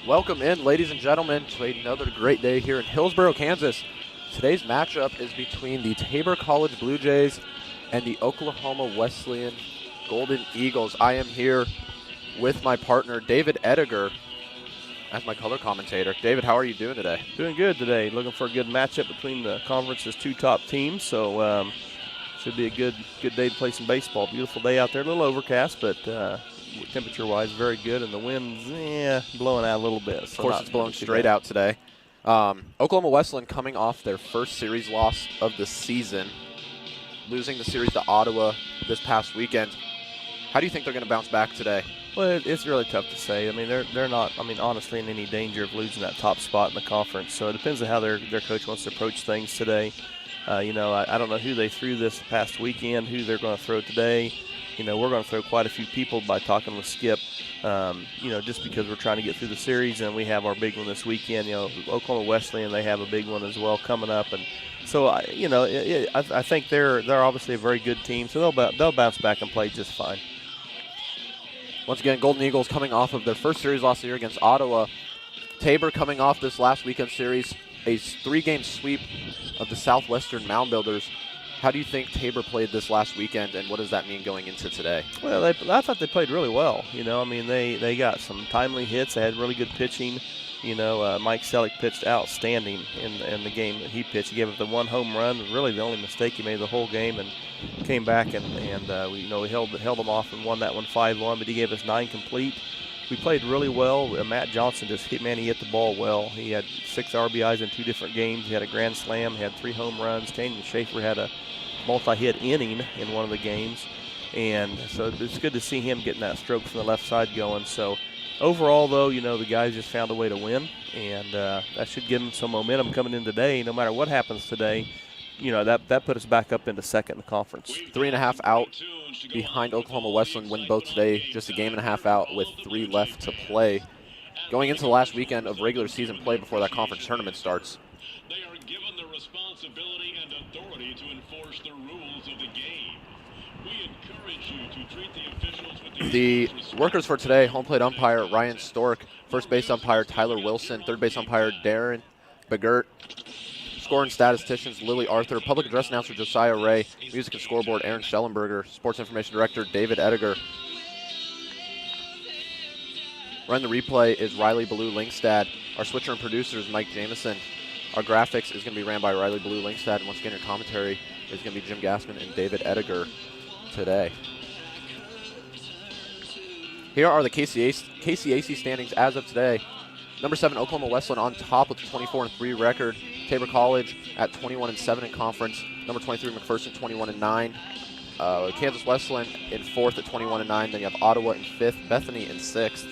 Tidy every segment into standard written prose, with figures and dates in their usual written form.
Welcome in, ladies and gentlemen, to another great day here in Hillsboro, Kansas. Today's matchup is between the Tabor College Blue Jays and the Oklahoma Wesleyan Golden Eagles. I am here with my partner, David Ediger, as my color commentator. David, how are you doing today? Doing good today. Looking for a good matchup between the conference's two top teams. So should be a good day to play some baseball. Beautiful day out there. A little overcast, but temperature-wise, very good. And the wind's blowing out a little bit. So of course, it's blowing straight out today. Oklahoma Wesleyan coming off their first series loss of the season, losing the series to Ottawa this past weekend. How do you think they're going to bounce back today? Well, it's really tough to say. I mean, they're not, honestly, in any danger of losing that top spot in the conference. So it depends on how their coach wants to approach things today. I don't know who they threw this past weekend, who they're going to throw today. We're going to throw quite a few people by talking with Skip, just because we're trying to get through the series, and we have our big one this weekend. Oklahoma Wesleyan, they have a big one as well coming up. And so, I think they're obviously a very good team, so they'll bounce back and play just fine. Once again, Golden Eagles coming off of their first series loss year against Ottawa. Tabor coming off this last weekend series, a 3-game sweep of the Southwestern Mound Builders. How do you think Tabor played this last weekend, and what does that mean going into today? Well, I thought they played really well. They got some timely hits. They had really good pitching. Mike Selleck pitched outstanding in the game that he pitched. He gave up the one home run, really the only mistake he made the whole game, and came back and we held them off and won that one 5-1. But he gave us 9 complete. We played really well. Matt Johnson he hit the ball well. He had 6 RBIs in 2 different games. He had a grand slam. He had 3 home runs. Tanyan Schaefer had a multi-hit inning in one of the games, and so it's good to see him getting that stroke from the left side going. So overall, though, the guys just found a way to win, and that should give them some momentum coming in today. No matter what happens today, that put us back up into second in the conference. 3.5 out behind Oklahoma Wesleyan, win both today, just a game and a half out with 3 left to play. Going into the last weekend of regular season play before that conference tournament starts. They are given the responsibility and authority to enforce the rules of the game. We encourage you to treat the officials with the workers for today: home plate umpire Ryan Stork, first base umpire Tyler Wilson, third base umpire Darren Begert, scoring statisticians Lily Arthur, public address announcer Josiah Ray, music and scoreboard Aaron Schellenberger, sports information director David Ediger. Running the replay is Riley Ballou Linkstad. Our switcher and producer is Mike Jamison. Our graphics is going to be ran by Riley Ballou Linkstad. And once again, your commentary is going to be Jim Gassman and David Ediger today. Here are the KCAC standings as of today. Number 7, Oklahoma Wesleyan on top with a 24-3 record. Tabor College at 21-7 in conference. Number 23, McPherson, 21-9. Kansas Wesleyan in 4th at 21-9. Then you have Ottawa in 5th, Bethany in 6th.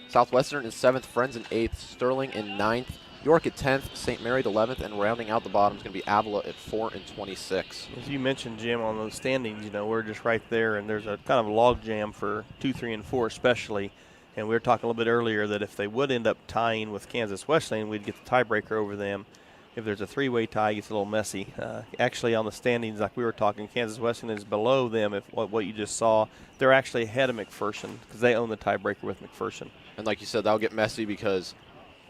Southwestern in 7th, Friends in 8th, Sterling in 9th, York at 10th, St. Mary at 11th, and rounding out the bottom is going to be Avila at 4-26. As you mentioned, Jim, on those standings, we're just right there, and there's a kind of a log jam for 2, 3, and 4 especially. And we were talking a little bit earlier that if they would end up tying with Kansas Wesleyan, we'd get the tiebreaker over them. If there's a 3-way tie, it gets a little messy. Actually, on the standings, like we were talking, Kansas Wesleyan is below them. If what you just saw, they're actually ahead of McPherson because they own the tiebreaker with McPherson. And like you said, that'll get messy because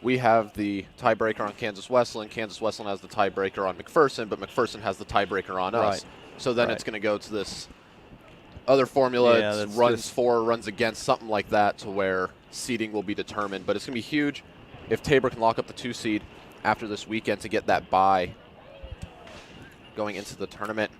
we have the tiebreaker on Kansas Wesleyan. Kansas Wesleyan has the tiebreaker on McPherson, but McPherson has the tiebreaker on us. So then it's going to go to this other formula. It's runs for, runs against, something like that, to where seeding will be determined. But it's going to be huge if Tabor can lock up the 2 seed after this weekend to get that bye going into the tournament.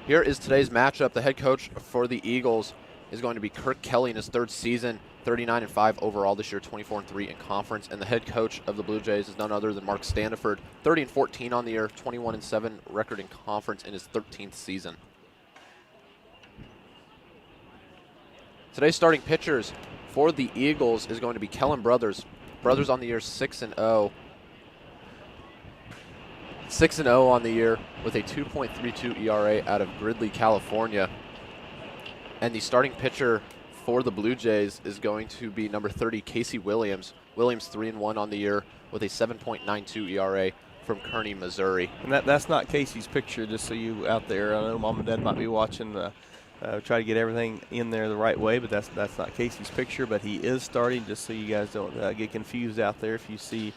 Here is today's matchup. The head coach for the Eagles is going to be Kirk Kelly in his 3rd season, 39-5 overall this year, 24-3 in conference. And the head coach of the Blue Jays is none other than Mark Standiford, 30-14 on the year, 21-7 record in conference in his 13th season. Today's starting pitchers for the Eagles is going to be Kellen Brothers. Brothers on the year 6-0. 6-0 on the year with a 2.32 ERA out of Gridley, California. And the starting pitcher for the Blue Jays is going to be number 30, Casey Williams. Williams 3-1 on the year with a 7.92 ERA from Kearney, Missouri. And that's not Casey's picture, just so you out there. I know Mom and Dad might be watching. Try to get everything in there the right way, but that's not Casey's picture. But he is starting, just so you guys don't get confused out there. If you see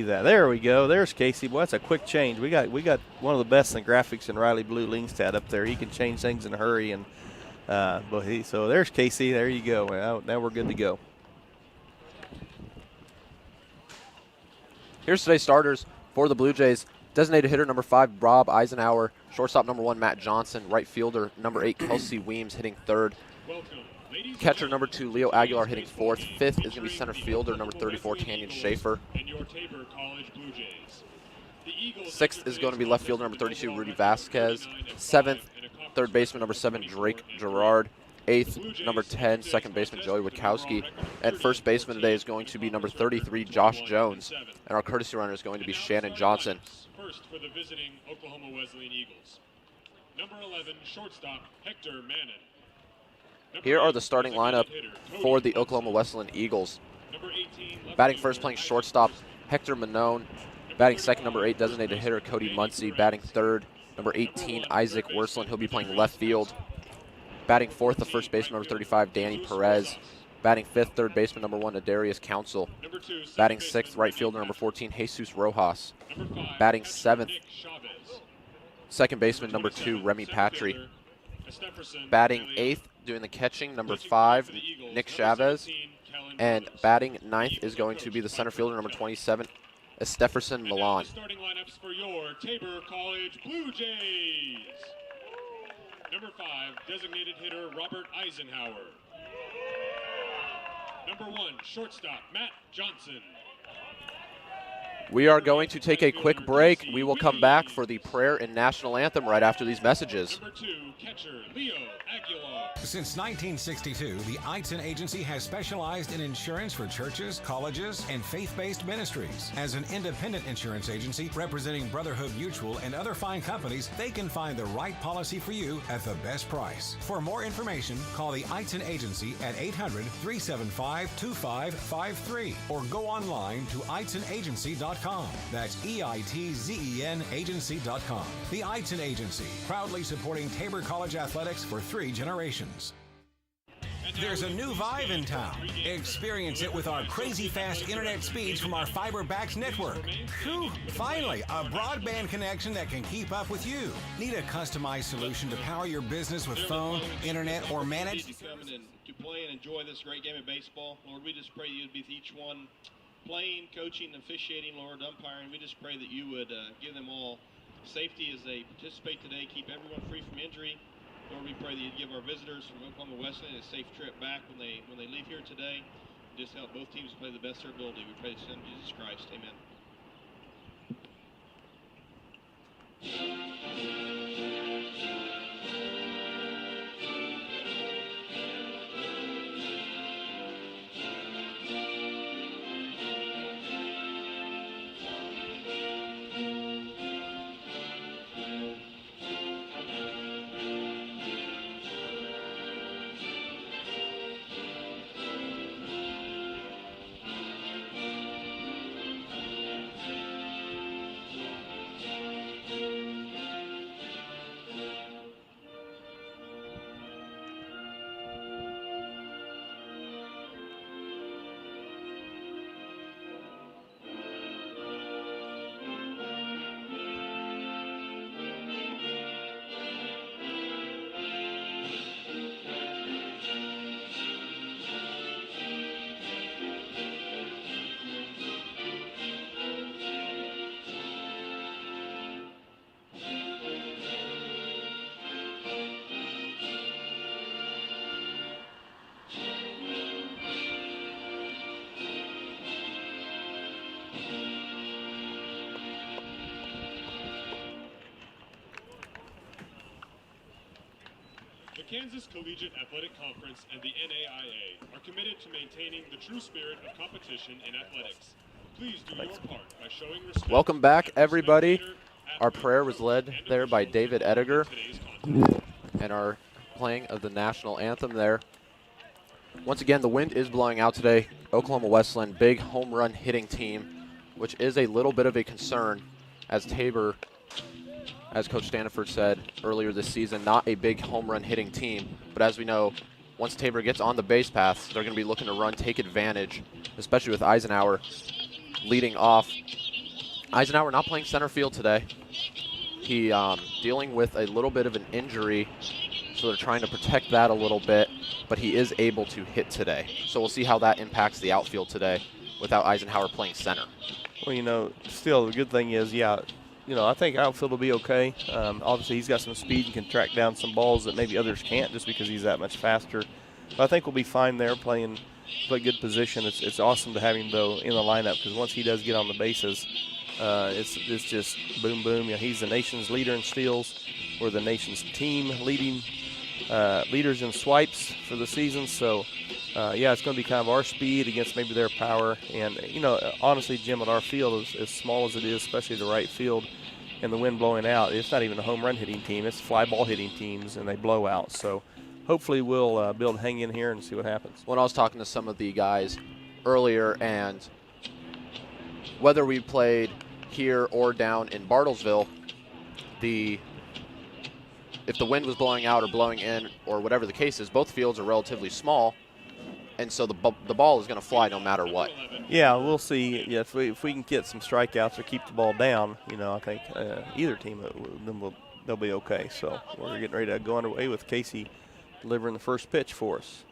that, there we go. There's Casey. Boy, that's a quick change. We got one of the best in graphics in Riley Blue Lingstad up there. He can change things in a hurry, and so there's Casey. There you go. Now we're good to go. Here's today's starters for the Blue Jays. Designated hitter number 5, Rob Eisenhower. Shortstop number 1, Matt Johnson. Right fielder number 8, Kelsey Weems, hitting 3rd. Catcher number 2, Leo Aguilar, hitting 4th. 5th is going to be center fielder number 34, Tanyan Schaefer. 6th is going to be left fielder number 32, Rudy Vasquez. 7th, third baseman number 7, Drake Gerard. 8th, number 10, second baseman Joey Witkowski. And first baseman today is going to be number 33, Josh Jones. And our courtesy runner is going to be Shannon Johnson. First for the visiting Oklahoma Wesleyan Eagles. Number 11, shortstop Hector Mannon. Here are the starting lineup for the Oklahoma Wesleyan Eagles. Batting first, playing shortstop, Hector Manone. Batting second, number 8, designated hitter Cody Muncie. Batting third, number 18, Isaac Worsland. He'll be playing left field. Batting fourth, the first baseman, number 35, Danny Perez. Batting fifth, third baseman, number 1, Adarius Council. Batting sixth, right fielder, number 14, Jesus Rojas. Batting seventh, second baseman, number 2, Remy Patry. Batting eighth, doing the catching, number 5, Nick Chavez. And batting ninth is going to be the center fielder, number 27, Estefferson Milan. Starting lineups for your Tabor College Blue Jays. Number 5, designated hitter Robert Eisenhower. Number 1, shortstop Matt Johnson. We are going to take a quick break. We will come back for the prayer and national anthem right after these messages. Number 2, catcher Leo Aguilar. Since 1962, the Eitzen Agency has specialized in insurance for churches, colleges, and faith-based ministries. As an independent insurance agency representing Brotherhood Mutual and other fine companies, they can find the right policy for you at the best price. For more information, call the Eitzen Agency at 800-375-2553 or go online to eitzenagency.com. That's EITZEN agency.com. The Eitzen Agency, proudly supporting Tabor College athletics for 3 generations. There's a new vibe in town. Experience it with our crazy fast internet speeds from our fiber-backed network. Whew, finally, a broadband connection that can keep up with you. Need a customized solution to power your business with phone, internet, or managed? To come and to play and enjoy this great game of baseball. Lord, we just pray you'd be with each one playing, coaching, officiating, Lord, umpiring. We just pray that you would give them all safety as they participate today, keep everyone free from injury. Lord, we pray that you'd give our visitors from Oklahoma Wesleyan a safe trip back when they leave here today. Just help both teams play the best of their ability. We pray this in Jesus Christ. Amen. The Kansas Collegiate Athletic Conference and the NAIA are committed to maintaining the true spirit of competition in athletics. Please do your part by showing respect. Welcome back, everybody. Our prayer was led there by David Ediger and our playing of the national anthem there. Once again, the wind is blowing out today. Oklahoma Wesleyan, big home run hitting team, which is a little bit of a concern as Tabor as Coach Staniford said earlier this season, not a big home run hitting team. But as we know, once Tabor gets on the base paths, they're going to be looking to run, take advantage, especially with Eisenhower leading off. Eisenhower not playing center field today. He dealing with a little bit of an injury, so they're trying to protect that a little bit, but he is able to hit today. So we'll see how that impacts the outfield today without Eisenhower playing center. Well, still the good thing is, I think outfield will be okay. Obviously, he's got some speed and can track down some balls that maybe others can't just because he's that much faster. But I think we'll be fine there playing good position. It's awesome to have him, though, in the lineup because once he does get on the bases, it's just boom, boom. He's the nation's leader in steals. We're the nation's team leaders in swipes for the season. So, it's going to be kind of our speed against maybe their power. And, honestly, Jim, at our field, as small as it is, especially the right field, and the wind blowing out, it's not even a home run hitting team. It's fly ball hitting teams, and they blow out. So hopefully we'll be able to hang in here and see what happens. When I was talking to some of the guys earlier, and whether we played here or down in Bartlesville, if the wind was blowing out or blowing in or whatever the case is, both fields are relatively small, and so the ball is going to fly no matter what. Yeah, we'll see. Yeah, if we can get some strikeouts or keep the ball down, I think either team, they'll be okay. So we're getting ready to go underway with Casey delivering the first pitch for us.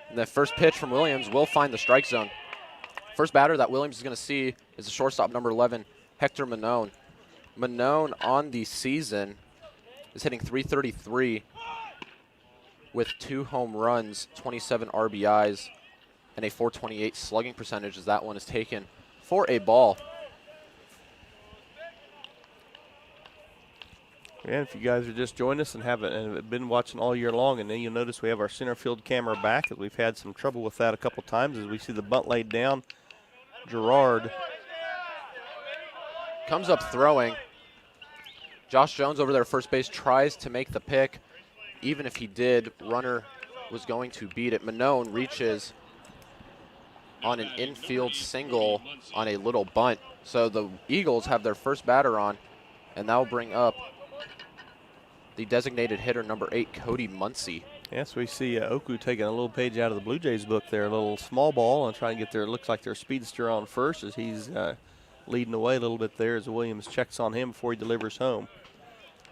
And the first pitch from Williams will find the strike zone. First batter that Williams is going to see is the shortstop, number 11, Hector Manone. Manone on the season is hitting .333 with 2 home runs, 27 RBIs, and a .428 slugging percentage as that one is taken for a ball. And if you guys are just joining us and have been watching all year long, and then you'll notice we have our center field camera back. We've had some trouble with that a couple times as we see the bunt laid down. Gerard comes up throwing. Josh Jones over there at first base tries to make the pick. Even if he did, runner was going to beat it. Manone reaches on an infield single on a little bunt. So the Eagles have their first batter on, and that will bring up the designated hitter, number 8, Cody Muncie. Yes, we see OKWU taking a little page out of the Blue Jays book there, a little small ball, and trying to get their, looks like their speedster on first as he's leading away a little bit there as Williams checks on him before he delivers home.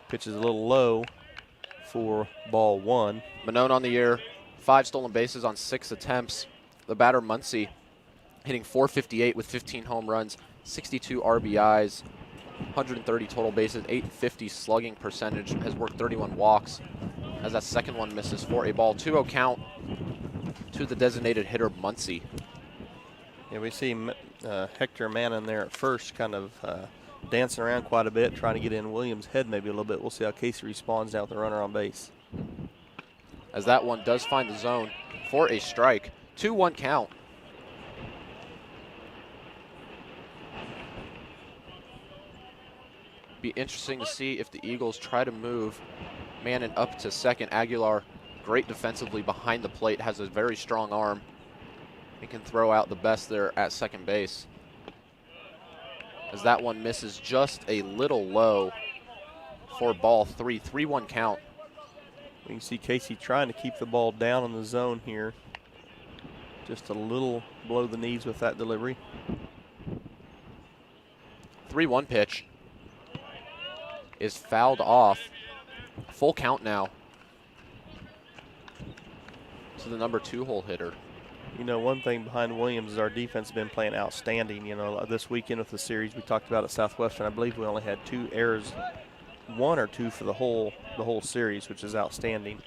Pitch is a little low for ball 1. Manone on the year, 5 stolen bases on 6 attempts. The batter, Muncie, hitting .458 with 15 home runs, 62 RBIs, 130 total bases, .850 slugging percentage, has worked 31 walks, as that second one misses for a ball. 2-0 count to the designated hitter, Muncie. Yeah, we see Hector Mannon there at first kind of dancing around quite a bit, trying to get in Williams' head maybe a little bit. We'll see how Casey responds now with the runner on base. As that one does find the zone for a strike. 2-1 count. Be interesting to see if the Eagles try to move Mannon up to second. Aguilar, great defensively behind the plate, has a very strong arm. He can throw out the best there at second base. As that one misses just a little low for ball 3. 3-1 count. We can see Casey trying to keep the ball down in the zone here. Just a little below the knees with that delivery. 3-1 pitch is fouled off. Full count now to the number 2 hole hitter. One thing behind Williams is our defense has been playing outstanding. This weekend with the series we talked about at Southwestern, I believe we only had 2 errors, 1 or 2 for the whole series, which is outstanding.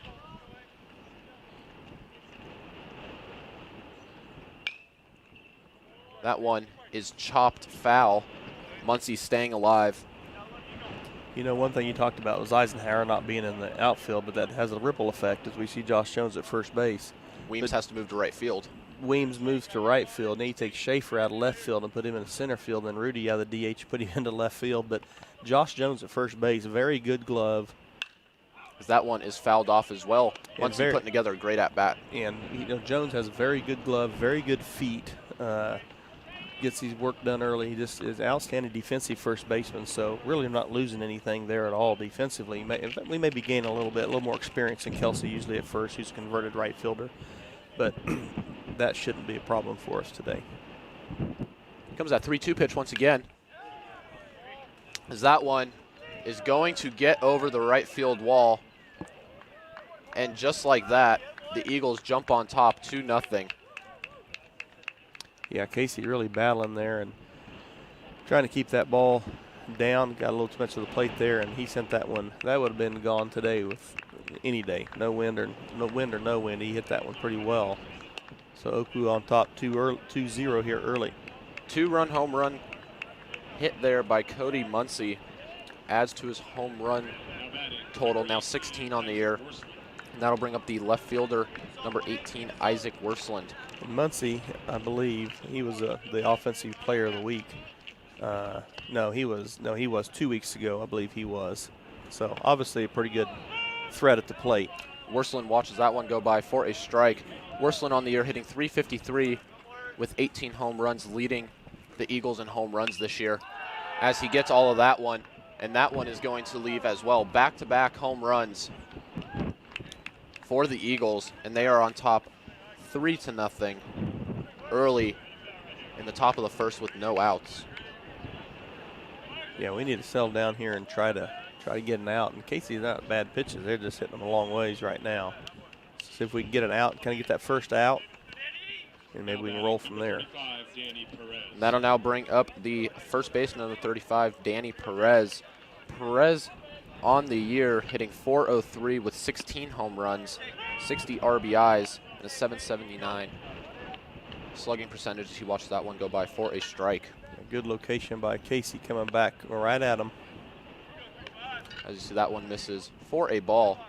That one is chopped foul. Muncie staying alive. One thing you talked about was Eisenhower not being in the outfield, but that has a ripple effect as we see Josh Jones at first base. Weems has to move to right field. Weems moves to right field. Now you take Schaefer out of left field and put him in center field, and Rudy out of the DH put him into left field. But Josh Jones at first base, very good glove. That one is fouled off as well. Muncie putting together a great at-bat. And Jones has a very good glove, very good feet. gets his work done early. He just is outstanding defensive first baseman, so really not losing anything there at all defensively. We may be gaining a little more experience than Kelsey usually at first, who's a converted right fielder, but that shouldn't be a problem for us today. Comes that 3-2 pitch once again. As that one is going to get over the right field wall. And just like that, the Eagles jump on top 2-0. Yeah, Casey really battling there and trying to keep that ball down. Got a little too much of the plate there, and he sent that one. That would have been gone today with any day. No wind or no wind. He hit that one pretty well. So OKWU on top 2-0 here early. 2-run home run hit there by Cody Muncie adds to his home run total. Now 16 on the year. And that'll bring up the left fielder, number 18, Isaac Worsland. Muncie, I believe, he was the offensive player of the week. No, he was 2 weeks ago, I believe he was. So obviously a pretty good threat at the plate. Worsland watches that one go by for a strike. Worsland on the year hitting .353 with 18 home runs, leading the Eagles in home runs this year. As he gets all of that one, and that one is going to leave as well. Back-to-back home runs for the Eagles, and they are on top 3-0 early in the top of the first with no outs. Yeah, we need to settle down here and try to get an out. And Casey's not bad pitches. They're just hitting them a long ways right now. See if we can get an out, kind of get that first out, and maybe we can roll from there. And that'll now bring up the first baseman, number 35, Danny Perez. Perez on the year hitting .403 with 16 home runs, 60 RBIs, and a .779 slugging percentage. He watched that one go by for a strike. A good location by Casey coming back right at him. As you see, that one misses for a ball.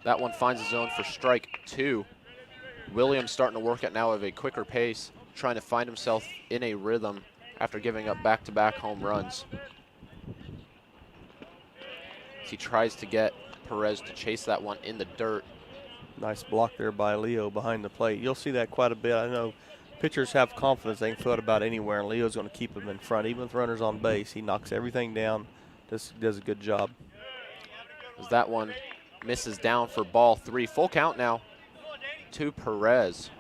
That one finds a zone for strike 2. Williams starting to work at now of a quicker pace, trying to find himself in a rhythm after giving up back-to-back home runs. As he tries to get Perez to chase that one in the dirt. Nice block there by Leo behind the plate. You'll see that quite a bit. I know pitchers have confidence they can throw it about anywhere, and Leo's going to keep them in front. Even with runners on base, he knocks everything down, does a good job. As that one misses down for ball 3. Full count now to Perez.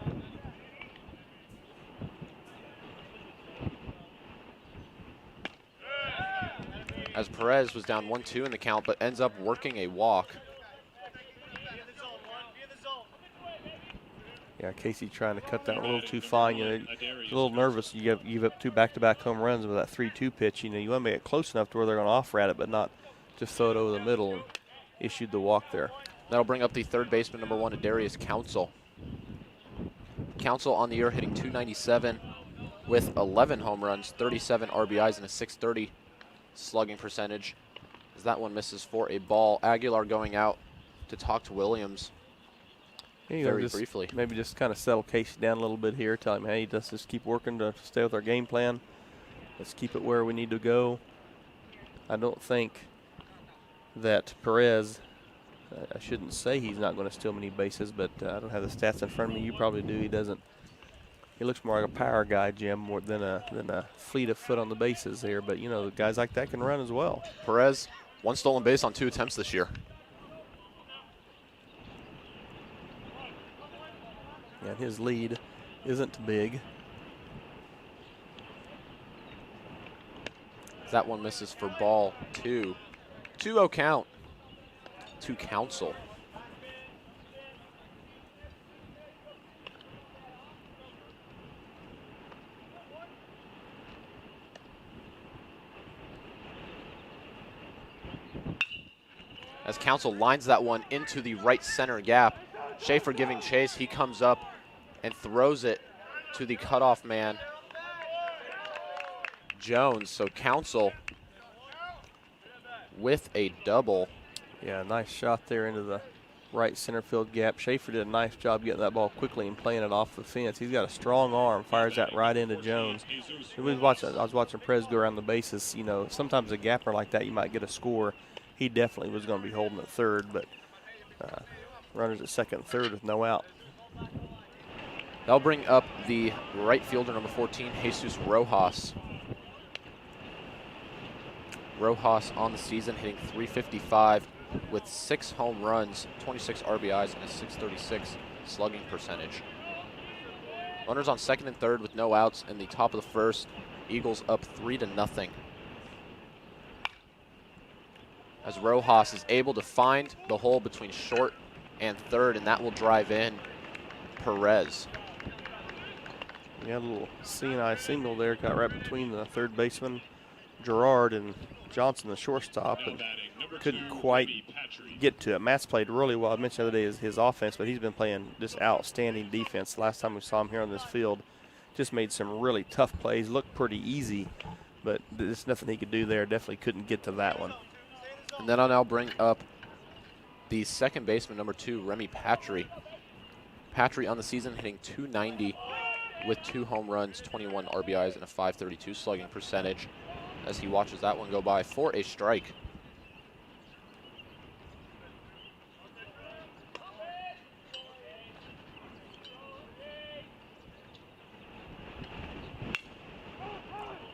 As Perez was down 1-2 in the count, but ends up working a walk. Yeah, Casey trying to cut that a little too fine. You know, a little nervous. You give up 2 back-to-back home runs with that 3-2 pitch. You know, you want to make it close enough to where they're going to offer at it, but not just throw it over the middle, and issued the walk there. That'll bring up the third baseman, number 1, Darius Council. Council on the year hitting .297 with 11 home runs, 37 RBIs, and a .630 slugging percentage. As that one misses for a ball. Aguilar going out to talk to Williams very briefly. Maybe just kind of settle Casey down a little bit here. Tell him, hey, let's just keep working to stay with our game plan. Let's keep it where we need to go. I don't think that Perez, I shouldn't say he's not going to steal many bases, but I don't have the stats in front of me. You probably do. He doesn't. He looks more like a power guy, Jim, more than a fleet of foot on the bases here. But, you know, guys like that can run as well. Perez, 1 stolen base on 2 attempts this year. And his lead isn't big. That one misses for ball 2. 2-0 count to Council. As Council lines that one into the right center gap. Schaefer giving chase. He comes up and throws it to the cutoff man, Jones. So Council with a double. Yeah, nice shot there into the right center field gap. Schaefer did a nice job getting that ball quickly and playing it off the fence. He's got a strong arm, fires that right into Jones. I was watching Perez go around the bases. You know, sometimes a gapper like that, you might get a score. He definitely was going to be holding at third, but runners at second and third with no out. That'll bring up the right fielder, number 14, Jesus Rojas. Rojas on the season hitting .355 with 6 home runs, 26 RBIs, and a .636 slugging percentage. Runners on second and third with no outs in the top of the first. Eagles up 3-0. As Rojas is able to find the hole between short and third, and that will drive in Perez. We had a little CNI single there, got right between the third baseman, Gerard, and Johnson, the shortstop, and couldn't quite get to it. Matt's played really well. I mentioned the other day his offense, but he's been playing just outstanding defense. The last time we saw him here on this field, just made some really tough plays. Looked pretty easy, but there's nothing he could do there. Definitely couldn't get to that one. And then I'll now bring up the second baseman, number 2, Remy Patry. Patry on the season hitting .290 with 2 home runs, 21 RBIs, and a .532 slugging percentage as he watches that one go by for a strike.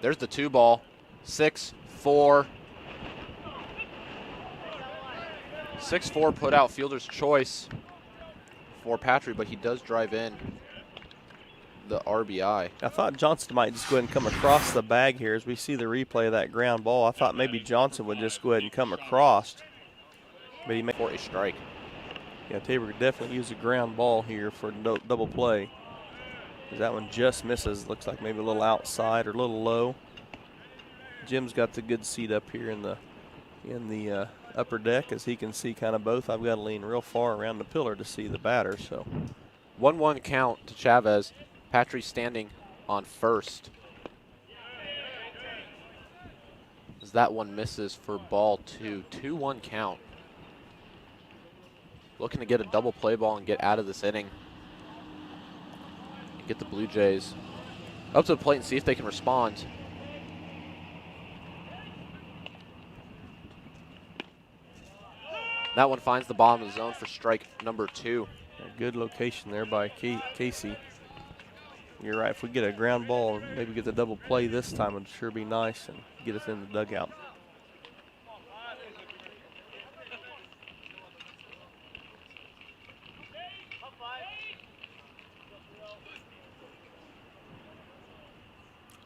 There's the 2 ball, 6-4. 6-4 put out fielder's choice for Patry, but he does drive in the RBI. I thought Johnson might just go ahead and come across the bag here as we see the replay of that ground ball. I thought maybe Johnson would just go ahead and come across, but he made for a strike. Yeah, Tabor could definitely use a ground ball here for double play. That one just misses. Looks like maybe a little outside or a little low. Jim's got the good seat up here in the upper deck, as he can see kind of both. I've got to lean real far around the pillar to see the batter. So 1-1 count to Chavez. Patry standing on first. As that one misses for ball 2. 2-1 count. Looking to get a double play ball and get out of this inning. And get the Blue Jays up to the plate and see if they can respond. That one finds the bottom of the zone for strike number 2. A good location there by Casey. You're right. If we get a ground ball and maybe get the double play this time, it'd sure be nice and get us in the dugout.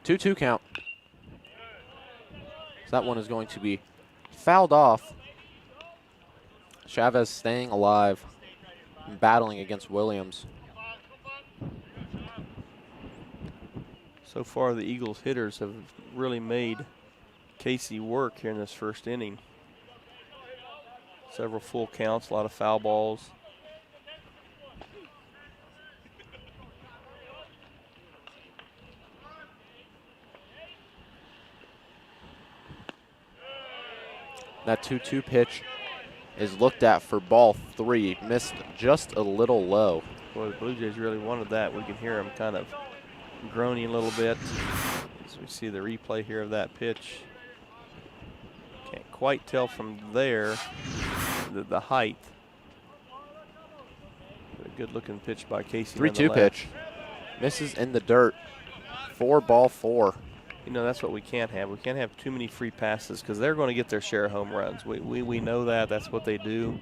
Two count. So that one is going to be fouled off. Chavez staying alive and battling against Williams. So far, the Eagles hitters have really made Casey work here in this first inning. Several full counts, a lot of foul balls. That 2-2 pitch is looked at for ball 3. Missed just a little low. Boy, the Blue Jays really wanted that. We can hear him kind of groaning a little bit as we see the replay here of that pitch. Can't quite tell from there the height. But a good looking pitch by Casey. 3-2 pitch. Misses in the dirt for ball 4. You know, that's what we can't have. We can't have too many free passes because they're going to get their share of home runs. We know that. That's what they do.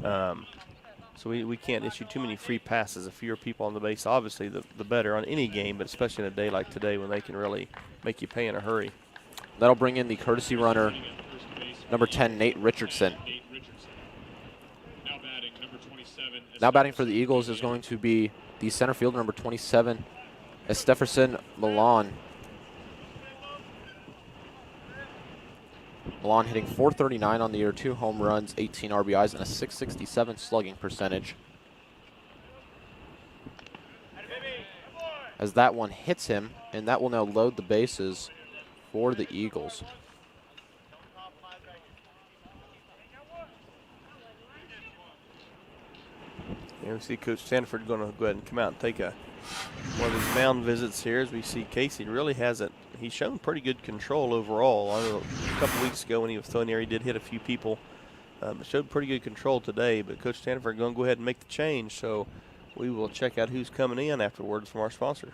So we can't issue too many free passes. The fewer people on the base, obviously, the better on any game, but especially in a day like today when they can really make you pay in a hurry. That'll bring in the courtesy runner, number 10, Nate Richardson. Now batting for the Eagles is going to be the center fielder, number 27, Esteferson Milan. Milan hitting .439 on the year, 2 home runs, 18 RBIs, and a .667 slugging percentage. As that one hits him, and that will now load the bases for the Eagles. And we see Coach Stanford going to go ahead and come out and take one of these mound visits here as we see Casey really hasn't. He's shown pretty good control overall. I know a couple weeks ago when he was throwing there, he did hit a few people Showed pretty good control today, but Coach Stanford going to go ahead and make the change. So we will check out who's coming in afterwards from our sponsor.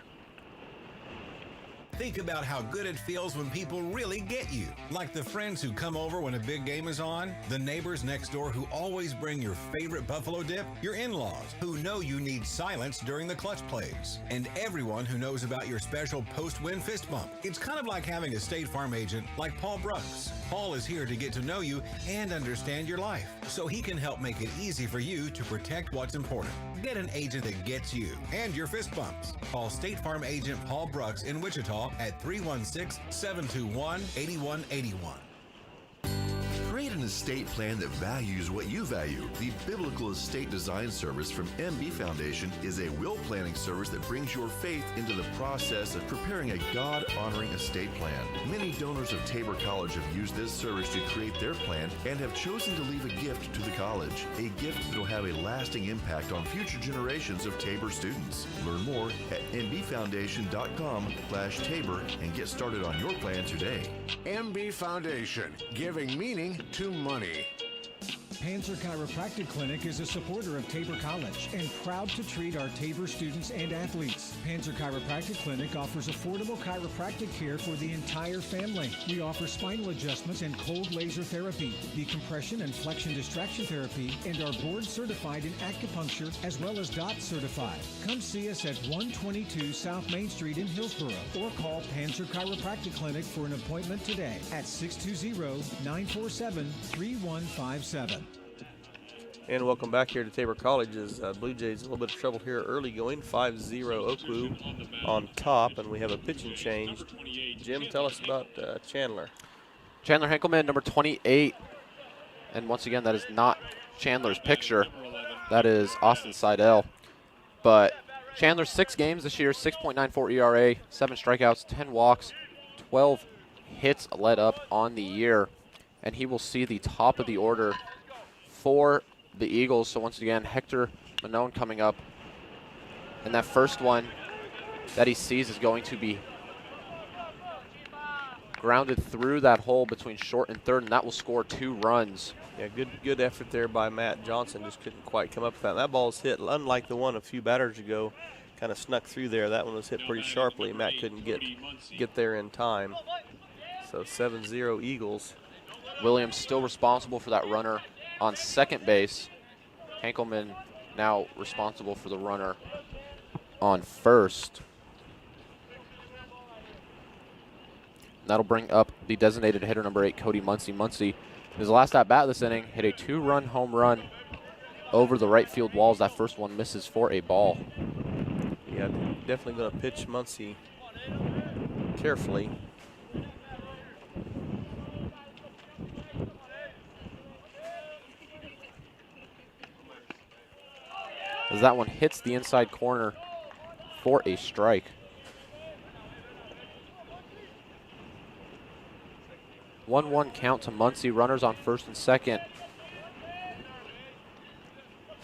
Think about how good it feels when people really get you. Like the friends who come over when a big game is on, the neighbors next door who always bring your favorite buffalo dip, your in-laws who know you need silence during the clutch plays, and everyone who knows about your special post-win fist bump. It's kind of like having a State Farm agent like Paul Brooks. Paul is here to get to know you and understand your life, so he can help make it easy for you to protect what's important. Get an agent that gets you and your fist bumps. Call State Farm agent Paul Brooks in Wichita at 316-721-8181. Create an estate plan that values what you value. The Biblical Estate Design Service from MB Foundation is a will planning service that brings your faith into the process of preparing a God-honoring estate plan. Many donors of Tabor College have used this service to create their plan and have chosen to leave a gift to the college, a gift that will have a lasting impact on future generations of Tabor students. Learn more at mbfoundation.com/Tabor and get started on your plan today. MB Foundation, giving meaning to money. Panzer Chiropractic Clinic is a supporter of Tabor College and proud to treat our Tabor students and athletes. Panzer Chiropractic Clinic offers affordable chiropractic care for the entire family. We offer spinal adjustments and cold laser therapy, decompression and flexion distraction therapy, and are board certified in acupuncture as well as DOT certified. Come see us at 122 South Main Street in Hillsboro or call Panzer Chiropractic Clinic for an appointment today at 620-947-3157. And welcome back here to Tabor College as Blue Jays a little bit of trouble here early going. 5-0 OKWU on top, and we have a pitching change. Jim, tell us about Chandler. Chandler Henkelman, number 28. And once again, that is not Chandler's picture. That is Austin Seidel. But Chandler, 6 games this year, 6.94 ERA, 7 strikeouts, 10 walks, 12 hits led up on the year. And he will see the top of the order for the Eagles. So once again, Hector Manone coming up. And that first one that he sees is going to be grounded through that hole between short and third, and that will score 2 runs. Yeah, good effort there by Matt Johnson. Just couldn't quite come up with that. That ball's hit, unlike the one a few batters ago, kind of snuck through there. That one was hit pretty sharply. Matt couldn't get there in time. So 7-0 Eagles. Williams still responsible for that runner on second base. Henkelman now responsible for the runner on first. That'll bring up the designated hitter, number 8, Cody Muncie. Muncie, his last at-bat this inning, hit a 2-run home run over the right field walls. That first one misses for a ball. Yeah, definitely going to pitch Muncie carefully. As that one hits the inside corner for a strike. 1-1 count to Muncie. Runners on first and second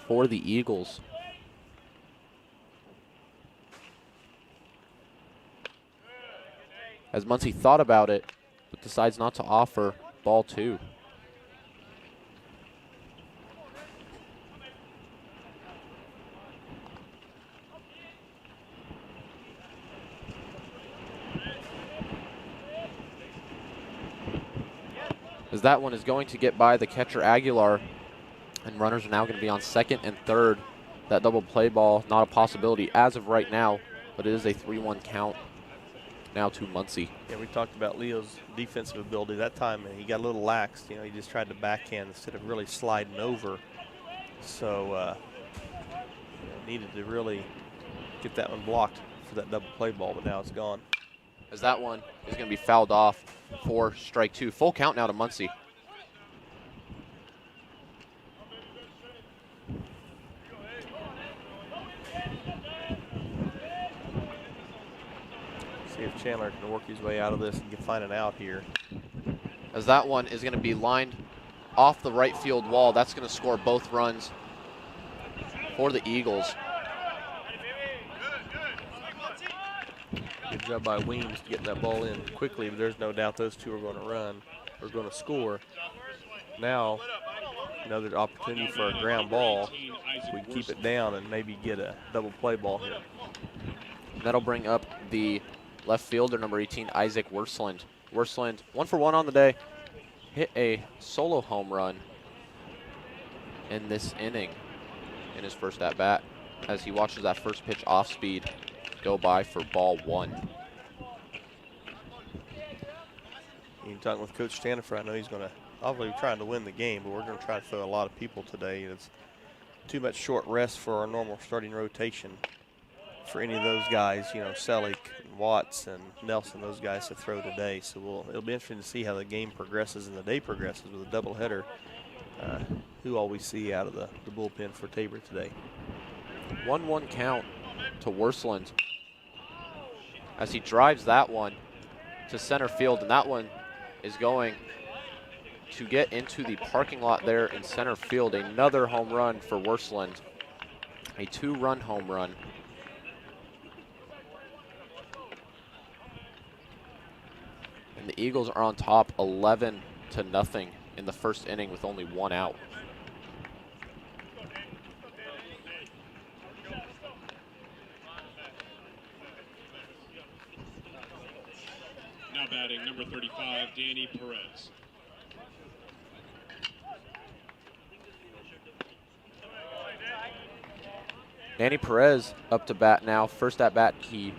for the Eagles. As Muncie thought about it, but decides not to offer ball 2. As that one is going to get by the catcher Aguilar, and runners are now going to be on second and third. That double play ball, not a possibility as of right now, but it is a 3-1 count now to Muncie. Yeah, we talked about Leo's defensive ability. That time he got a little lax. You know, he just tried to backhand instead of really sliding over. So needed to really get that one blocked for that double play ball, but now it's gone. As that one is going to be fouled off for strike 2. Full count now to Muncie. See if Chandler can work his way out of this and can find an out here. As that one is going to be lined off the right field wall. That's going to score both runs for the Eagles. Good job by Weems getting that ball in quickly, but there's no doubt those two are going to run or going to score. Now Another opportunity for a ground ball. We can keep it down and maybe get a double play ball here. That'll bring up the left fielder, number 18, Isaac Worsland. Worsland, 1 for 1 on the day, hit a solo home run in this inning in his first at bat as he watches that first pitch off speed go by for ball 1. You're talking with Coach Stanifer. I know he's going to obviously trying to win the game, but we're going to try to throw a lot of people today. It's too much short rest for our normal starting rotation for any of those guys, you know, Selick, Watts, and Nelson, those guys to throw today. So it'll be interesting to see how the game progresses and the day progresses with a doubleheader. Who all we see out of the bullpen for Tabor today. 1-1 count to Worsland as he drives that one to center field, and that one is going to get into the parking lot there in center field. Another home run for Worsland, a 2-run home run. And the Eagles are on top 11-0 in the first inning with only 1 out. Now batting, number 35, Danny Perez. Danny Perez up to bat now. First at bat, he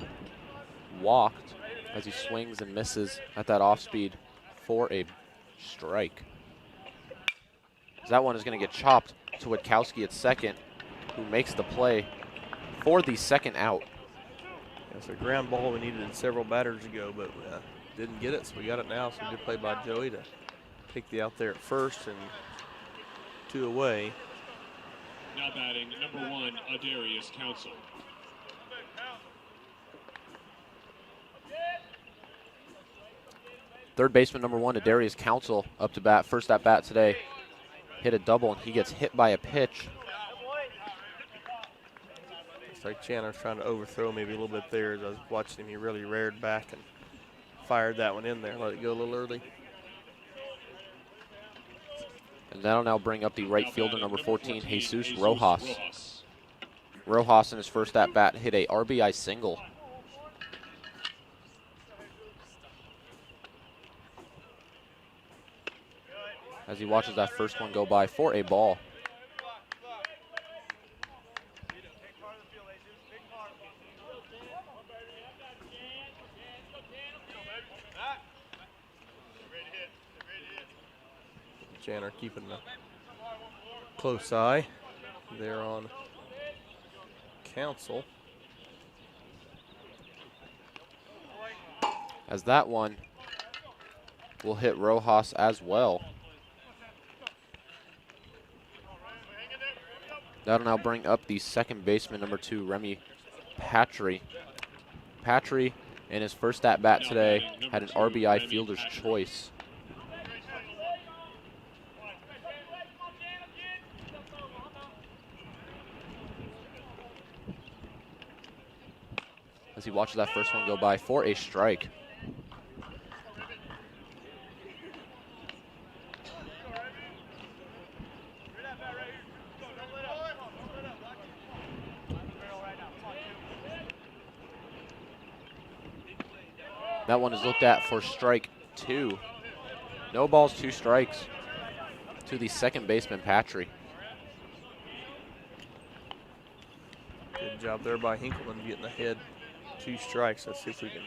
walked as he swings and misses at that off speed for a strike. That one is going to get chopped to Witkowski at second, who makes the play for the second out. It's a ground ball we needed several batters ago, but didn't get it, so we got it now. So good play by Joey to pick the out there at first and 2 away. Now batting, number 1, Adarius Council. Third baseman number 1, Adarius Council, up to bat. First at bat today, hit a double, and he gets hit by a pitch. It's like Chandler's trying to overthrow maybe a little bit there. As I was watching him, he really reared back and fired that one in there. Let it go a little early. And that'll now bring up the right fielder, number 14, Jesus Rojas. Rojas in his first at bat hit a RBI single. As he watches that first one go by for a ball. Chandler keeping a close eye there on Council. As that one will hit Rojas as well. That'll now bring up the second baseman, number 2, Remy Patry. Patry, in his first at-bat today, had an RBI fielder's choice. As he watches that first one go by for a strike. That one is looked at for strike 2. No balls, 2 strikes to the second baseman, Patry. Good job there by Hinkleman getting ahead. 2 strikes. Let's see if we can.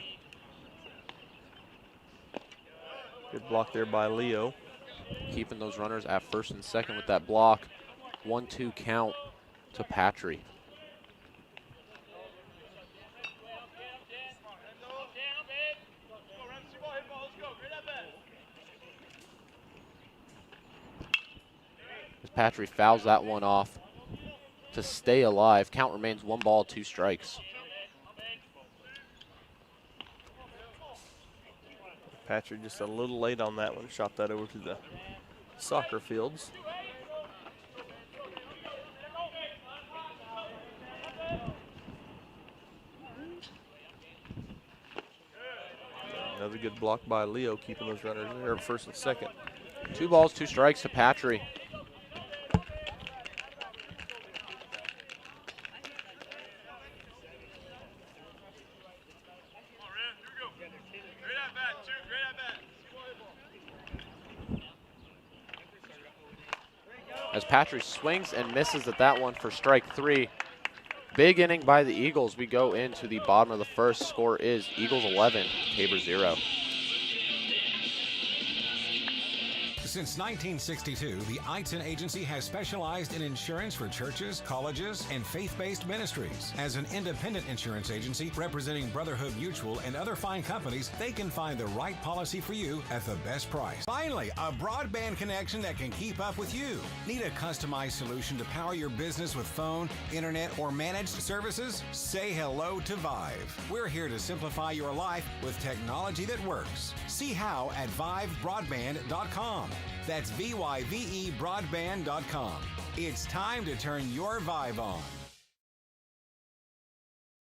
Good block there by Leo. Keeping those runners at first and second with that block. 1-2 count to Patry. As Patry fouls that one off to stay alive. Count remains 1 ball, 2 strikes. Patrick just a little late on that one. Shot that over to the soccer fields. Another good block by Leo, keeping those runners there at first and second. 2 balls, 2 strikes to Patry. as Patry swings and misses at that one for strike 3. Big inning by the Eagles. We go into the bottom of the first. Score is Eagles 11, Tabor 0. Since 1962, the Eitzen Agency has specialized in insurance for churches, colleges, and faith-based ministries. As an independent insurance agency representing Brotherhood Mutual and other fine companies, they can find the right policy for you at the best price. Finally, a broadband connection that can keep up with you. Need a customized solution to power your business with phone, internet, or managed services? Say hello to Vive. We're here to simplify your life with technology that works. See how at vivebroadband.com. That's VYVE broadband.com. It's time to turn your Vive on.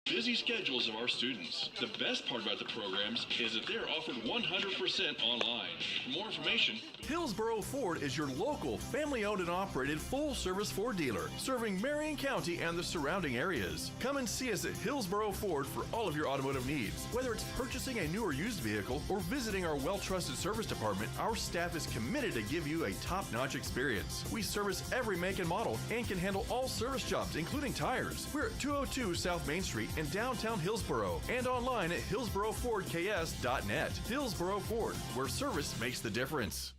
Busy schedules of our students. The best part about the programs is that they're offered 100% online. For more information, Hillsboro Ford is your local, family-owned and operated full-service Ford dealer, serving Marion County and the surrounding areas. Come and see us at Hillsboro Ford for all of your automotive needs. Whether it's purchasing a new or used vehicle or visiting our well-trusted service department, our staff is committed to give you a top-notch experience. We service every make and model and can handle all service jobs, including tires. We're at 202 South Main Street in downtown Hillsboro and online at hillsborofordks.net. Hillsboro Ford, where service makes the difference.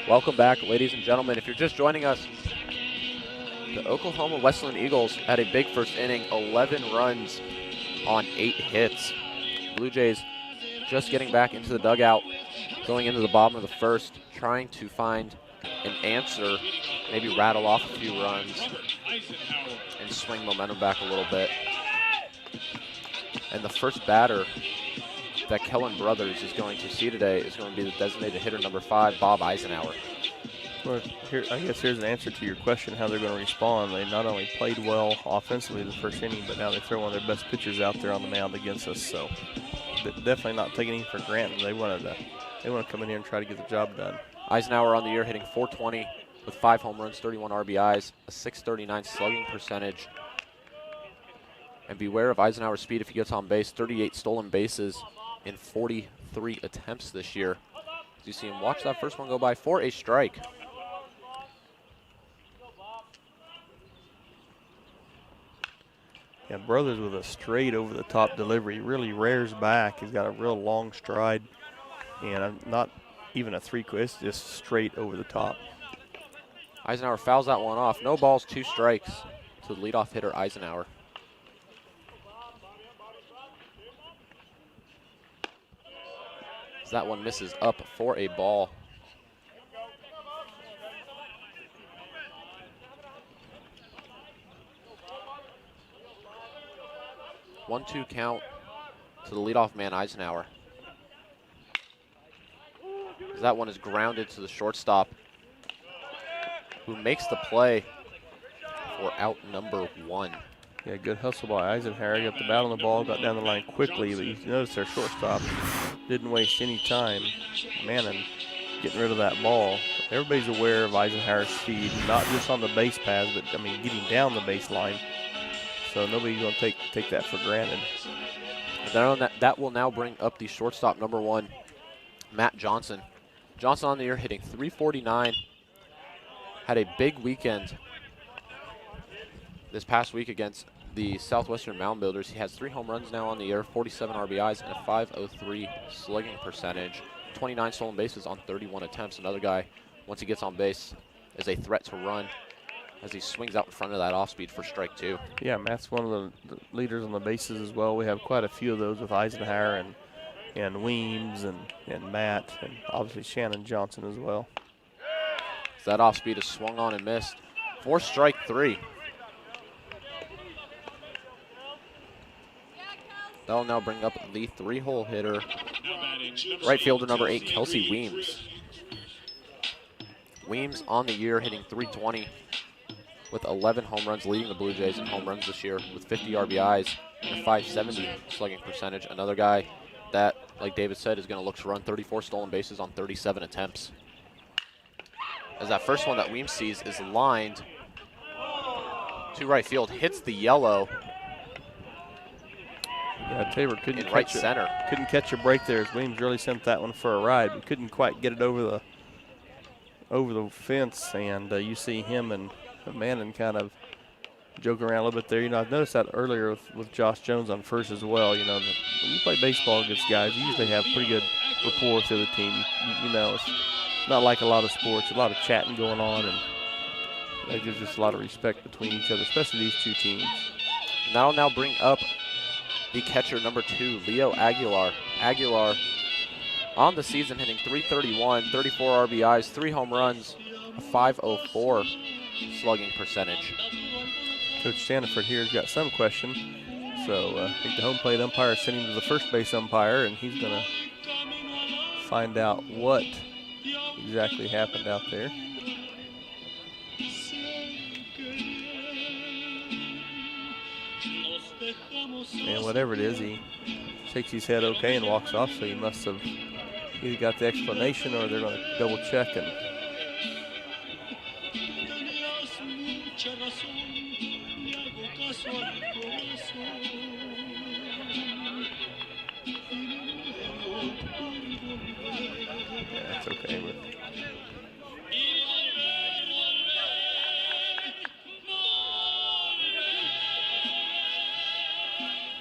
Welcome back, ladies and gentlemen. If you're just joining us, the Oklahoma Wesleyan Eagles had a big first inning, 11 runs on 8 hits. Blue Jays just getting back into the dugout, going into the bottom of the first, trying to find an answer, maybe rattle off a few runs and swing momentum back a little bit. And the first batter that Kellen Brothers is going to see today is going to be the designated hitter number 5, Bob Eisenhower. Well, I guess here's an answer to your question, how they're going to respond. They not only played well offensively the first inning, but now they throw one of their best pitchers out there on the mound against us. So definitely not taking anything for granted. They want to come in here and try to get the job done. Eisenhower on the year hitting .420 with 5 home runs, 31 RBIs, a .639 slugging percentage. And beware of Eisenhower's speed if he gets on base. 38 stolen bases in 43 attempts this year. As you see him watch that first one go by for a strike. Yeah, Brothers with a straight over-the-top delivery. Really rears back. He's got a real long stride. And not even a 3-quarter, it's just straight over the top. Eisenhower fouls that one off. No balls, 2 strikes to the leadoff hitter, Eisenhower. As that one misses up for a ball. One-two count to the leadoff man, Eisenhower. As that one is grounded to the shortstop, who makes the play for out number 1. Yeah, good hustle by Eisenhower. Got the bat on the ball, got down the line quickly, but you notice their shortstop didn't waste any time manning, getting rid of that ball. Everybody's aware of Eisenhower's speed, not just on the base paths, but, I mean, getting down the baseline. So nobody's going to take that for granted. That will now bring up the shortstop number 1, Matt Johnson. Johnson on the year hitting .349. Had a big weekend this past week against the Southwestern Mound Builders. He has 3 home runs now on the year, 47 RBIs, and a .503 slugging percentage. 29 stolen bases on 31 attempts. Another guy, once he gets on base, is a threat to run as he swings out in front of that off-speed for strike 2. Yeah, Matt's one of the leaders on the bases as well. We have quite a few of those with Eisenhower and Weems and Matt, and obviously Shannon Johnson as well. So that off-speed is swung on and missed for strike 3. That'll now bring up the 3-hole hitter, right fielder number 8, Kelsey Weems. Weems on the year hitting .320 with 11 home runs, leading the Blue Jays in home runs this year with 50 RBIs and a .570 slugging percentage. Another guy that, like David said, is going to look to run 34 stolen bases on 37 attempts. As that first one that Weems sees is lined to right field, hits the yellow. Yeah, Tabor couldn't couldn't catch a break there as Weems really sent that one for a ride, but couldn't quite get it over over the fence, and you see him and Mannon kind of joking around a little bit there. You know, I've noticed that earlier with Josh Jones on first as well. You know, when you play baseball against guys, you usually have pretty good rapport with the other team. You know, it's not like a lot of sports, a lot of chatting going on, and there's just a lot of respect between each other, especially these two teams. That'll now bring up the catcher number 2, Leo Aguilar. Aguilar on the season hitting .331, 34 RBIs, 3 home runs, a .504 slugging percentage. Coach Stanford here has got some question. So I think the home plate umpire is sending him to the first base umpire, and he's going to find out what exactly happened out there. And whatever it is, he shakes his head okay and walks off, so he must have either got the explanation or they're going to double check. And that's okay. But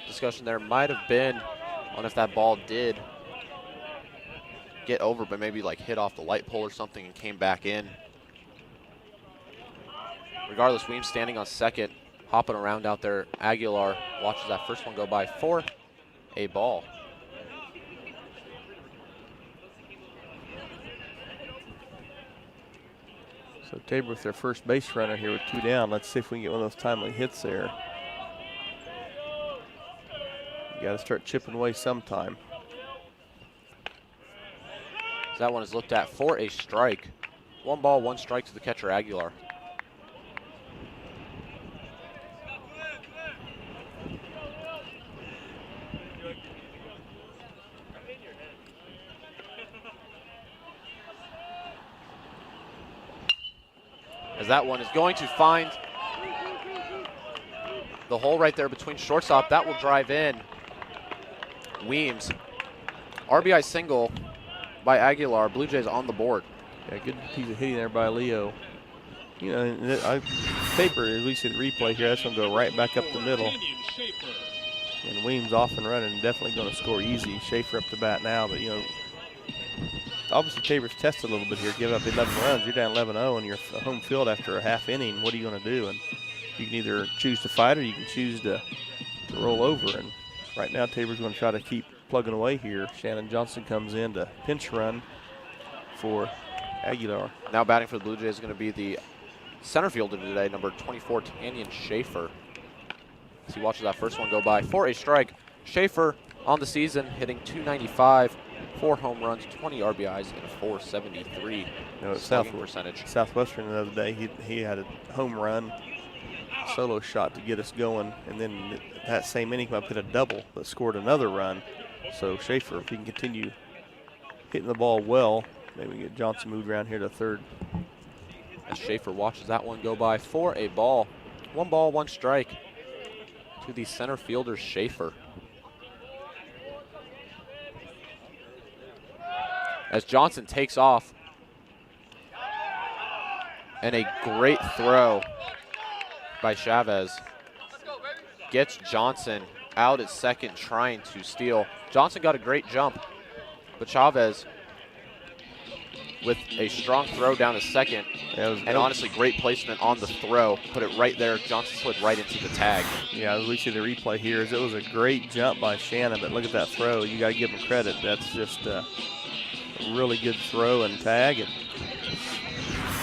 discussion there might have been on if that ball did get over, but maybe like hit off the light pole or something and came back in. Regardless, Weems standing on second, hopping around out there. Aguilar watches that first one go by for a ball. So Tabor with their first base runner here with 2 down. Let's see if we can get one of those timely hits there. You got to start chipping away sometime. That one is looked at for a strike. 1 ball, 1 strike to the catcher, Aguilar. As that one is going to find the hole right there between shortstop. That will drive in. Weems, RBI single by Aguilar. Blue Jays on the board. Yeah, good piece of hitting there by Leo. You know, Tabor, as we see the replay here, that's going to go right back up the middle. And Weems off and running, definitely going to score easy. Schaefer up to bat now, but you know, obviously Tabor's tested a little bit here, give up 11 runs. You're down 11-0 and you're home field after a half inning. What are you going to do? And you can either choose to fight or you can choose to roll over. And right now, Tabor's going to try to keep plugging away here. Shannon Johnson comes in to pinch run for Aguilar. Now batting for the Blue Jays is going to be the center fielder today, number 24, Tanyan Schaefer. As he watches that first one go by for a strike. Schaefer on the season hitting .295, 4 home runs, 20 RBIs, and a .473 slugging percentage. Southwestern the other day, he had a home run, solo shot to get us going, and then that same inning I put a double that scored another run. So Schaefer, if he can continue hitting the ball well, maybe we get Johnson moved around here to third. As Schaefer watches that one go by for a ball. 1 ball, 1 strike to the center fielder, Schaefer. As Johnson takes off. And a great throw by Chavez. Gets Johnson out at second trying to steal. Johnson got a great jump, but Chavez with a strong throw down to second, and honestly great placement on the throw. Put it right there. Johnson slid right into the tag. Yeah, as we see the replay here, it was a great jump by Shannon, but look at that throw. You got to give him credit. That's just a really good throw and tag.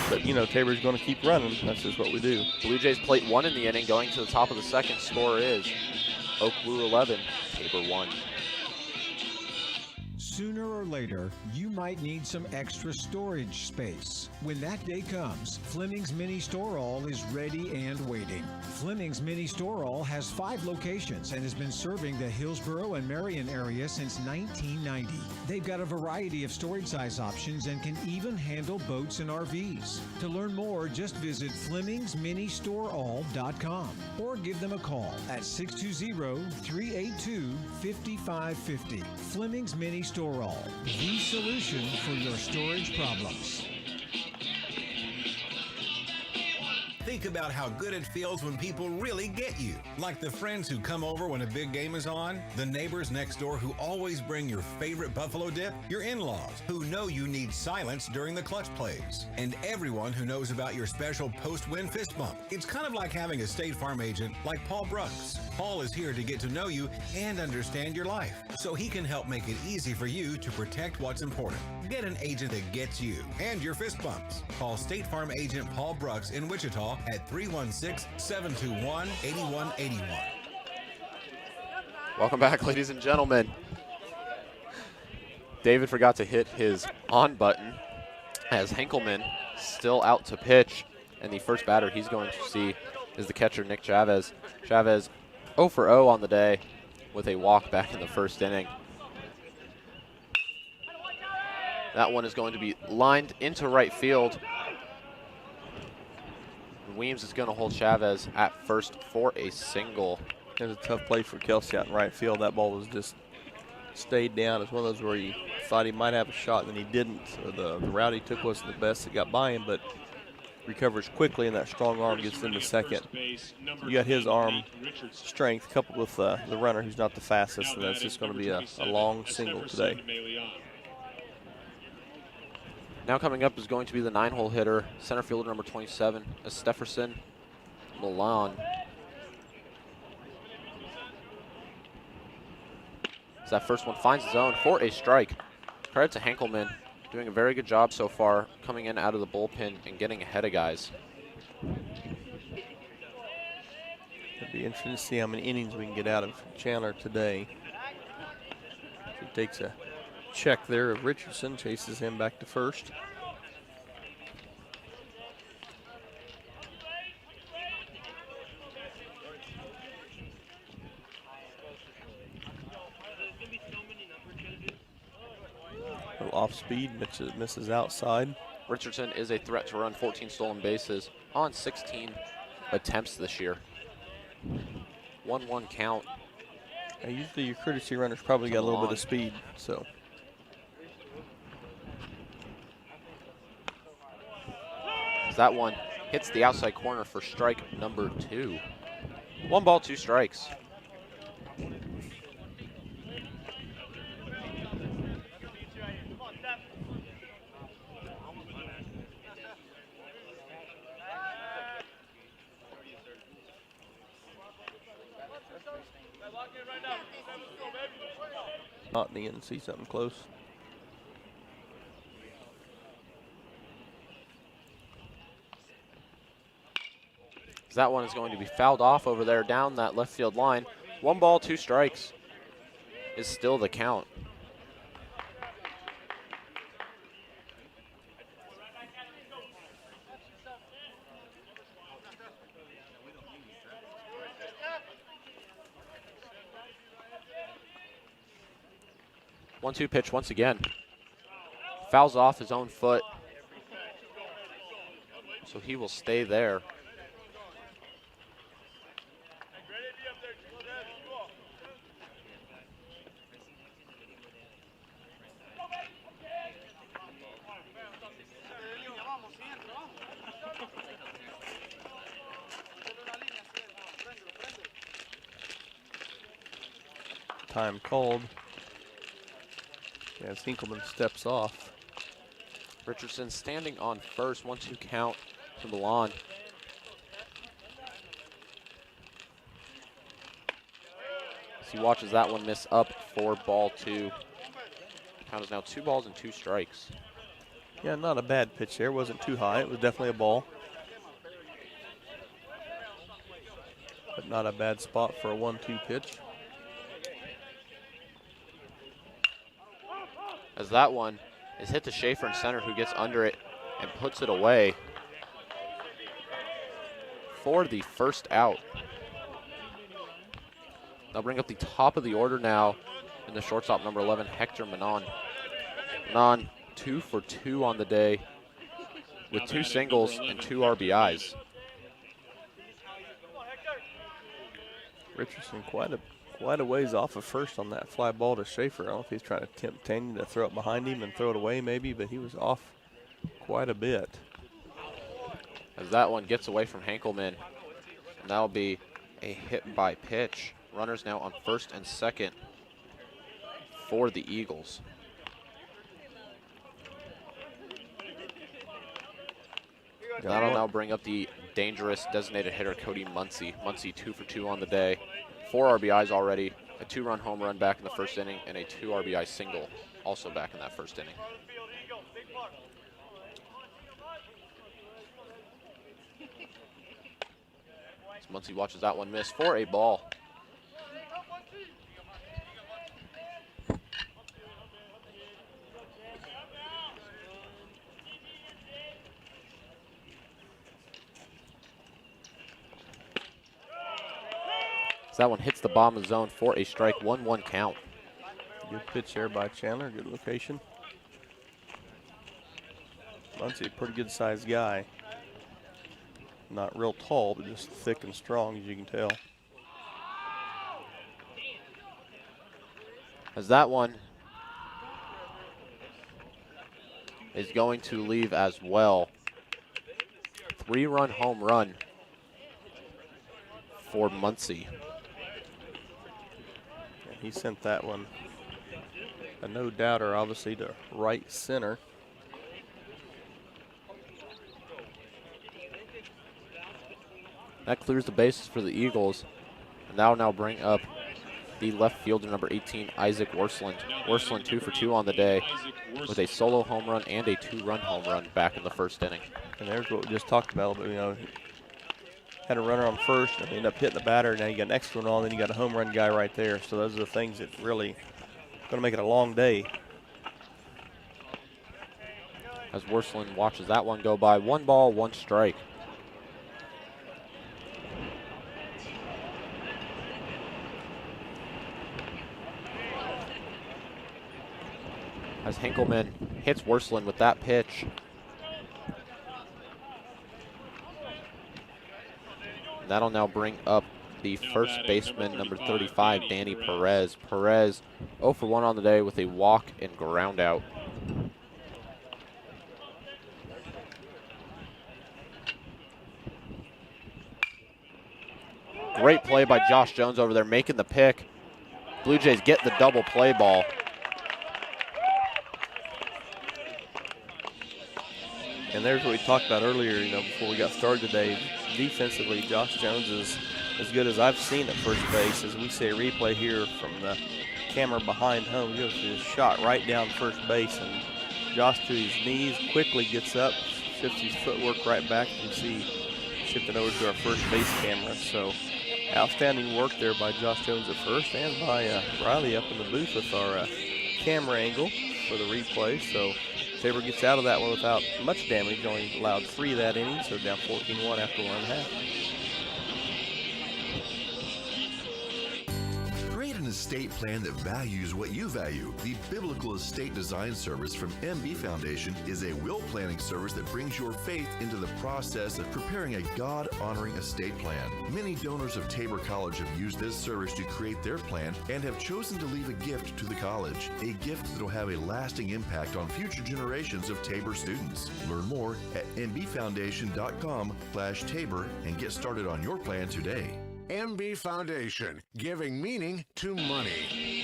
But, you know, Tabor's going to keep running. That's just what we do. Blue Jays plate 1 in the inning. Going to the top of the second, score is OKWU 11, Tabor 1. Sooner or later, you might need some extra storage space. When that day comes, Fleming's Mini Store All is ready and waiting. Fleming's Mini Store All has 5 locations and has been serving the Hillsborough and Marion area since 1990. They've got a variety of storage size options and can even handle boats and RVs. To learn more, just visit FlemingsMiniStoreAll.com or give them a call at 620-382-5550. Fleming's Mini Store All, the solution for your storage problems. Think about how good it feels when people really get you. Like the friends who come over when a big game is on, the neighbors next door who always bring your favorite buffalo dip, your in-laws who know you need silence during the clutch plays, and everyone who knows about your special post-win fist bump. It's kind of like having a State Farm agent like Paul Brooks. Paul is here to get to know you and understand your life, so he can help make it easy for you to protect what's important. Get an agent that gets you and your fist bumps. Call State Farm agent Paul Brooks in Wichita at 316-721-8181. Welcome back, ladies and gentlemen. David forgot to hit his on button as Henkelman still out to pitch, and the first batter he's going to see is the catcher, Nick Chavez. Chavez 0 for 0 on the day with a walk back in the first inning. That one is going to be lined into right field. Weems is going to hold Chavez at first for a single. It was a tough play for Kelsey out in right field. That ball was just stayed down. It's one of those where you thought he might have a shot, and he didn't. So the route he took wasn't the best that got by him, but recovers quickly, and that strong arm gets into second. You got his arm strength coupled with the runner who's not the fastest, and that's just going to be a long single today. Now coming up is going to be the 9-hole hitter, center fielder number 27, Stefferson Milan. As that first one finds the zone for a strike. Credit to Henkelman, doing a very good job so far, coming in out of the bullpen and getting ahead of guys. It'll be interesting to see how many innings we can get out of Chandler today. He takes a check there of Richardson, chases him back to first. A little off speed, misses outside. Richardson is a threat to run 14 stolen bases on 16 attempts this year. 1-1 count. Usually your courtesy runners probably got a little bit of speed, so. That one hits the outside corner for strike number 2. 1 ball, 2 strikes. Not in the end, see something close. That one is going to be fouled off over there down that left field line. 1 ball, 2 strikes is still the count. One-two pitch once again. Fouls off his own foot, so he will stay there. Time called as Hinkelman steps off. Richardson standing on first, 1-2 count to Milan. As he watches that one miss up for ball 2. Count is now 2 balls and 2 strikes. Yeah, not a bad pitch there. Wasn't too high. It was definitely a ball. But not a bad spot for a 1-2 pitch. As that one is hit to Schaefer in center, who gets under it and puts it away for the first out. They'll bring up the top of the order now in the shortstop, number 11, Hector Manon. Manon 2 for 2 on the day with 2 singles and 2 RBIs. Richardson quite a ways off of first on that fly ball to Schaefer. I don't know if he's trying to tempt Tanyan to throw it behind him and throw it away maybe, but he was off quite a bit. as that one gets away from Henkelman. And that'll be a hit by pitch. Runners now on first and second for the Eagles. That'll now bring up the dangerous designated hitter, Cody Muncie. Muncie 2 for 2 on the day. 4 RBIs already, a 2-run home run back in the first inning, and a 2 RBI single also back in that first inning. As Muncie watches that one miss for a ball. So that one hits the bottom of the zone for a strike, 1-1 count. Good pitch there by Chandler, good location. Muncie, a pretty good sized guy. Not real tall, but just thick and strong, as you can tell. As that one is going to leave as well. 3-run home run for Muncie. And he sent that one, a no-doubter, obviously, to right center. That clears the bases for the Eagles. And that'll now bring up the left fielder, number 18, Isaac Worsland. Worsland 2 for 2 on the day with a solo home run and a 2-run home run back in the first inning. And there's what we just talked about, but, you know, had a runner on first and ended up hitting the batter. Now you got an extra one on, then you got a home run guy right there. So those are the things that really going to make it a long day. As Worsland watches that one go by, 1 ball, 1 strike. As Henkelman hits Worsland with that pitch. And that'll now bring up the first baseman, number 35, Danny Perez. Perez 0 for 1 on the day with a walk and ground out. Great play by Josh Jones over there, making the pick. Blue Jays get the double play ball. And there's what we talked about earlier, you know, before we got started today. Defensively, Josh Jones is as good as I've seen at first base. As we see a replay here from the camera behind home, he just shot right down first base, and Josh to his knees, quickly gets up, shifts his footwork right back. You can see shifting over to our first base camera. So outstanding work there by Josh Jones at first, and by Riley up in the booth with our camera angle for the replay. So Tabor gets out of that one without much damage, only allowed 3 that inning, so down 14-1 after 1.5. Create an estate plan that values what you value. The Biblical Estate Design Service from MB Foundation is a will planning service that brings your faith into the process of preparing a God-honoring estate plan. Many donors of Tabor College have used this service to create their plan and have chosen to leave a gift to the college, a gift that will have a lasting impact on future generations of Tabor students. Learn more at mbfoundation.com/Tabor and get started on your plan today. MB Foundation, giving meaning to money.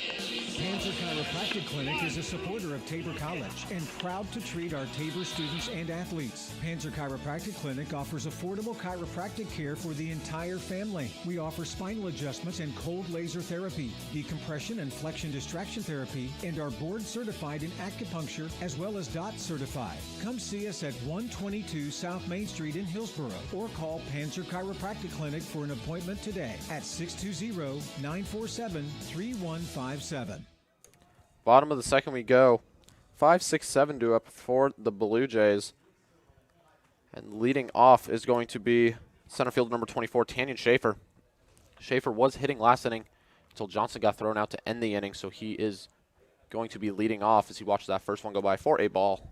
Panzer Chiropractic Clinic is a supporter of Tabor College and proud to treat our Tabor students and athletes. Panzer Chiropractic Clinic offers affordable chiropractic care for the entire family. We offer spinal adjustments and cold laser therapy, decompression and flexion distraction therapy, and are board certified in acupuncture as well as DOT certified. Come see us at 122 South Main Street in Hillsboro or call Panzer Chiropractic Clinic for an appointment today at 620-947-3157. Bottom of the second we go. 5-6-7 due up for the Blue Jays. And leading off is going to be center fielder number 24, Tanyan Schaefer. Schaefer was hitting last inning until Johnson got thrown out to end the inning, so he is going to be leading off as he watches that first one go by for a ball.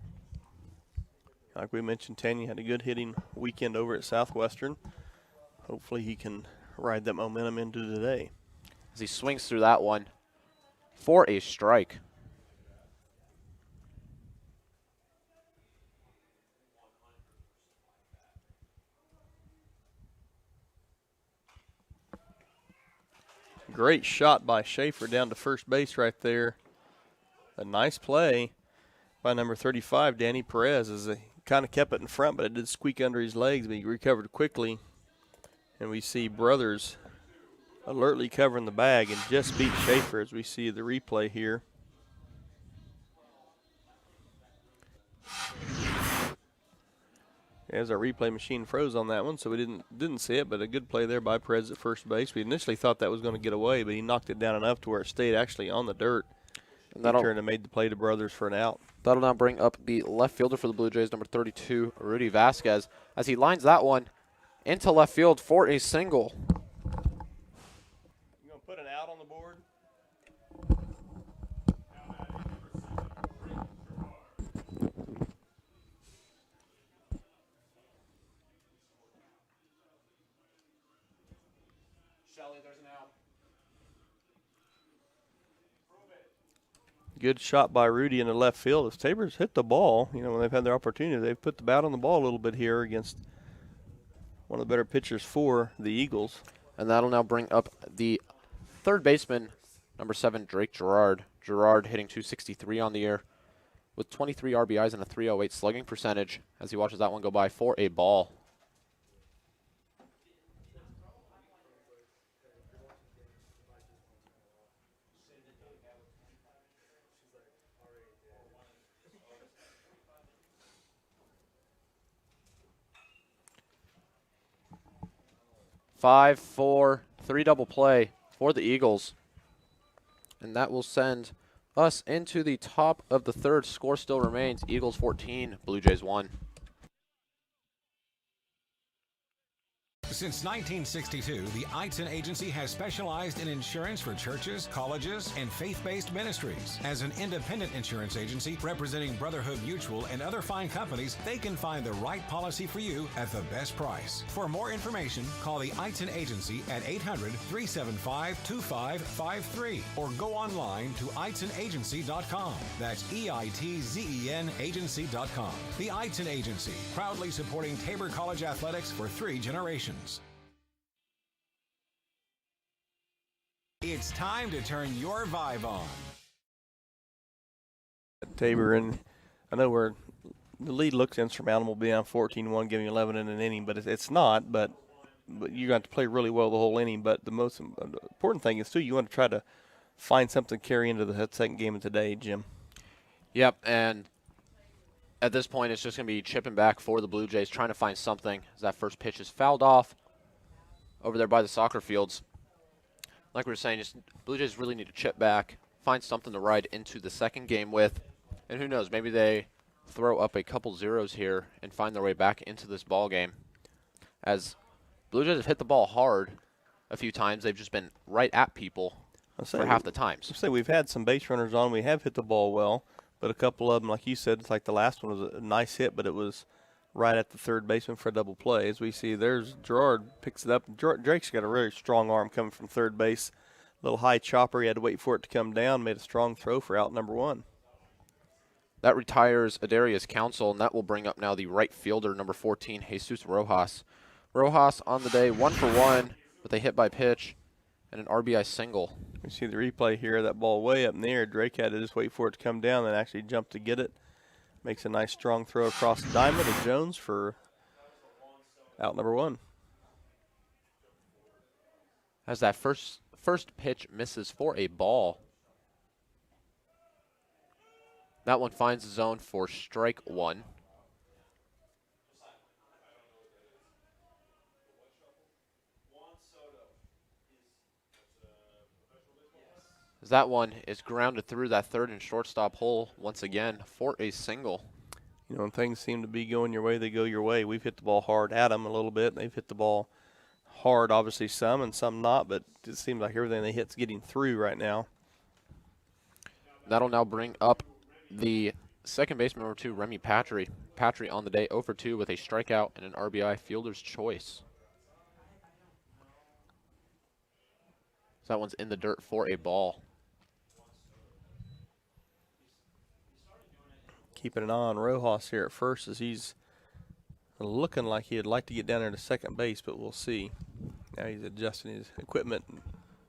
Like we mentioned, Tanyan had a good hitting weekend over at Southwestern. Hopefully he can ride that momentum into today. As he swings through that one for a strike. great shot by Schaefer down to first base right there. A nice play by number 35, Danny Perez, as he kind of kept it in front, but it did squeak under his legs, but he recovered quickly. And we see Brothers alertly covering the bag and just beat Schaefer as we see the replay here. As our replay machine froze on that one, so we didn't see it, but a good play there by Perez at first base. We initially thought that was going to get away, but he knocked it down enough to where it stayed actually on the dirt. And he turned and made the play to Brothers for an out. That'll now bring up the left fielder for the Blue Jays, number 32, Rudy Vasquez, as he lines that one into left field for a single. You going to put an out on the board? Good shot by Rudy in the left field. As Tabor's hit the ball, you know, when they've had their opportunity, they've put the bat on the ball a little bit here against one of the better pitchers for the Eagles. And that'll now bring up the third baseman, number 7, Drake Gerard. Gerard hitting .263 on the year with 23 RBIs and a .308 slugging percentage as he watches that one go by for a ball. Five, 4, 3 double play for the Eagles. And that will send us into the top of the third. Score still remains Eagles 14, Blue Jays 1. Since 1962, the Eitzen Agency has specialized in insurance for churches, colleges, and faith-based ministries. As an independent insurance agency representing Brotherhood Mutual and other fine companies, they can find the right policy for you at the best price. For more information, call the Eitzen Agency at 800-375-2553 or go online to EitzenAgency.com. That's EITZEN agency.com. The Eitzen Agency, proudly supporting Tabor College athletics for 3 generations. It's time to turn your vibe on. Tabor, and I know the lead looks insurmountable, being on 14-1, giving 11 in an inning, but it's not. But you got to play really well the whole inning. But the most important thing is, too, you want to try to find something to carry into the second game of today, Jim. Yep, and at this point, it's just going to be chipping back for the Blue Jays, trying to find something as that first pitch is fouled off over there by the soccer fields. Like we were saying, just Blue Jays really need to chip back, find something to ride into the second game with, and who knows, maybe they throw up a couple zeros here and find their way back into this ball game. As Blue Jays have hit the ball hard a few times, they've just been right at people for half the times. I'll say we've had some base runners on. We have hit the ball well. But a couple of them, like you said, it's like the last one was a nice hit, but it was right at the third baseman for a double play. As we see, there's Gerard picks it up. Drake's got a really strong arm coming from third base. A little high chopper. He had to wait for it to come down. Made a strong throw for out number 1. That retires Adarius Council, and that will bring up now the right fielder, number 14, Jesus Rojas. Rojas on the day, 1 for 1 with a hit by pitch and an RBI single. We see the replay here. That ball way up in the air. Drake had to just wait for it to come down and actually jump to get it. Makes a nice strong throw across the diamond to Jones for out number 1. As that first pitch misses for a ball. That one finds the zone for strike 1. As that one is grounded through that third and shortstop hole once again for a single. You know, when things seem to be going your way, they go your way. We've hit the ball hard at them a little bit. They've hit the ball hard, obviously some and some not, but it seems like everything they hit's getting through right now. That'll now bring up the second baseman, number 2, Remy Patry. Patry on the day 0 for 2 with a strikeout and an RBI fielder's choice. So that one's in the dirt for a ball. Keeping an eye on Rojas here at first, as he's looking like he'd like to get down there to second base, but we'll see. Now he's adjusting his equipment and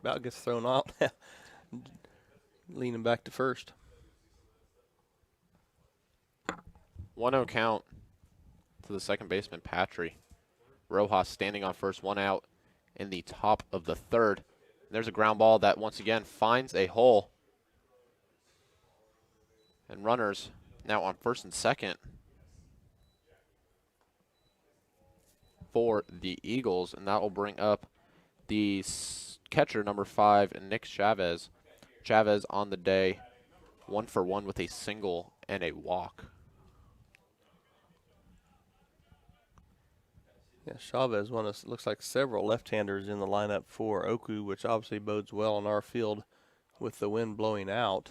about gets thrown out. Leaning back to first. 1-0 count to the second baseman, Patry. Rojas standing on first, 1 out in the top of the third. There's a ground ball that once again finds a hole. And runners now on first and second for the Eagles. And that will bring up the catcher, number 5, Nick Chavez. Chavez on the day, 1 for 1 with a single and a walk. Yeah, Chavez, looks like several left-handers in the lineup for OKWU, which obviously bodes well on our field with the wind blowing out.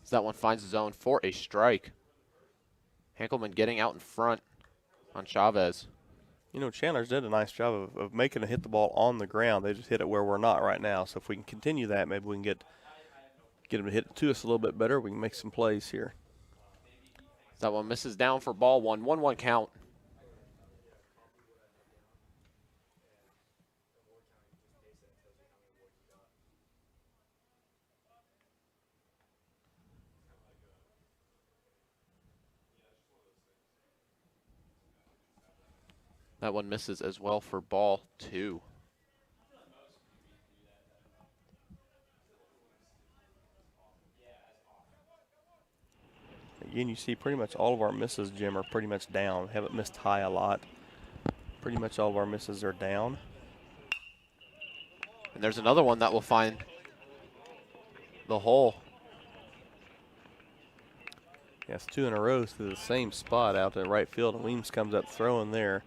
As that one finds the zone for a strike. Hankelman getting out in front on Chavez. You know, Chandler's did a nice job of making it hit the ball on the ground. They just hit it where we're not right now. So if we can continue that, maybe we can get them to hit it to us a little bit better. We can make some plays here. That one misses down for ball one. 1-1 count. That one misses as well for ball 2. Again, you see pretty much all of our misses, Jim, are pretty much down. Haven't missed high a lot. Pretty much all of our misses are down. And there's another one that will find the hole. Yes, 2 in a row to the same spot out in right field. And Weems comes up throwing there.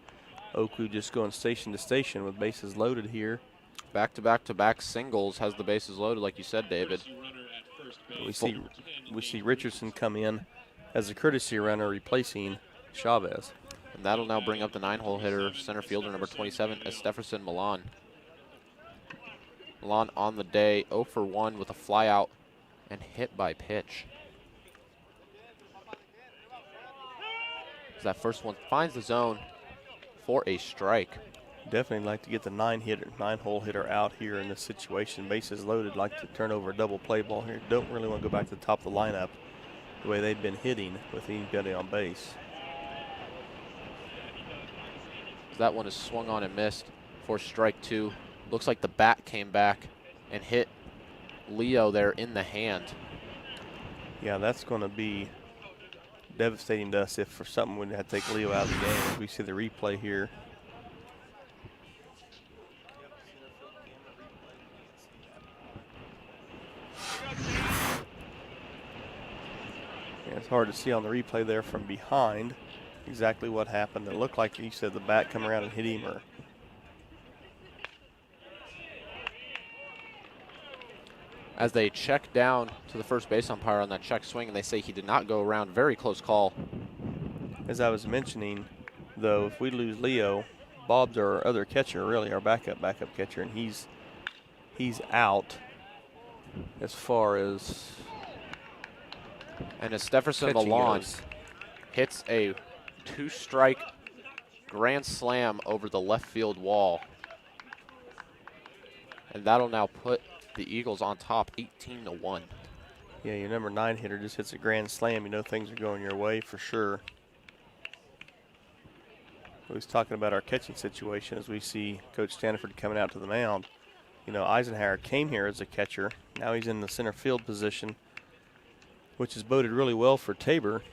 OKWU just going station to station with bases loaded here. Back-to-back-to-back singles has the bases loaded, like you said, David. We see Richardson come in as a courtesy runner replacing Chavez. And that'll now bring up the 9-hole hitter, center fielder number 27, Stefferson Milan. Milan on the day, 0 for 1 with a flyout and hit by pitch. As that first one finds the zone for a strike. Definitely like to get the 9-hole hitter out here in this situation. Bases loaded, like to turn over a double play ball here. Don't really want to go back to the top of the lineup the way they've been hitting with anybody on base. That one is swung on and missed for strike 2. Looks like the bat came back and hit Leo there in the hand. Yeah, that's going to be devastating to us if for something we had to take Leo out of the game. We see the replay here. Yeah, it's hard to see on the replay there from behind exactly what happened. It looked like you said the bat come around and hit him. Or as they check down to the first base umpire on that check swing, and they say he did not go around. Very close call. As I was mentioning, though, if we lose Leo, Bob's our other catcher, really our backup catcher, and he's out as far as. And as Stefferson Milan hits a 2-strike grand slam over the left field wall. And that'll now put the Eagles on top 18-1. Yeah, your number 9 hitter just hits a grand slam. You know things are going your way for sure. We was talking about our catching situation as we see Coach Stanford coming out to the mound. You know, Eisenhower came here as a catcher. Now he's in the center field position, which has boded really well for Tabor.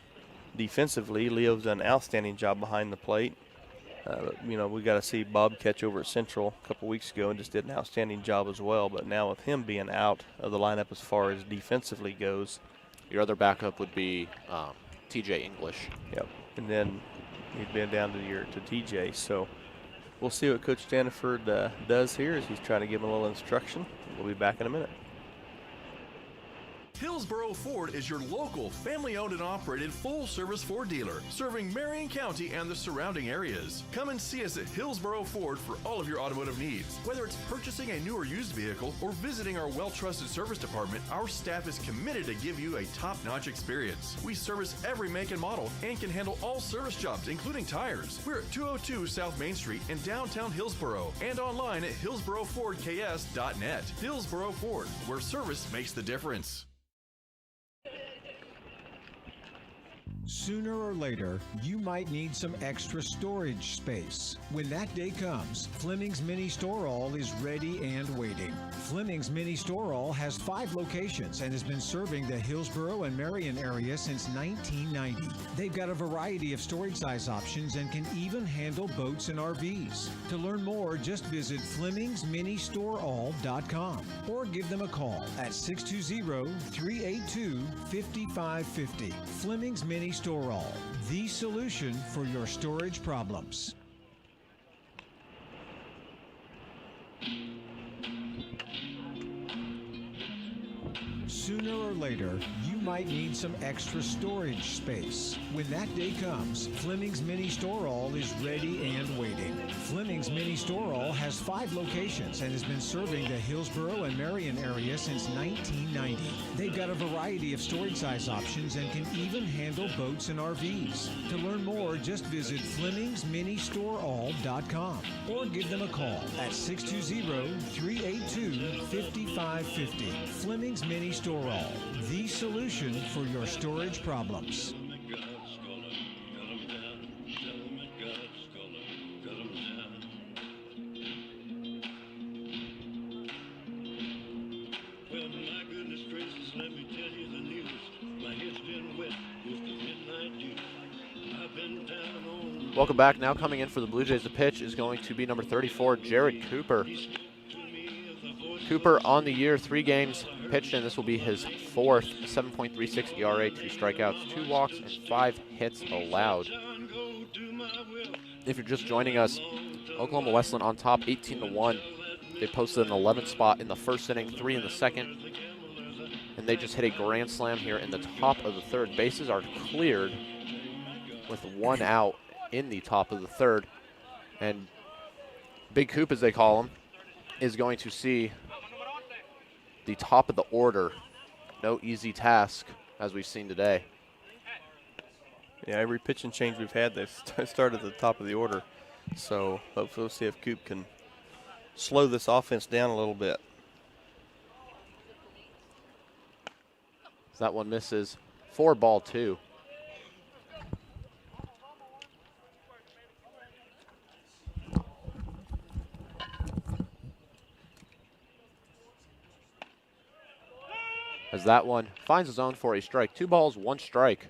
Defensively, Leo's done an outstanding job behind the plate. You know, we got to see Bob catch over at Central a couple weeks ago and just did an outstanding job as well. But now with him being out of the lineup as far as defensively goes. Your other backup would be TJ English. Yep. And then he'd been down to TJ. So we'll see what Coach Stanford does here as he's trying to give him a little instruction. We'll be back in a minute. Hillsboro Ford is your local, family-owned and operated full-service Ford dealer, serving Marion County and the surrounding areas. Come and see us at Hillsboro Ford for all of your automotive needs. Whether it's purchasing a new or used vehicle or visiting our well-trusted service department, our staff is committed to give you a top-notch experience. We service every make and model and can handle all service jobs, including tires. We're at 202 South Main Street in downtown Hillsboro and online at hillsborofordks.net. Hillsboro Ford, where service makes the difference. Sooner or later, you might need some extra storage space. When that day comes, Fleming's Mini Store All is ready and waiting. Fleming's Mini Store All has 5 locations and has been serving the Hillsboro and Marion area since 1990. They've got a variety of storage size options and can even handle boats and RVs. To learn more, just visit FlemingsMiniStoreAll.com or give them a call at 620-382-5550. Fleming's Mini Store All, the solution for your storage problems. Sooner or later, you might need some extra storage space. When that day comes, Fleming's Mini Store All is ready and waiting. Fleming's Mini Store All has 5 locations and has been serving the Hillsboro and Marion area since 1990. They've got a variety of storage size options and can even handle boats and RVs. To learn more, just visit FlemingsMiniStoreAll.com or give them a call at 620-382-5550. Fleming's Mini Store All, the solution for your storage problems. Welcome back. Now coming in for the Blue Jays to pitch is going to be number 34, Jared Cooper. Cooper on the year, 3 games pitched in. This will be his 4th, 7.36 ERA, 2 strikeouts, 2 walks, and 5 hits allowed. If you're just joining us, Oklahoma Wesleyan on top, 18-1. They posted an 11th spot in the first inning, 3 in the second, and they just hit a grand slam here in the top of the 3rd. Bases are cleared with 1 out in the top of the 3rd, and Big Coop, as they call him, is going to see the top of the order. No easy task, as we've seen today. Yeah, every pitching change we've had, they've started at the top of the order. So hopefully we'll see if Coop can slow this offense down a little bit. That one misses. 4-2. As that one finds a zone for a strike. 2 balls, 1 strike.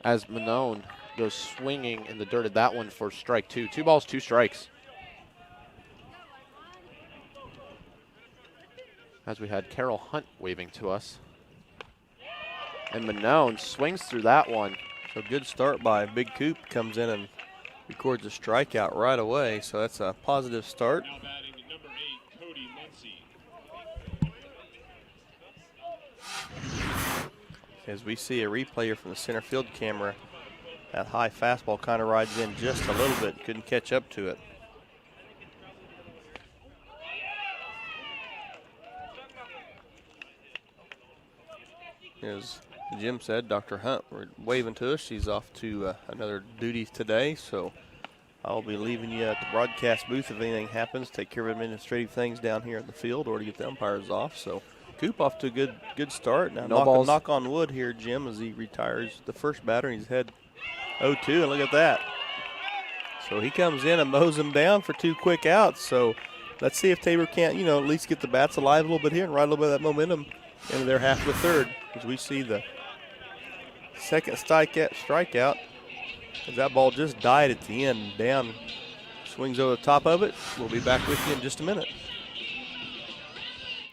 As Manone goes swinging in the dirt at that one for strike 2. 2 balls, 2 strikes. As we had Carol Hunt waving to us. And Manone swings through that one. So good start by Big Coop, comes in and records a strikeout right away. So that's a positive start. Now batting number 8, Cody Muncy. As we see a replay here from the center field camera, that high fastball kind of rides in just a little bit, couldn't catch up to it. As Jim said, Dr. Hunt, we're waving to us. She's off to another duty today, so I'll be leaving you at the broadcast booth if anything happens. Take care of administrative things down here in the field or to get the umpires off. So Coop off to a good start. Now knock on wood here, Jim, as he retires the first batter. He's had 0-2, and look at that. So he comes in and mows him down for 2 quick outs. So let's see if Tabor can't, at least get the bats alive a little bit here and ride a little bit of that momentum into their half of the 3rd. As we see the second strikeout, as that ball just died at the end. Down, swings over the top of it. We'll be back with you in just a minute.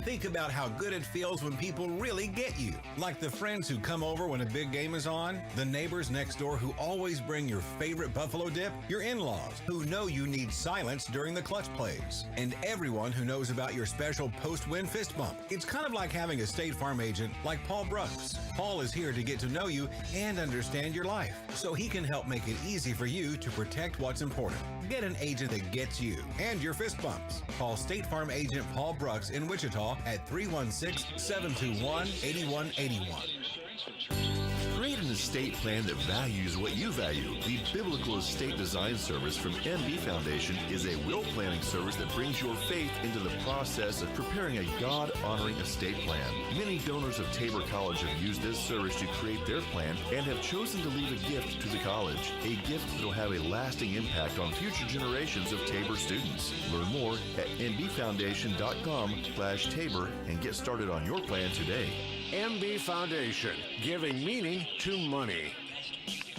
Think about how good it feels when people really get you. Like the friends who come over when a big game is on, the neighbors next door who always bring your favorite buffalo dip, your in-laws who know you need silence during the clutch plays, and everyone who knows about your special post-win fist bump. It's kind of like having a State Farm agent like Paul Brooks. Paul is here to get to know you and understand your life, so he can help make it easy for you to protect what's important. Get an agent that gets you and your fist bumps. Call State Farm agent Paul Brooks in Wichita at 316-721-8181. Create an estate plan that values what you value. The Biblical Estate Design Service from MB Foundation is a will planning service that brings your faith into the process of preparing a God-honoring estate plan. Many donors of Tabor College have used this service to create their plan and have chosen to leave a gift to the college, a gift that will have a lasting impact on future generations of Tabor students. Learn more at mbfoundation.com/Tabor and get started on your plan today. MB Foundation, giving meaning to money.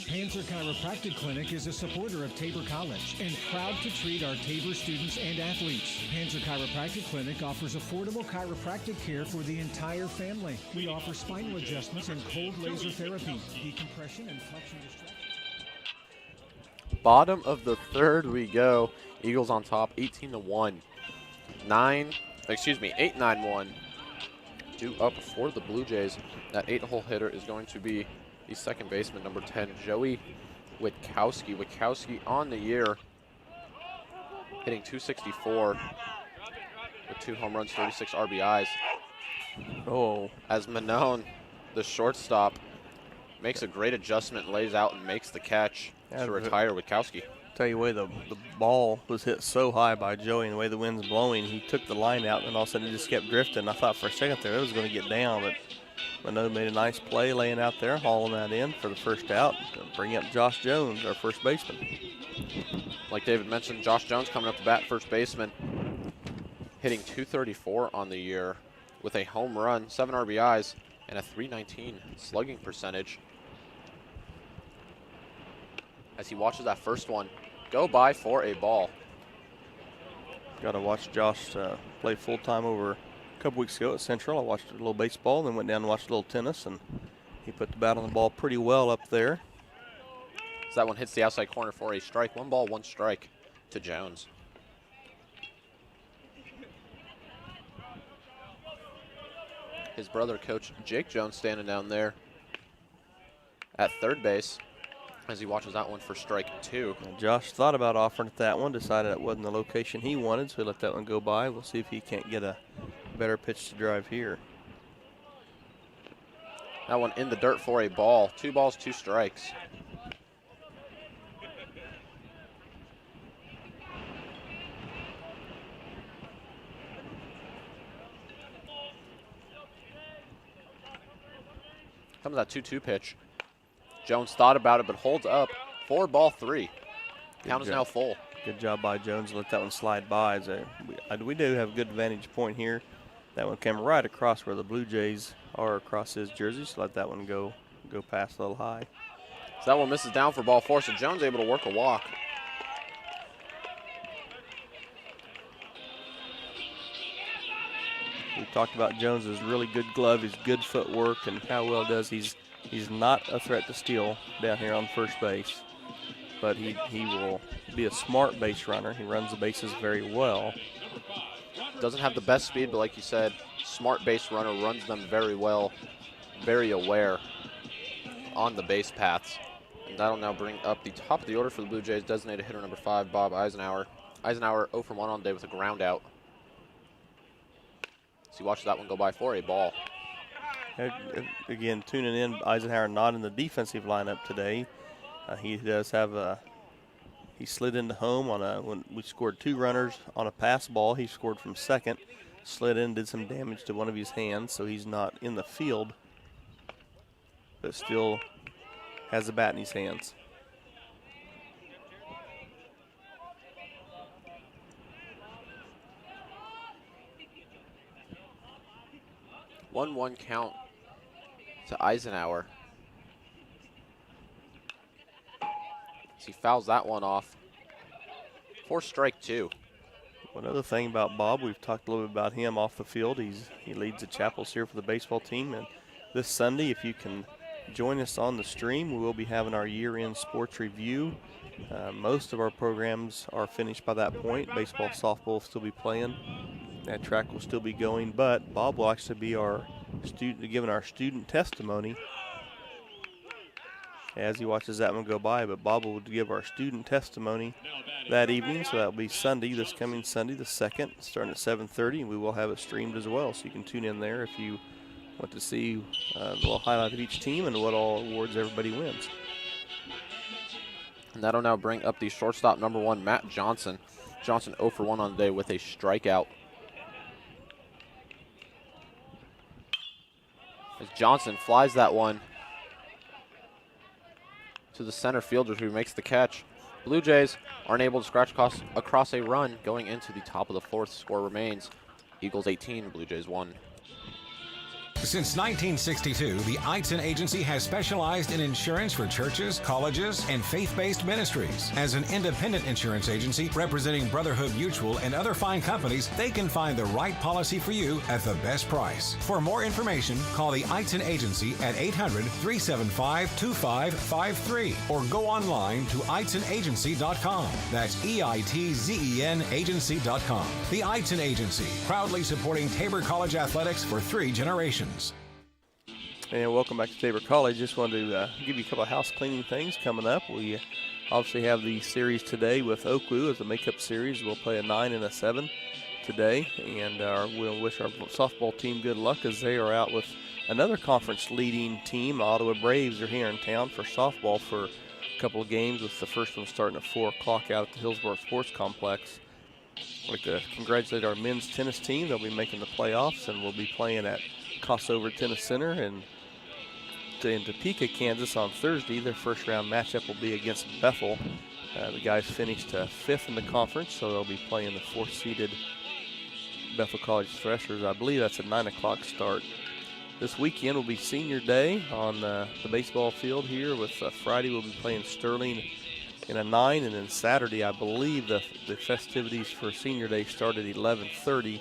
Panzer Chiropractic Clinic is a supporter of Tabor College and proud to treat our Tabor students and athletes. Panzer Chiropractic Clinic offers affordable chiropractic care for the entire family. We offer spinal adjustments and cold laser therapy, decompression and flexion distraction. Bottom of the third we go. Eagles on top, 18-1. 8-9-1. Due up for the Blue Jays. That 8-hole hitter is going to be the second baseman, number 10, Joey Witkowski. Witkowski on the year, hitting .264 with 2 home runs, 36 RBIs. Oh, As Manone, the shortstop, makes a great adjustment, lays out and makes the catch to retire Witkowski. tell you what, the ball was hit so high by Joey, and the way the wind's blowing, he took the line out, and all of a sudden it just kept drifting. I thought for a second there it was going to get down, but Minot made a nice play laying out there, hauling that in for the first out, bringing up Josh Jones, our first baseman. Like David mentioned, Josh Jones coming up to bat, first baseman, hitting .234 on the year with a home run, 7 RBIs, and a .319 slugging percentage. As he watches that first one go by for a ball. Got to watch Josh play full-time over a couple weeks ago at Central. I watched a little baseball, then went down and watched a little tennis, and he put the bat on the ball pretty well up there. So that one hits the outside corner for a strike. 1 ball, 1 strike to Jones. His brother, Coach Jake Jones, standing down there at third base as he watches that one for strike 2. And Josh thought about offering it that one, decided it wasn't the location he wanted, so he let that one go by. We'll see if he can't get a better pitch to drive here. That one in the dirt for a ball. 2 balls, 2 strikes. Comes that 2-2 pitch. Jones thought about it, but holds up for ball 3. Count is now full. Good job by Jones to let that one slide by. We do have a good vantage point here. That one came right across where the Blue Jays are across his jersey, so let that one go past a little high. So that one misses down for ball 4, so Jones able to work a walk. We talked about Jones's really good glove, his good footwork, and how well does he's not a threat to steal down here on first base, but he will be a smart base runner. He runs the bases very well. Doesn't have the best speed, but like you said, smart base runner, runs them very well, very aware on the base paths. And that'll now bring up the top of the order for the Blue Jays, designated hitter number 5, Bob Eisenhower. Eisenhower 0 for 1 on the day with a ground out. So you watch that one go by for a ball. Again, tuning in, Eisenhower not in the defensive lineup today. He does have he slid into home when we scored 2 runners on a pass ball. He scored from second, slid in, did some damage to one of his hands, so he's not in the field, but still has the bat in his hands. One count to Eisenhower. As he fouls that one off for strike 2. One other thing about Bob, we've talked a little bit about him off the field. He leads the chapels here for the baseball team. And this Sunday, if you can join us on the stream, we will be having our year-end sports review. Most of our programs are finished by that point. Baseball, softball will still be playing. That track will still be going. But Bob will actually be our student, giving our student testimony as he watches that one go by. But Bob will give our student testimony that evening, so that will be Sunday, this coming Sunday, the 2nd, starting at 7:30, and we will have it streamed as well, so you can tune in there if you want to see a little highlight of each team and what all awards everybody wins. And that'll now bring up the shortstop, number 1, Matt Johnson. Johnson 0 for 1 on the day with a strikeout. As Johnson flies that one to the center fielder who makes the catch. Blue Jays are unable to scratch across a run going into the top of the 4th. Score remains Eagles 18, Blue Jays 1. Since 1962, the Eitzen Agency has specialized in insurance for churches, colleges, and faith-based ministries. As an independent insurance agency representing Brotherhood Mutual and other fine companies, they can find the right policy for you at the best price. For more information, call the Eitzen Agency at 800-375-2553 or go online to EitzenAgency.com. That's EITZEN agency.com. The Eitzen Agency, proudly supporting Tabor College athletics for 3 generations. And welcome back to Tabor College. Just wanted to give you a couple of house cleaning things coming up. We obviously have the series today with OKWU as a makeup series. We'll play a 9 and a 7 today, and we'll wish our softball team good luck as they are out with another conference leading team. Ottawa Braves are here in town for softball for a couple of games, with the first one starting at 4 o'clock out at the Hillsborough Sports Complex. I'd like to congratulate our men's tennis team. They'll be making the playoffs, and we'll be playing at Crossover Tennis Center in Topeka, Kansas on Thursday. Their first round matchup will be against Bethel. The guys finished 5th in the conference, so they'll be playing the 4th seeded Bethel College Threshers. I believe that's a 9 o'clock start. This weekend will be senior day on the baseball field here. With Friday we'll be playing Sterling in a 9, and then Saturday I believe the festivities for senior day start at 11:30.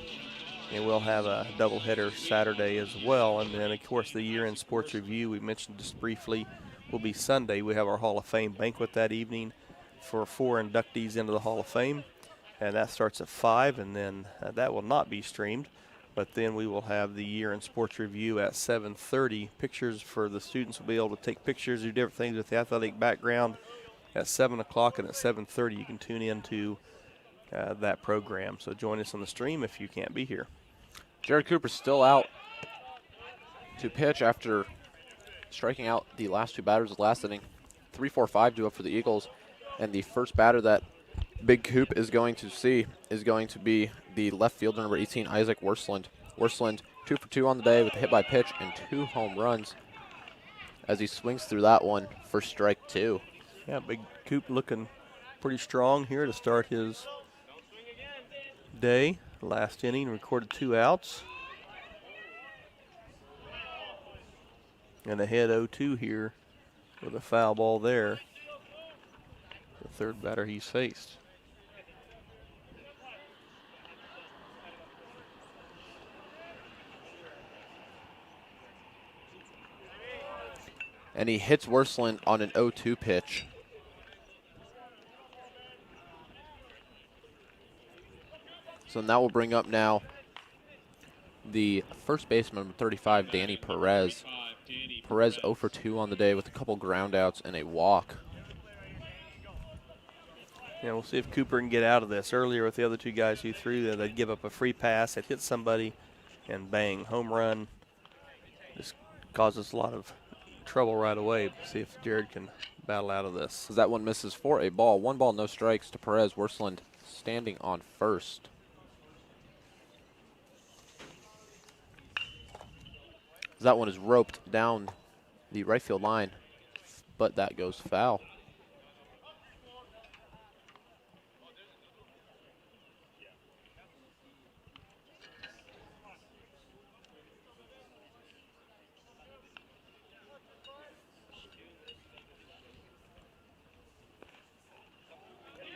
And we'll have a doubleheader Saturday as well. And then, of course, the year-end sports review, we mentioned just briefly, will be Sunday. We have our Hall of Fame banquet that evening for 4 inductees into the Hall of Fame. And that starts at 5, and then that will not be streamed. But then we will have the year-end sports review at 7:30. Pictures for the students will be able to take pictures, do different things with the athletic background at 7 o'clock, and at 7:30 you can tune in to that program. So join us on the stream if you can't be here. Jared Cooper's still out to pitch after striking out the last 2 batters of the last inning. 3-4-5 due up for the Eagles. And the first batter that Big Coop is going to see is going to be the left fielder, number 18, Isaac Worsland. Worsland 2 for 2 on the day with a hit by pitch and 2 home runs as he swings through that one for strike 2. Yeah, Big Coop looking pretty strong here to start his day. Last inning recorded 2 outs. And ahead 0-2 here with a foul ball there. The third batter he's faced. And he hits Worsland on an 0-2 pitch. So that will bring up now the first baseman, number 35, Danny Perez. Perez 0 for 2 on the day with a couple groundouts and a walk. Yeah, we'll see if Cooper can get out of this. Earlier with the other 2 guys who threw, they'd give up a free pass, they'd hit somebody, and bang, home run. Just causes a lot of trouble right away. See if Jared can battle out of this. As that one misses for a ball. 1 ball, no strikes to Perez. Worsland standing on first. That one is roped down the right field line, but that goes foul.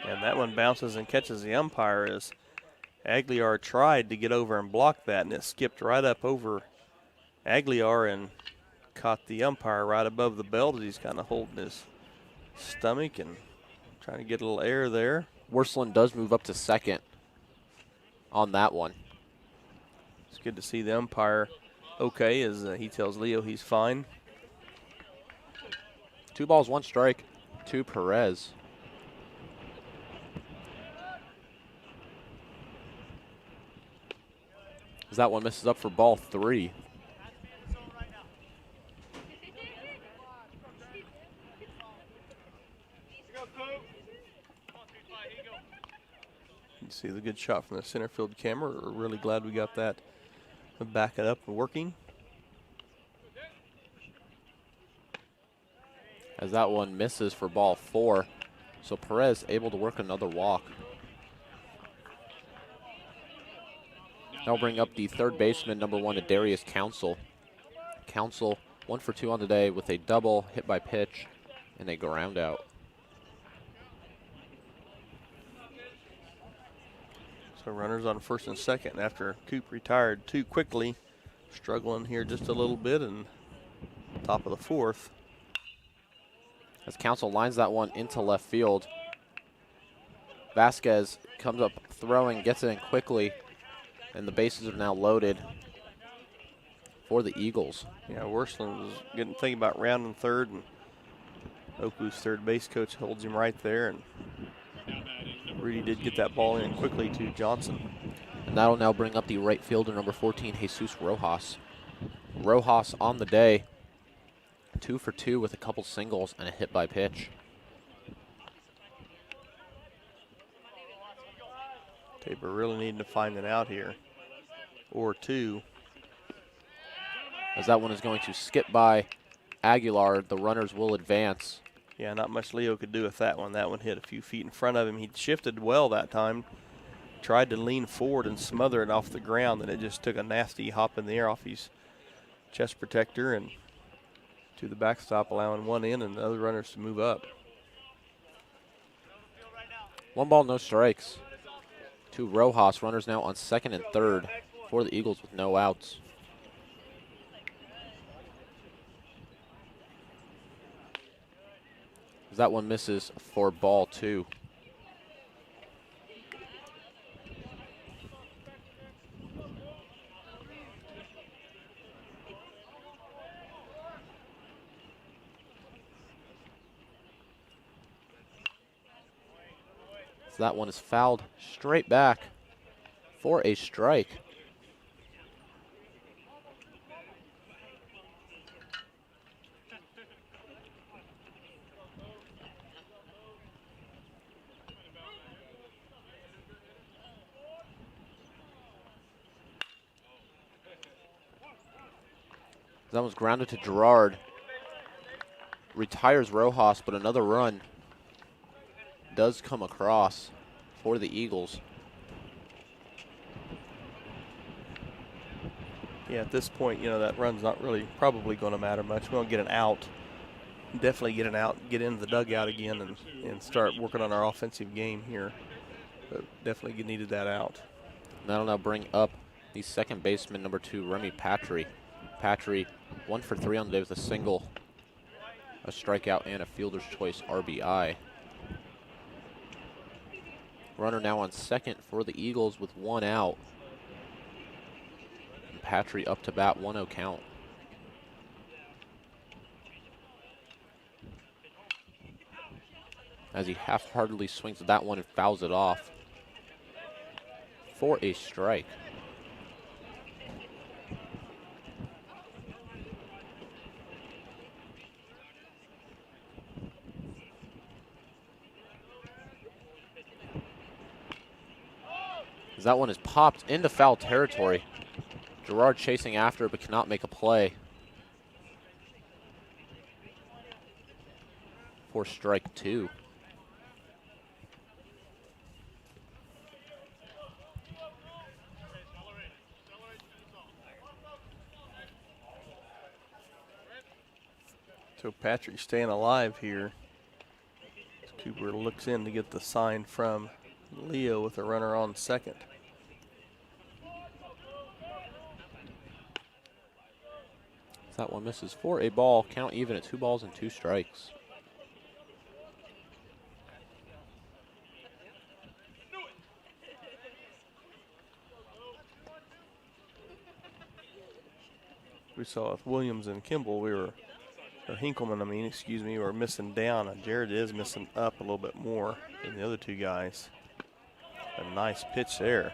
And that one bounces and catches the umpire as Aguilar tried to get over and block that, and it skipped right up over Aguilar and caught the umpire right above the belt as he's kind of holding his stomach and trying to get a little air there. Worsland does move up to second on that one. It's good to see the umpire okay as he tells Leo he's fine. 2 balls, 1 strike to Perez. As that one misses up for ball 3. You see the good shot from the center field camera. We're really glad we got that to back it up and working. As that one misses for ball 4. So Perez able to work another walk. That'll bring up the third baseman, number 1, Adarius Council. Council 1 for 2 on the day with a double, hit by pitch, and a ground out. So runners on first and second after Coop retired too quickly. Struggling here just a little bit, and top of the 4th. As Council lines that one into left field. Vasquez comes up throwing, gets it in quickly, and the bases are now loaded for the Eagles. Yeah, Worsland was thinking about rounding third, and OKWU's third base coach holds him right there, and Rudy did get that ball in quickly to Johnson. And that'll now bring up the right fielder, number 14, Jesus Rojas. Rojas on the day, 2 for 2 with a couple singles and a hit by pitch. Tabor really needing to find an out here, or 2. As that one is going to skip by Aguilar, the runners will advance. Yeah, not much Leo could do with that one. That one hit a few feet in front of him. He shifted well that time, tried to lean forward and smother it off the ground, and it just took a nasty hop in the air off his chest protector and to the backstop, allowing one in and the other runners to move up. 1 ball, no strikes to Rojas. Runners now on second and third for the Eagles with no outs. As that one misses for ball 2. So that one is fouled straight back for a strike. That was grounded to Gerard. Retires Rojas, but another run does come across for the Eagles. Yeah, at this point, that run's not really probably going to matter much. We're going to get an out. Definitely get an out, get into the dugout again, and start working on our offensive game here. But definitely needed that out. That'll now bring up the second baseman, number 2, Remy Patry. Patry 1 for 3 on the day with a single, a strikeout, and a fielder's choice RBI. Runner now on second for the Eagles with 1 out. And Patry up to bat, 1-0 count. As he half-heartedly swings at that one and fouls it off for a strike. As that one is popped into foul territory. Gerard chasing after it but cannot make a play for strike 2. So Patrick staying alive here. Cooper looks in to get the sign from Leo with a runner on second. That one misses for a ball. Count even at 2 balls and 2 strikes. We saw with Williams and Kimball, or Hinkleman, we were missing down, and Jared is missing up a little bit more than the other two guys. A nice pitch there.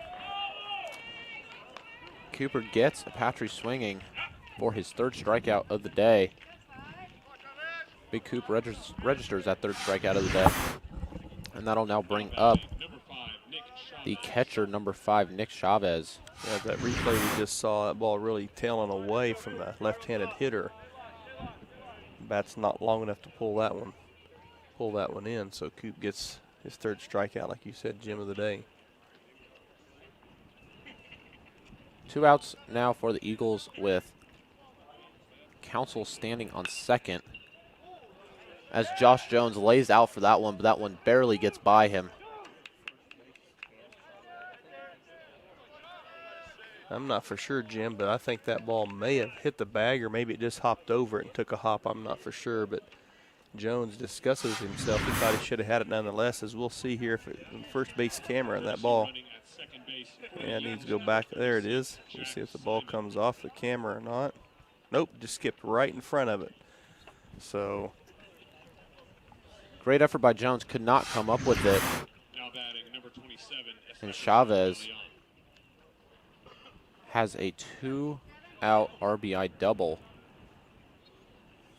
Cooper gets Patry swinging for his 3rd strikeout of the day. Big Coop registers that 3rd strikeout of the day. And that'll now bring up the catcher, number 5, Nick Chavez. Yeah, that replay we just saw, that ball really tailing away from the left-handed hitter. Bat's not long enough to pull that one in, so Coop gets his 3rd strikeout, like you said, Jim, of the day. 2 outs now for the Eagles with Council standing on second as Josh Jones lays out for that one, but that one barely gets by him. I'm not for sure, Jim, but I think that ball may have hit the bag, or maybe it just hopped over it and took a hop. I'm not for sure, but Jones discusses himself. He thought he should have had it nonetheless, as we'll see here if the first base camera and that ball. Yeah, it needs to go back. There it is. We'll see if the ball comes off the camera or not. Nope, just skipped right in front of it. So. Great effort by Jones, could not come up with it. Now batting, number 27. And Chavez has a 2-out RBI double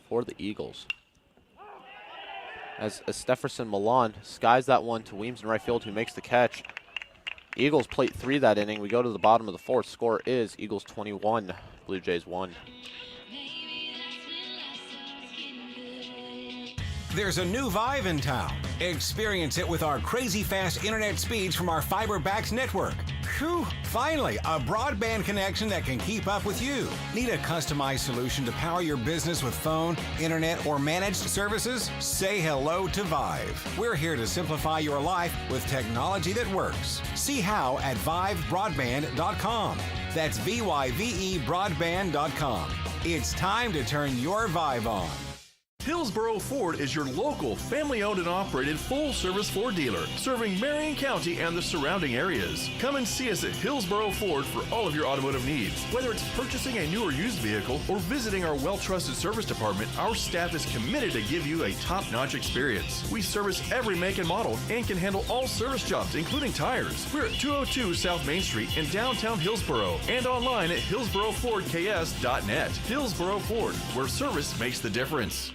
for the Eagles. As Stefferson Milan skies that one to Weems in right field, who makes the catch. Eagles plate 3 that inning. We go to the bottom of the 4th. Score is Eagles 21, Blue Jays 1. There's a new Vive in town. Experience it with our crazy fast internet speeds from our fiber-backed network. Whew, finally, a broadband connection that can keep up with you. Need a customized solution to power your business with phone, internet, or managed services? Say hello to Vive. We're here to simplify your life with technology that works. See how at vivebroadband.com. That's VYVE broadband.com. It's time to turn your Vive on. Hillsboro Ford is your local, family-owned and operated full-service Ford dealer, serving Marion County and the surrounding areas. Come and see us at Hillsboro Ford for all of your automotive needs. Whether it's purchasing a new or used vehicle or visiting our well-trusted service department, our staff is committed to give you a top-notch experience. We service every make and model and can handle all service jobs, including tires. We're at 202 South Main Street in downtown Hillsboro and online at hillsborofordks.net. Hillsboro Ford, where service makes the difference.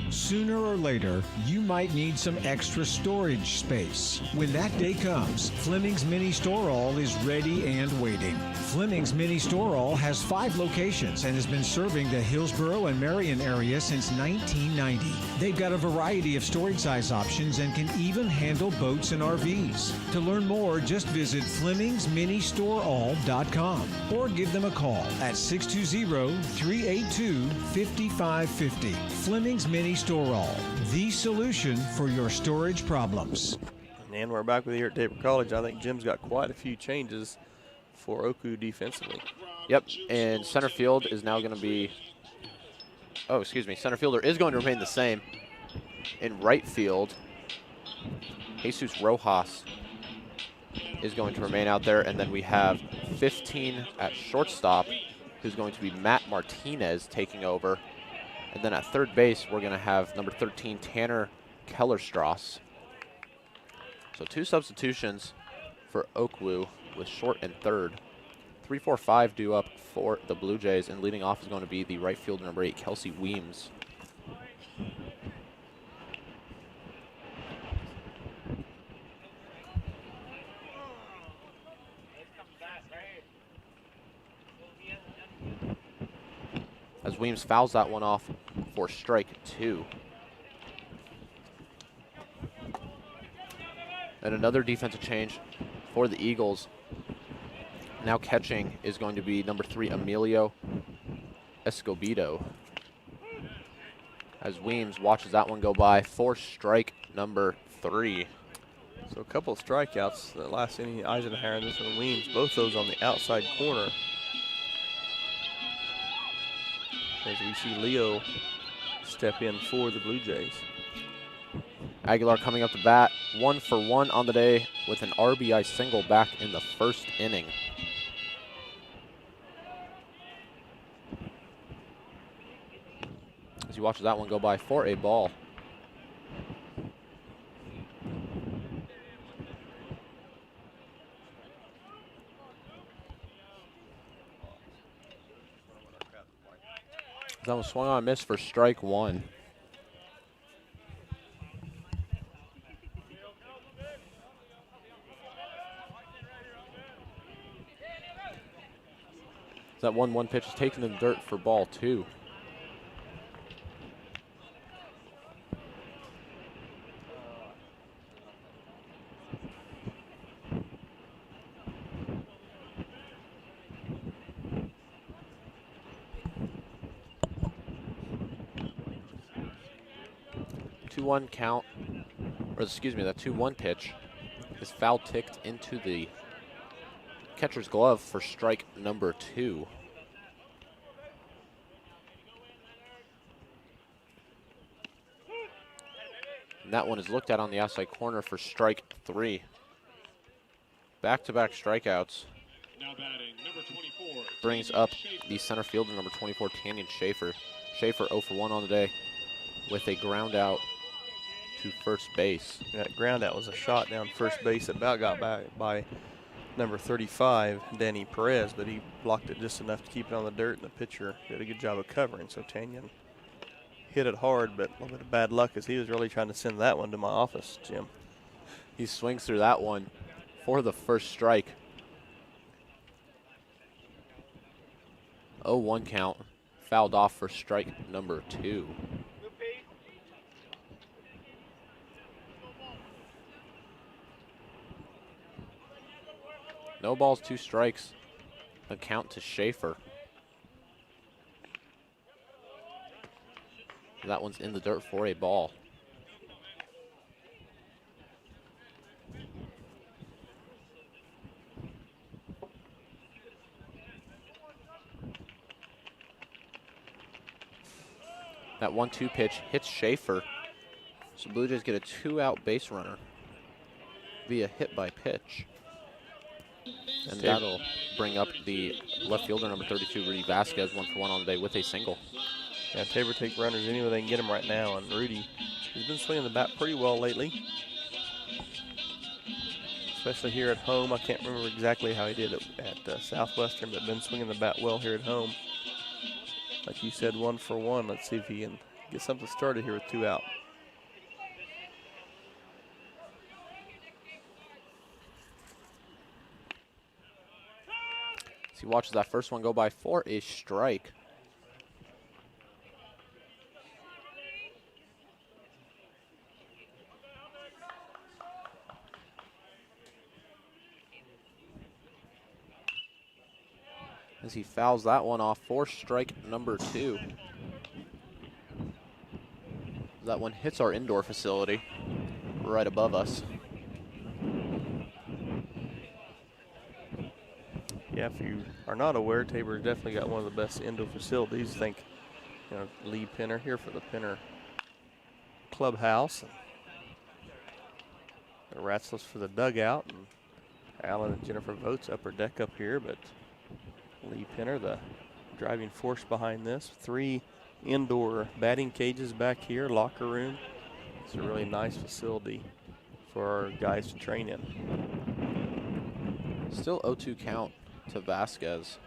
Sooner or later, you might need some extra storage space. When that day comes, Fleming's Mini Store All is ready and waiting. Fleming's Mini Store All has 5 locations and has been serving the Hillsboro and Marion area since 1990. They've got a variety of storage size options and can even handle boats and RVs. To learn more, just visit FlemingsMiniStoreAll.com or give them a call at 620-382-5550. Fleming's Mini Store All, the solution for your storage problems. And we're back with you here at Tabor College. I think Jim's got quite a few changes for OKWU defensively. Yep, and center field is now going to be, center fielder is going to remain the same. In right field, Jesus Rojas is going to remain out there, and then we have 15 at shortstop, who's going to be Matt Martinez taking over. And then at third base, we're going to have number 13, Tanner Kellerstrass. So 2 substitutions for OKWU with short and third. 3-4-5 due up for the Blue Jays, and leading off is going to be the right fielder, number 8, Kelsey Weems. As Weems fouls that one off for strike 2. And another defensive change for the Eagles. Now catching is going to be number 3, Emilio Escobedo. As Weems watches that one go by for strike number 3. So a couple of strikeouts. The last inning, Eisenhower and this one, Weems, both those on the outside corner. As we see Leo step in for the Blue Jays. Aguilar coming up to bat, 1 for 1 on the day with an RBI single back in the first inning. As he watches that one go by for a ball. That one swung on a miss for strike 1. That 1-1 pitch is taken in the dirt for ball 2. Count, or excuse me, that 2-1 pitch is foul ticked into the catcher's glove for strike number 2. And that one is looked at on the outside corner for strike 3. Back-to-back strikeouts. Now batting, number 24. Brings up the center fielder, number 24, Tanyan Schaefer. Schaefer 0 for 1 on the day with a ground out to first base. That ground out was a shot down first base that about got back by number 35, Danny Perez, but he blocked it just enough to keep it on the dirt, and the pitcher did a good job of covering. So Tanyan hit it hard, but a little bit of bad luck as he was really trying to send that one to my office, Jim. He swings through that one for the first strike. 0-1 count, fouled off for strike number 2. No balls, 2 strikes. A count to Schaefer. That one's in the dirt for a ball. That 1-2 pitch hits Schaefer. So Blue Jays get a 2-out base runner via hit by pitch. And that'll bring up the left fielder, number 32, Rudy Vasquez, 1 for 1 on the day with a single. Yeah, Tabor take runners anywhere they can get them right now. And Rudy has been swinging the bat pretty well lately, especially here at home. I can't remember exactly how he did it at Southwestern, but been swinging the bat well here at home. Like you said, 1 for 1. Let's see if he can get something started here with 2 out. He watches that first one go by for a strike. As he fouls that one off for strike number 2. That one hits our indoor facility right above us. Yeah, if you are not aware, Tabor's definitely got one of the best indoor facilities. Think, you know, Lee Pinner here for the Pinner clubhouse. And the Ratzlaffs for the dugout. And Alan and Jennifer Votes upper deck up here, but Lee Pinner, the driving force behind this. 3 indoor batting cages back here, locker room. It's a really nice facility for our guys to train in. Still 0-2 count to Vasquez.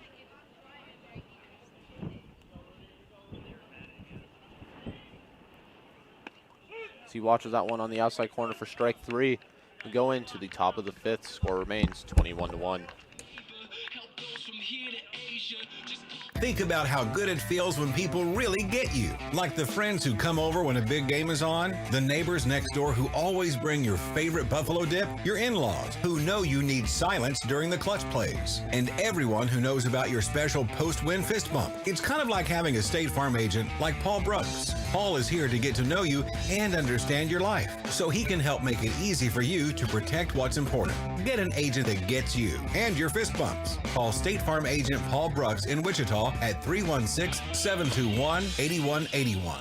So he watches that one on the outside corner for strike 3. We go into the top of the 5th. Score remains 21-1. Think about how good it feels when people really get you. Like the friends who come over when a big game is on, the neighbors next door who always bring your favorite buffalo dip, your in-laws who know you need silence during the clutch plays, and everyone who knows about your special post-win fist bump. It's kind of like having a State Farm agent like Paul Brooks. Paul is here to get to know you and understand your life, so he can help make it easy for you to protect what's important. Get an agent that gets you and your fist bumps. Call State Farm agent Paul Brooks in Wichita at 316-721-8181.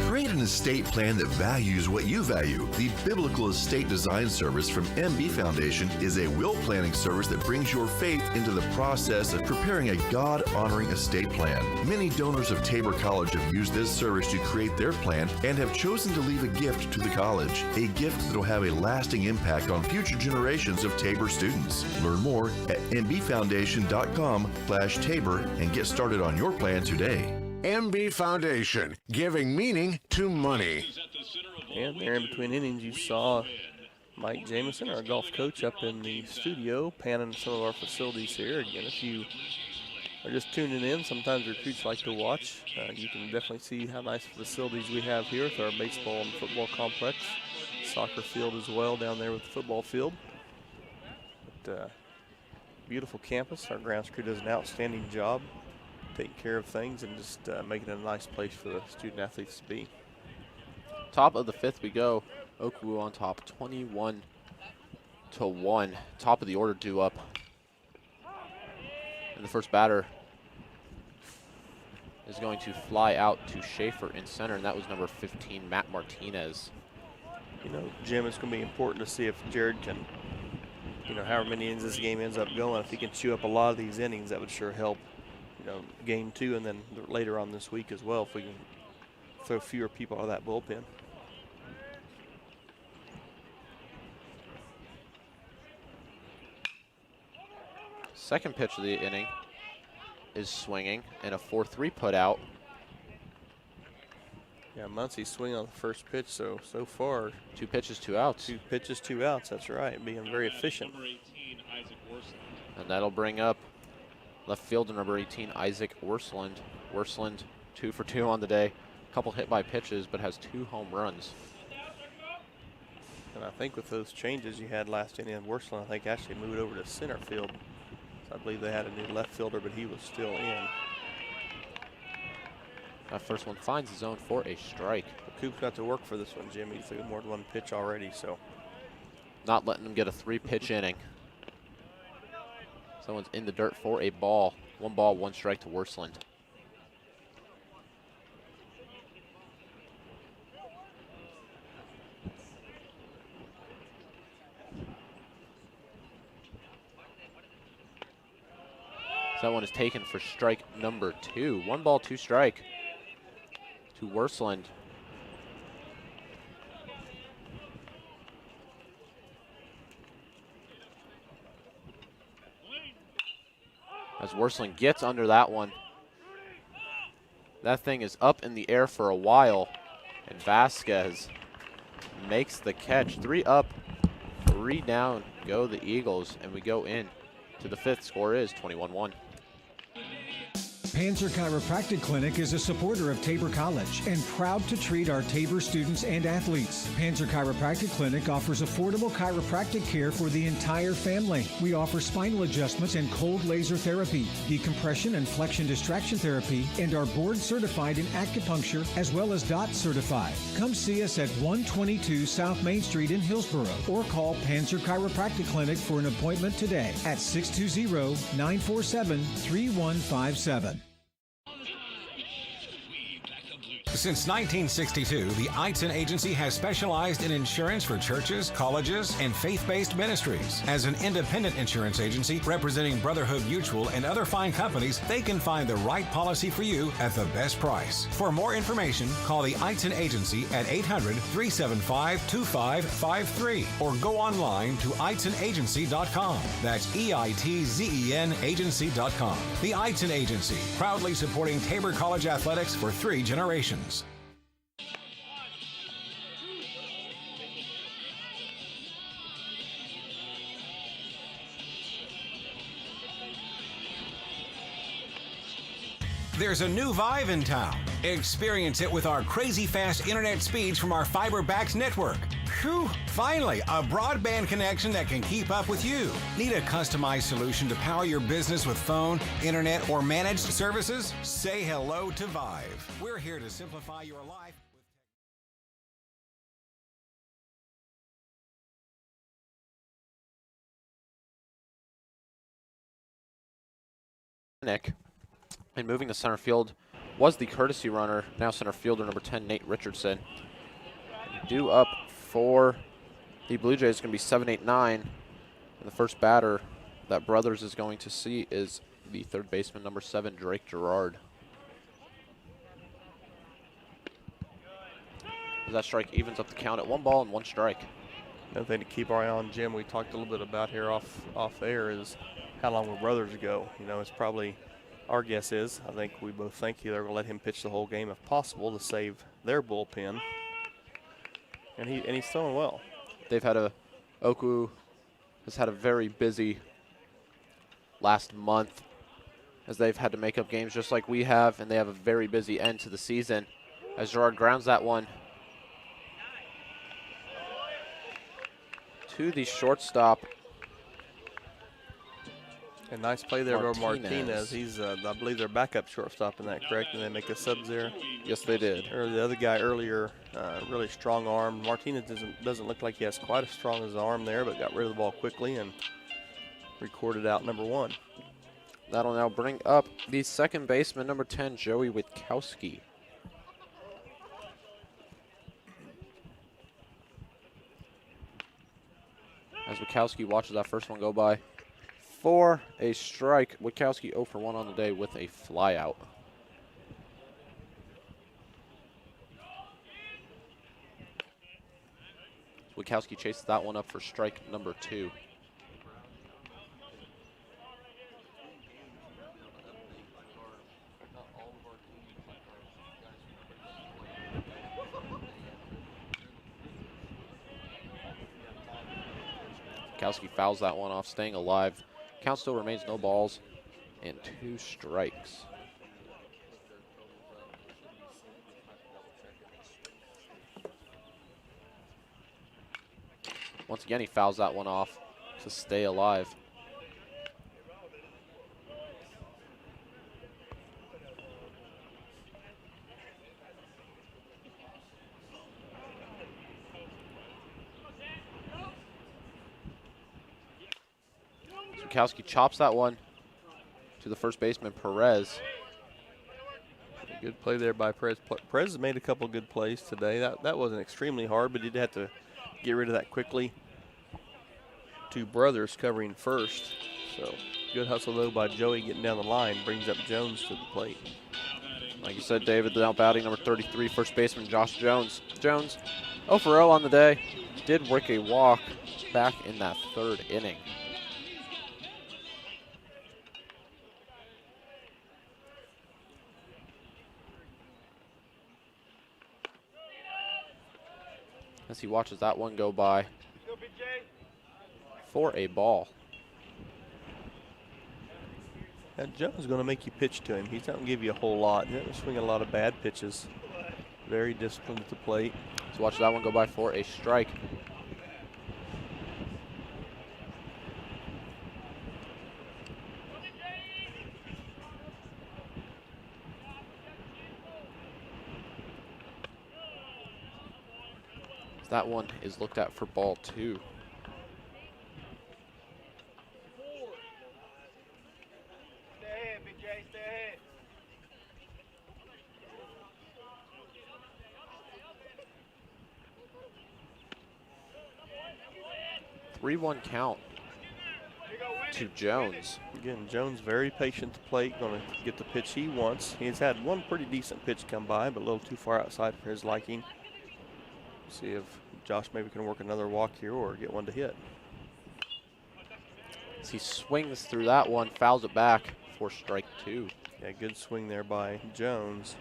Create an estate plan that values what you value. The Biblical Estate Design Service from MB Foundation is a will planning service that brings your faith into the process of preparing a God-honoring estate plan. Many donors of Tabor College have used this service to create their plan and have chosen to leave a gift to the college, a gift that will have a lasting impact on future generations of Tabor students. Learn more at mbfoundation.com/Tabor and get started on your plan today. MB Foundation, giving meaning to money. And there in between innings, you saw Mike Jamison, our golf coach, up in the studio, panning some of our facilities here. Again, if you are just tuning in, sometimes recruits like to watch. You can definitely see how nice facilities we have here with our baseball and football complex. Soccer field as well down there with the football field. But, beautiful campus. Our grounds crew does an outstanding job taking care of things and just making it a nice place for the student athletes to be. Top of the fifth we go. OKWU on top, 21-1. Top of the order due up. And the first batter is going to fly out to Schaefer in center, and that was number 15, Matt Martinez. You know, Jim, it's going to be important to see if Jared can, you know, however many innings this game ends up going, if he can chew up a lot of these innings, that would sure help. You know, game 2 and then later on this week as well, if we can throw fewer people out of that bullpen. Second pitch of the inning is swinging and a 4-3 put out. Yeah, Muncie's swinging on the first pitch, so far 2 pitches, 2 outs. 2 pitches, 2 outs, that's right, being very efficient. And that'll bring up left fielder number 18, Isaac Worsland. Worsland 2 for 2 on the day. A couple hit by pitches, but has 2 home runs. And I think with those changes you had last inning, Worsland, I think, actually moved over to center field. So I believe they had a new left fielder, but he was still in. That first one finds the zone for a strike. But Coop got to work for this one, Jimmy. He threw more than 1 pitch already, so. Not letting them get a 3-pitch inning. Someone's in the dirt for a ball. 1 ball, 1 strike to Worsland. So that one is taken for strike number 2. 1 ball, 2 strike to Worsland. As Worsland gets under that one. That thing is up in the air for a while, and Vasquez makes the catch. 3 up, 3 down go the Eagles, and we go in to the 5th. Score is 21-1. Panzer Chiropractic Clinic is a supporter of Tabor College and proud to treat our Tabor students and athletes. Panzer Chiropractic Clinic offers affordable chiropractic care for the entire family. We offer spinal adjustments and cold laser therapy, decompression and flexion distraction therapy, and are board certified in acupuncture as well as DOT certified. Come see us at 122 South Main Street in Hillsboro or call Panzer Chiropractic Clinic for an appointment today at 620-947-3157. Since 1962, the Eitzen Agency has specialized in insurance for churches, colleges, and faith-based ministries. As an independent insurance agency representing Brotherhood Mutual and other fine companies, they can find the right policy for you at the best price. For more information, call the Eitzen Agency at 800-375-2553 or go online to eitzenagency.com. That's EITZEN agency.com. The Eitzen Agency, proudly supporting Tabor College athletics for 3 generations. There's a new Vive in town. Experience it with our crazy fast internet speeds from our fiber-backed network. Whew, finally, a broadband connection that can keep up with you. Need a customized solution to power your business with phone, internet, or managed services? Say hello to Vive. We're here to simplify your life. Nick, and moving to center field was the courtesy runner, now center fielder number 10, Nate Richardson. Due up for the Blue Jays is going to be 7-8-9. And the first batter that Brothers is going to see is the third baseman, number 7, Drake Gerard. That strike evens up the count at 1 ball and 1 strike. Another thing to keep our eye on, Jim, we talked a little bit about here off air, is how long will Brothers go? You know, it's probably, our guess is, I think we both think they're going to let him pitch the whole game if possible to save their bullpen. And he's throwing well. They've had OKWU has had a very busy last month as they've had to make up games just like we have, and they have a very busy end to the season. As Gerard grounds that one to the shortstop. A nice play there by Martinez. He's, I believe, their backup shortstop in that, correct? And they make a subs there. Yes, they did. Or the other guy earlier, really strong arm. Martinez doesn't look like he has quite as strong as arm there, but got rid of the ball quickly and recorded out number 1. That'll now bring up the second baseman, number 10, Joey Witkowski. As Witkowski watches that first one go by for a strike. Witkowski 0 for 1 on the day with a flyout. Witkowski chases that one up for strike number 2. Witkowski fouls that one off, staying alive. Count still remains no balls and 2 strikes. Once again, he fouls that one off to stay alive. Witkowski chops that one to the first baseman, Perez. A good play there by Perez. Perez has made a couple good plays today. That wasn't extremely hard, but he did have to get rid of that quickly. 2 Brothers covering first. So good hustle, though, by Joey getting down the line. Brings up Jones to the plate. Like you said, David, now batting number 33, first baseman Josh Jones. Jones 0 for 0 on the day. Did work a walk back in that 3rd inning. As he watches that one go by for a ball. And Jones is going to make you pitch to him. He's not going to give you a whole lot. He's not swinging a lot of bad pitches. Very disciplined at the plate. So watch that one go by for a strike. That one is looked at for ball 2. Stay ahead, Big J, stay ahead. 3-1 count to Jones. Again, Jones very patient to plate, going to get the pitch he wants. He's had one pretty decent pitch come by, but a little too far outside for his liking. See if Josh maybe can work another walk here or get one to hit. As he swings through that one, fouls it back for strike 2. Yeah, good swing there by Jones.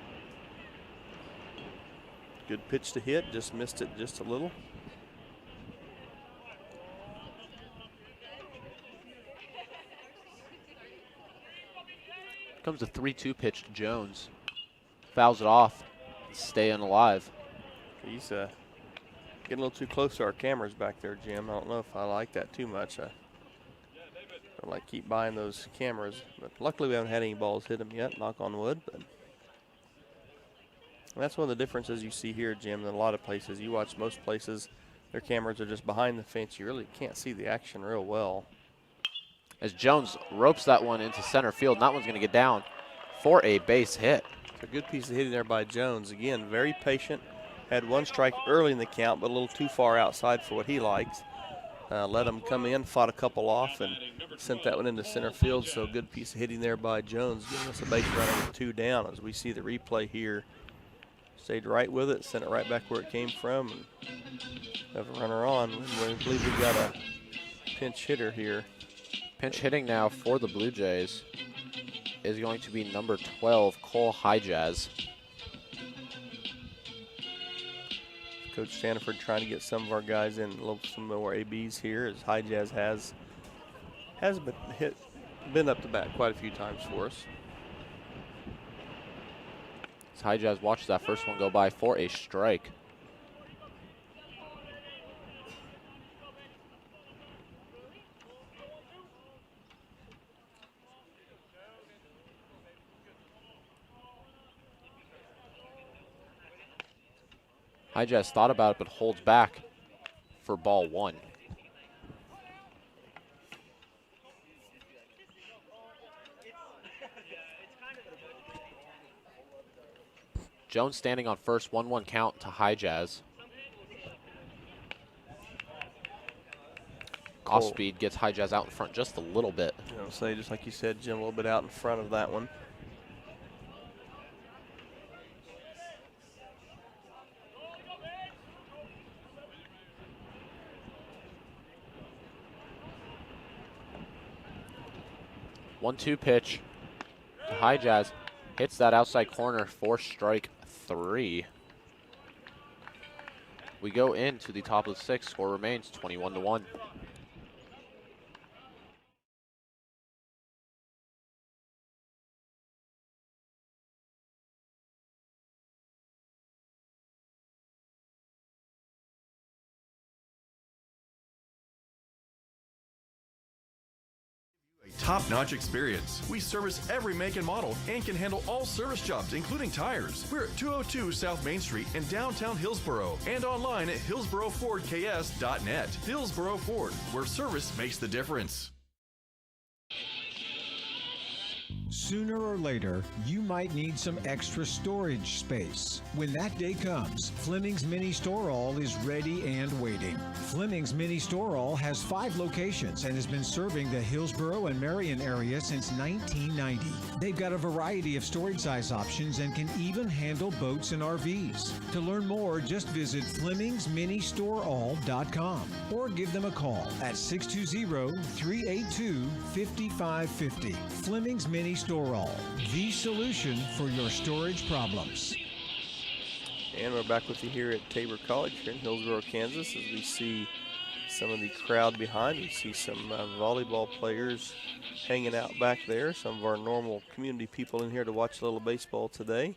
Good pitch to hit, just missed it just a little. Comes a 3-2 pitch to Jones. Fouls it off, staying alive. He's Getting a little too close to our cameras back there, Jim. I don't know if I like that too much. I don't like keep buying those cameras, but luckily we haven't had any balls hit them yet, knock on wood. But that's one of the differences you see here, Jim, in a lot of places. You watch most places, their cameras are just behind the fence. You really can't see the action real well. As Jones ropes that one into center field, and that one's going to get down for a base hit. It's a good piece of hitting there by Jones. Again, very patient. Had one strike early in the count, but a little too far outside for what he likes. Let him come in, fought a couple off, and sent that one into center field. So good piece of hitting there by Jones, giving us a base runner with 2 down. As we see the replay here, stayed right with it, sent it right back where it came from, and have a runner on. We believe we've got a pinch hitter here. Pinch hitting now for the Blue Jays is going to be number 12, Cole Highjazz. Coach Stanford trying to get some of our guys in, some more ABs here, as Highjazz has been up the bat quite a few times for us. As Highjazz watches that first one go by for a strike. Highjazz thought about it, but holds back for ball 1. Jones standing on first, 1-1 count to Highjazz. Off speed gets Highjazz out in front just a little bit. I'll say, just like you said, Jim, a little bit out in front of that one. One-two pitch to Highjazz. Hits that outside corner for strike 3. We go into the top of the 6th. Score remains 21-1. Top-notch experience. We service every make and model and can handle all service jobs, including tires. We're at 202 South Main Street in downtown Hillsboro and online at hillsborofordks.net. Hillsboro Ford, where service makes the difference. Sooner or later, you might need some extra storage space. When that day comes, Fleming's Mini Store-All is ready and waiting. Fleming's Mini Store-All has 5 locations and has been serving the Hillsboro and Marion area since 1990. They've got a variety of storage size options and can even handle boats and RVs. To learn more, just visit FlemingsMiniStoreAll.com or give them a call at 620-382-5550. Fleming's Mini Store-All, the solution for your storage problems. And we're back with you here at Tabor College here in Hillsboro, Kansas, as we see some of the crowd behind. We see some volleyball players hanging out back there, some of our normal community people in here to watch a little baseball today.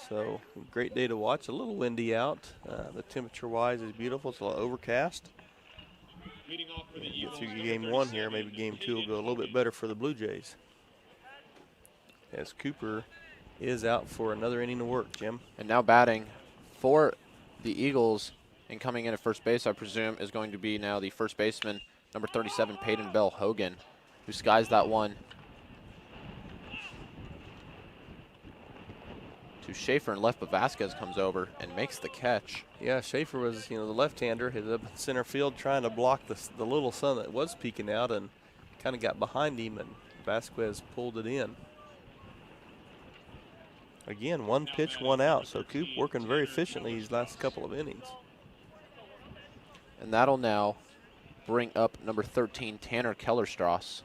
So, great day to watch. A little windy out. The temperature-wise is beautiful. It's a little overcast. Get through game 1 here. Maybe game 2 will go a little bit better for the Blue Jays, as Cooper is out for another inning of work, Jim. And now batting for the Eagles and coming in at first base, I presume, is going to be now the first baseman, number 37, Peyton Bell Hogan, who skies that one to Schaefer and left, but Vasquez comes over and makes the catch. Yeah, Schaefer was, the left-hander, hit up in center field trying to block the little sun that was peeking out, and kind of got behind him, and Vasquez pulled it in. Again, 1 pitch, 1 out. So Coop working very efficiently these last couple of innings. And that'll now bring up number 13, Tanner Kellerstrass.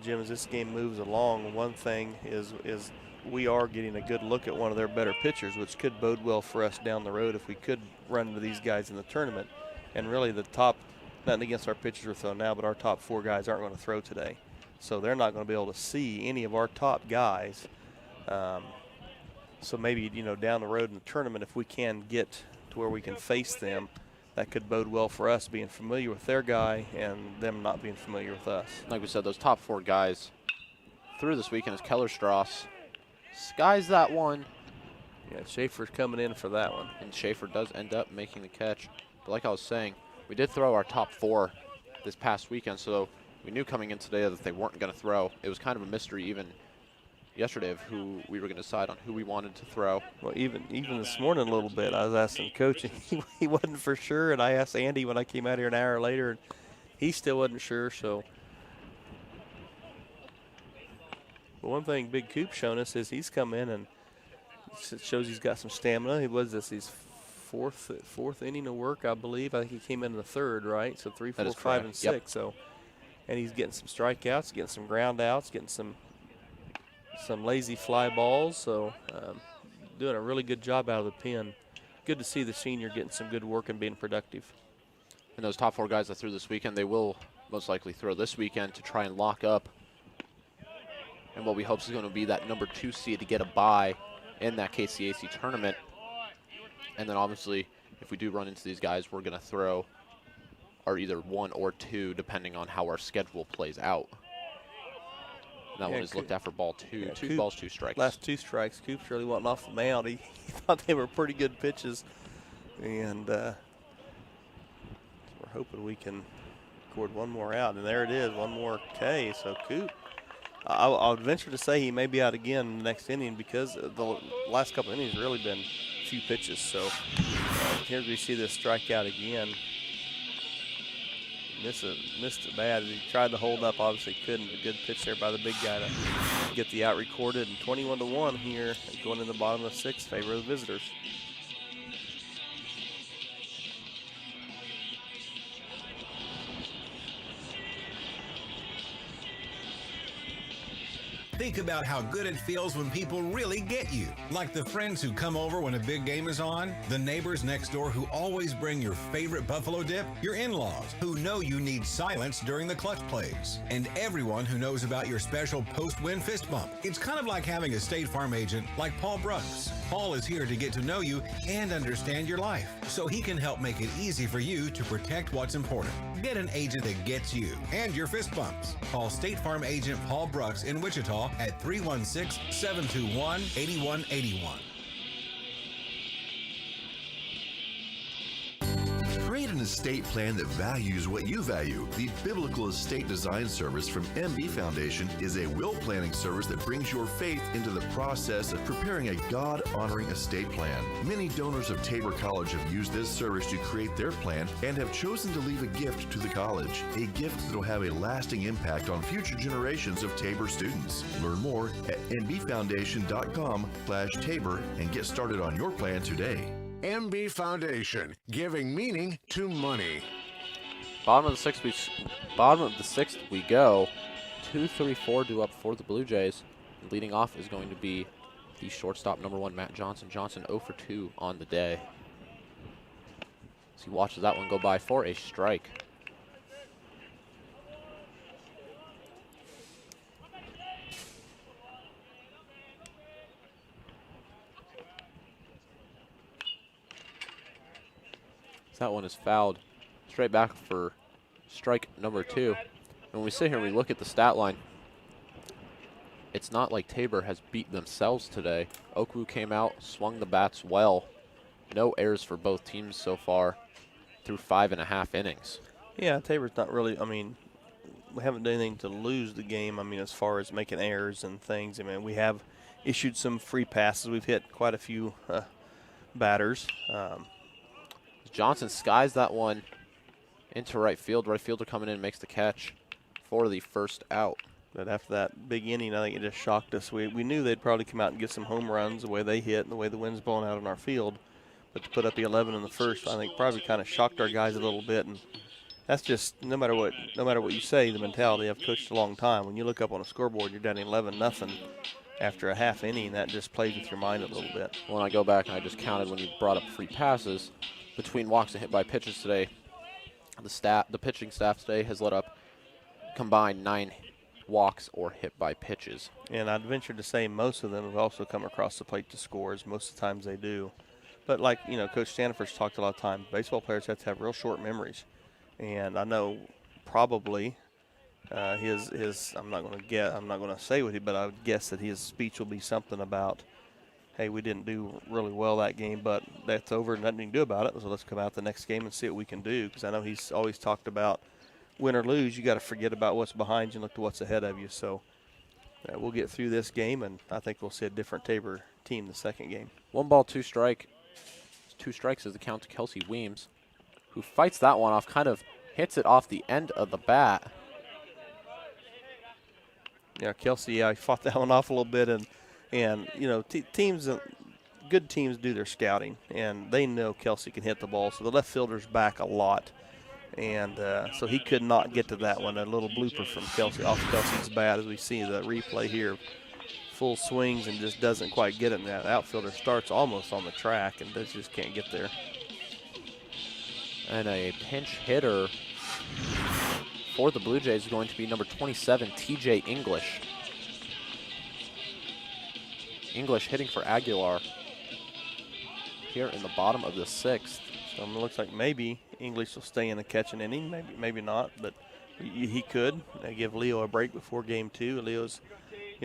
Jim, as this game moves along, one thing is we are getting a good look at one of their better pitchers, which could bode well for us down the road if we could run into these guys in the tournament. And really the top, nothing against our pitchers we're throwing now, but our top 4 guys aren't going to throw today. So they're not going to be able to see any of our top guys So maybe, down the road in the tournament, if we can get to where we can face them, that could bode well for us being familiar with their guy and them not being familiar with us. Like we said, those top 4 guys through this weekend is Keller Strauss. Skies that one. Yeah, Schaefer's coming in for that one. And Schaefer does end up making the catch. But like I was saying, we did throw our top 4 this past weekend, so we knew coming in today that they weren't going to throw. It was kind of a mystery even yesterday of who we were going to decide on who we wanted to throw. Well, even this morning a little bit, I was asking Coach, and he wasn't for sure, and I asked Andy when I came out here an hour later, and he still wasn't sure. So, but one thing Big Coop's shown us is he's come in and it shows he's got some stamina. He was his fourth inning of work, I believe. I think he came in the 3rd, right? So 3, 4, 5, and 6. Yep. So, and he's getting some strikeouts, getting some ground outs, getting some lazy fly balls. So doing a really good job out of the pen. Good to see the senior getting some good work and being productive. And those top 4 guys that threw this weekend, they will most likely throw this weekend to try and lock up. And what we hope is going to be that number 2 seed to get a bye in that KCAC tournament. And then obviously, if we do run into these guys, we're going to throw our either 1 or 2, depending on how our schedule plays out. And that one is looked at for ball 2. Yeah, 2 balls, 2 strikes. Last 2 strikes. Coop's really wasn't off the mound. He thought they were pretty good pitches. And we're hoping we can record one more out. And there it is, one more K. So Coop, I'll venture to say he may be out again in the next inning because the last couple of innings really been few pitches. So here we see this strikeout again. Missed it bad. He tried to hold up, obviously couldn't. A good pitch there by the big guy to get the out recorded. And 21-1 here, going in the bottom of the 6th, favor of the visitors. Think about how good it feels when people really get you. Like the friends who come over when a big game is on, the neighbors next door who always bring your favorite buffalo dip, your in-laws who know you need silence during the clutch plays, and everyone who knows about your special post-win fist bump. It's kind of like having a State Farm agent like Paul Brooks. Paul is here to get to know you and understand your life, so he can help make it easy for you to protect what's important. Get an agent that gets you and your fist bumps. Call State Farm agent Paul Brooks in Wichita at 316-721-8181. Create an estate plan that values what you value. The Biblical Estate Design Service from MB Foundation is a will planning service that brings your faith into the process of preparing a God-honoring estate plan. Many donors of Tabor College have used this service to create their plan and have chosen to leave a gift to the college, a gift that will have a lasting impact on future generations of Tabor students. Learn more at mbfoundation.com/Tabor and get started on your plan today. MB Foundation, giving meaning to money. Bottom of the 6th we go. 2-3-4 due up for the Blue Jays. Leading off is going to be the shortstop, number 1, Matt Johnson. Johnson 0 for 2 on the day. As he watches that one go by for a strike. That one is fouled straight back for strike number 2. And when we sit here and we look at the stat line, it's not like Tabor has beat themselves today. OKWU came out, swung the bats well. No errors for both teams so far through 5.5 innings. Yeah, Tabor's not really, we haven't done anything to lose the game, as far as making errors and things. We have issued some free passes. We've hit quite a few batters. Johnson skies that one into right field. Right fielder coming in makes the catch for the first out. But after that big inning, I think it just shocked us. We knew they'd probably come out and get some home runs the way they hit and the way the wind's blowing out on our field. But to put up the 11 in the first, I think probably kind of shocked our guys a little bit. And that's just, no matter what you say, the mentality. I've coached a long time. When you look up on a scoreboard, you're down 11-0. After a half inning, that just plays with your mind a little bit. When I go back and I just counted when you brought up free passes, between walks and hit by pitches today, the pitching staff today has let up combined 9 walks or hit by pitches. And I'd venture to say most of them have also come across the plate to score, as most of the times they do. But like, Coach Stanford's talked a lot of times, baseball players have to have real short memories. And I know probably his I'm not going to say what but I would guess that his speech will be something about, hey, we didn't do really well that game, but that's over and nothing you can do about it. So let's come out the next game and see what we can do. Because I know he's always talked about win or lose, you got to forget about what's behind you and look to what's ahead of you. So we'll get through this game, and I think we'll see a different Tabor team the second game. 1 ball, 2 strike. 2 strikes is the count to Kelsey Weems, who fights that one off, kind of hits it off the end of the bat. Yeah, Kelsey, he fought that one off a little bit, and teams, good teams do their scouting, and they know Kelsey can hit the ball, so the left fielder's back a lot. And so he could not get to that one. A little blooper from Kelsey off Kelsey's bat, as we see the replay here. Full swings and just doesn't quite get it. And that outfielder starts almost on the track and just can't get there. And a pinch hitter for the Blue Jays is going to be number 27, TJ English. English hitting for Aguilar here in the bottom of the 6th. So it looks like maybe English will stay in the catching inning, maybe not, but he could. They give Leo a break before game 2. Leo's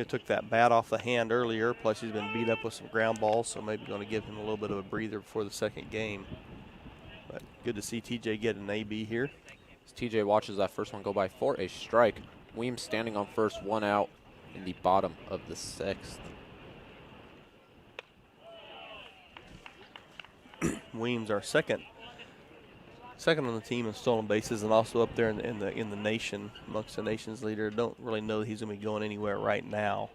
took that bat off the hand earlier, plus he's been beat up with some ground balls, so maybe going to give him a little bit of a breather before the second game. But good to see TJ get an AB here. As TJ watches that first one go by for a strike. Weems standing on first, 1 out in the bottom of the 6th. Weems, our second on the team in stolen bases, and also up there in the nation, amongst the nation's leader. Don't really know that he's going to be going anywhere right now.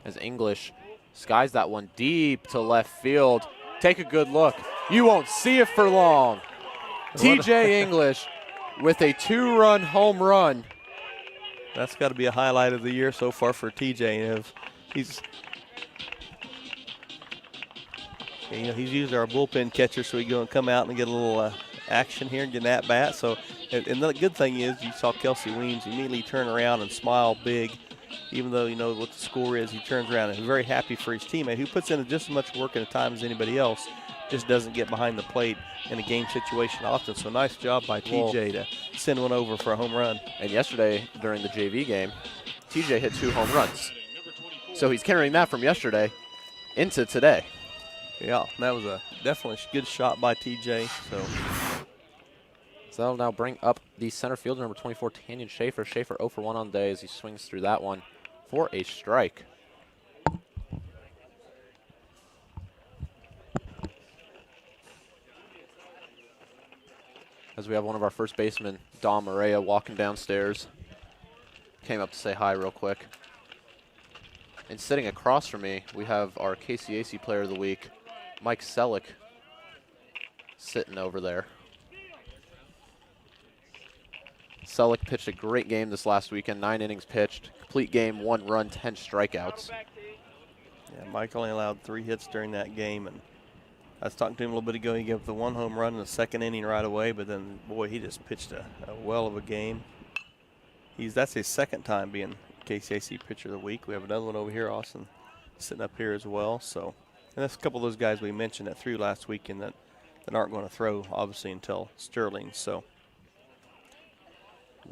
As English skies that one deep to left field. Take a good look. You won't see it for long. TJ English with a 2-run home run. That's got to be a highlight of the year so far for TJ. He's usually our bullpen catcher, so he go and come out and get a little action here and get an at-bat. So, and the good thing is you saw Kelsey Weems immediately turn around and smile big. Even though you know what the score is, he turns around and is very happy for his teammate, who puts in just as much work at a time as anybody else, just doesn't get behind the plate in a game situation often. So nice job by TJ to send one over for a home run. And yesterday during the JV game, TJ hit 2 home runs. So he's carrying that from yesterday into today. Yeah, that was a definitely good shot by TJ. So that'll now bring up the center fielder, number 24, Tanyan Schaefer. Schaefer 0 for 1 on the day as he swings through that one for a strike. As we have one of our first basemen, Dom Morea, walking downstairs. Came up to say hi real quick. And sitting across from me, we have our KCAC Player of the Week, Mike Selick, sitting over there. Selick pitched a great game this last weekend, 9 innings pitched, complete game, 1 run, 10 strikeouts. Yeah, Mike only allowed 3 hits during that game, and I was talking to him a little bit ago. He gave up the 1 home run in the second inning right away, but then, boy, he just pitched a well of a game. That's his second time being KCAC Pitcher of the Week. We have another one over here, Austin, sitting up here as well. So, and that's a couple of those guys we mentioned that threw last weekend that aren't going to throw, obviously, until Sterling. So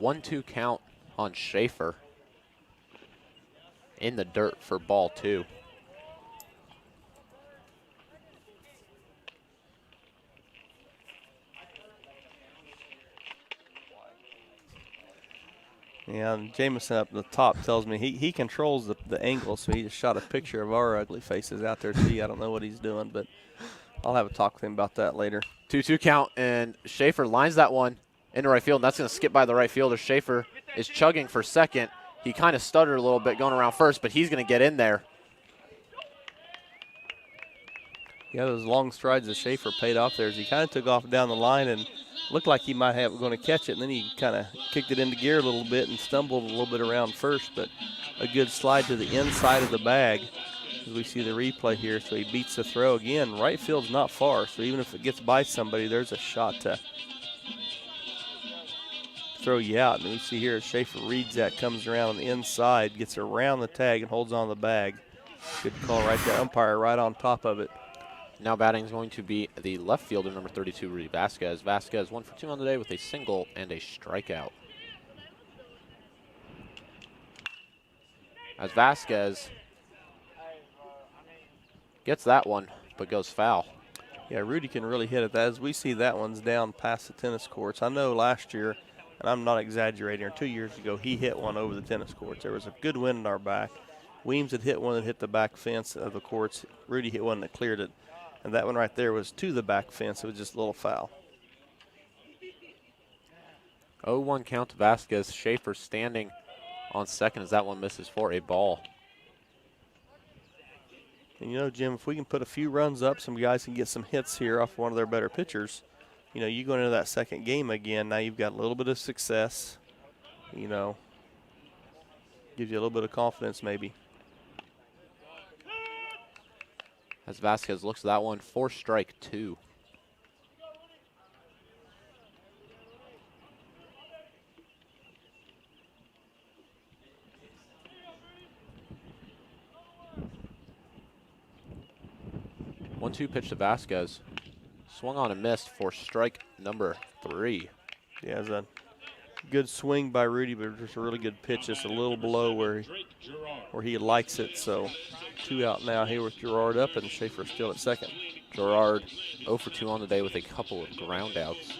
1-2 count on Schaefer in the dirt for ball 2. Yeah, and Jameson up the top tells me he controls the angle, so he just shot a picture of our ugly faces out there, too. I don't know what he's doing, but I'll have a talk with him about that later. 2-2 count, and Schaefer lines that one into right field, and that's going to skip by the right fielder. Schaefer is chugging for second. He kind of stuttered a little bit going around first, but he's going to get in there. Yeah, those long strides of Schaefer paid off there as he kind of took off down the line and looked like he might have going to catch it, and then he kind of kicked it into gear a little bit and stumbled a little bit around first, but a good slide to the inside of the bag As we see the replay here, so he beats the throw again. Right field's not far, so even if it gets by somebody, there's a shot to throw you out. And we see here Schaefer reads that, comes around on the inside, gets around the tag and holds on the bag. Good call right there. Umpire right on top of it. Now batting is going to be the left fielder, number 32, Rudy Vasquez. Vasquez 1 for 2 on the day with a single and a strikeout. As Vasquez gets that one, but goes foul. Yeah, Rudy can really hit it. As we see, that one's down past the tennis courts. I know last year, and I'm not exaggerating, or 2 years ago, he hit one over the tennis courts. There was a good wind in our back. Weems had hit one that hit the back fence of the courts. Rudy hit one that cleared it. And that one right there was to the back fence. It was just a little foul. 0-1 count to Vasquez. Schaefer standing on second as that one misses for a ball. And you know, Jim, if we can put a few runs up, some guys can get some hits here off one of their better pitchers. You know, you go into that second game again, now you've got a little bit of success. You know, gives you a little bit of confidence maybe. As Vasquez looks at that one for strike 2. One-two pitch to Vasquez. Swung on and missed for strike number 3. Yeah, it's a good swing by Rudy, but just a really good pitch, just a little below where he likes it. So 2 out now here with Gerard up, and Schaefer still at second. Gerard 0 for 2 on the day with a couple of ground outs.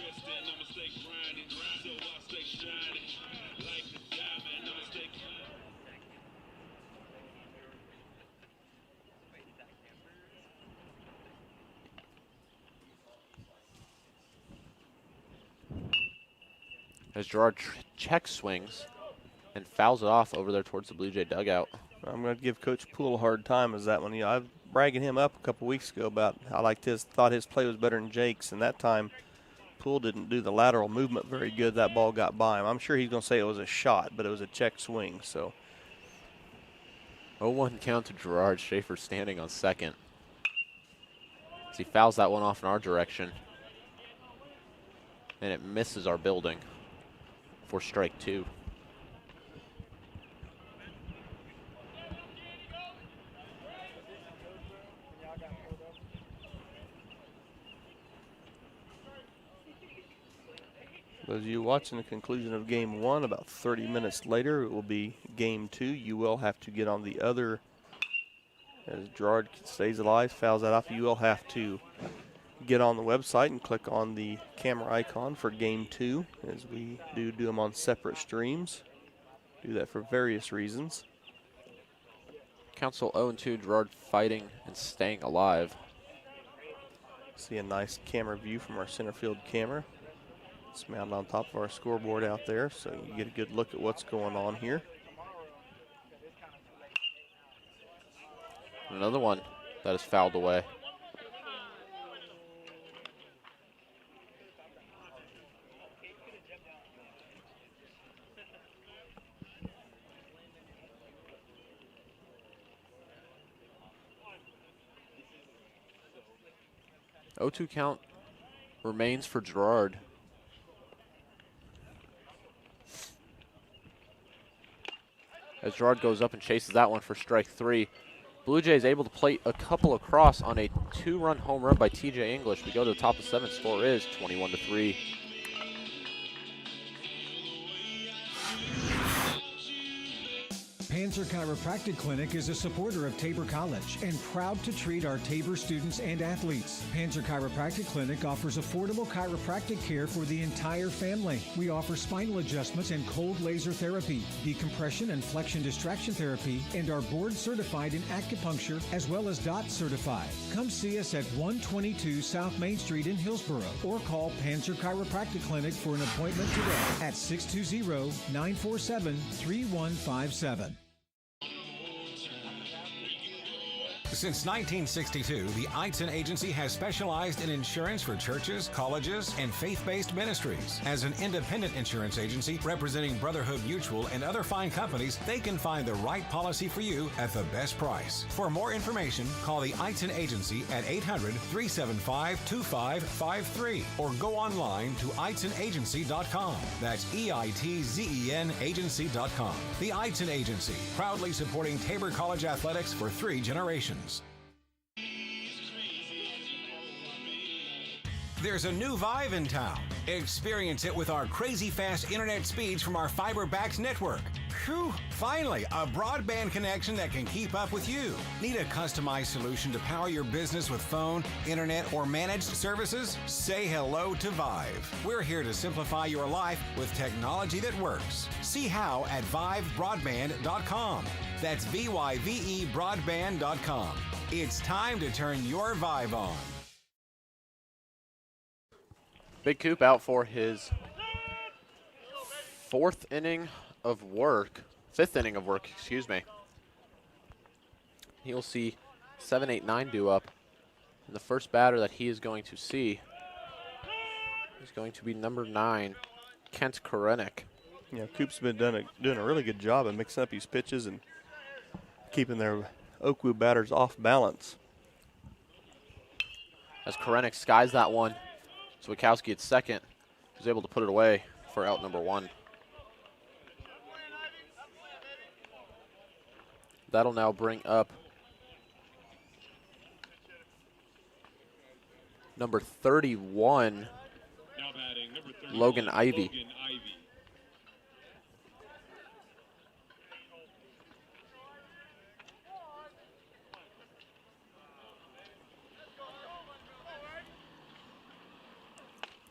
As Gerard check swings and fouls it off over there towards the Blue Jay dugout. I'm going to give Coach Poole a hard time as that one. You know, I was bragging him up a couple weeks ago about how thought his play was better than Jake's, and that time Poole didn't do the lateral movement very good. That ball got by him. I'm sure he's going to say it was a shot, but it was a check swing. So 0-1 count to Gerard. Schaefer standing on second. As he fouls that one off in our direction. And it misses our building for strike 2. Those of you watching the conclusion of game 1, about 30 minutes later, it will be game 2. You will have to get on the other, as Gerard stays alive, fouls that off. You will have to get on the website and click on the camera icon for game 2, as we do them on separate streams. Do that for various reasons. Council 0-2, Gerard fighting and staying alive. See a nice camera view from our center field camera. It's mounted on top of our scoreboard out there, so you get a good look at what's going on here. Another one that is fouled away. O2 count remains for Gerard. As Gerard goes up and chases that one for strike 3. Blue Jays able to plate a couple across on a 2-run home run by TJ English. We go to the top of 7th. Score is 21-3. Panzer Chiropractic Clinic is a supporter of Tabor College and proud to treat our Tabor students and athletes. Panzer Chiropractic Clinic offers affordable chiropractic care for the entire family. We offer spinal adjustments and cold laser therapy, decompression and flexion distraction therapy, and are board certified in acupuncture as well as DOT certified. Come see us at 122 South Main Street in Hillsboro or call Panzer Chiropractic Clinic for an appointment today at 620-947-3157. Since 1962, the Eitzen Agency has specialized in insurance for churches, colleges, and faith-based ministries. As an independent insurance agency representing Brotherhood Mutual and other fine companies, they can find the right policy for you at the best price. For more information, call the Eitzen Agency at 800-375-2553 or go online to EitzenAgency.com. That's EITZEN Agency.com. The Eitzen Agency, proudly supporting Tabor College athletics for 3 generations. There's a new Vive in town. Experience it with our crazy fast internet speeds from our fiber-backed network. Phew, finally, a broadband connection that can keep up with you. Need a customized solution to power your business with phone, internet, or managed services? Say hello to Vive. We're here to simplify your life with technology that works. See how at vivebroadband.com. That's VYVE broadband.com. It's time to turn your Vive on. Big Coop out for his 5th inning of work, excuse me. He'll see 7, 8, 9 due up. And the first batter that he is going to see is going to be number 9, Kent Korenik. Yeah, Coop's been doing a really good job of mixing up his pitches and keeping their OKWU batters off balance. As Korenik skies that one, Zwickowski at second. Was able to put it away for out number 1. That'll now bring up number 31, Now batting, number 31, Logan Ivy. Logan Ivy.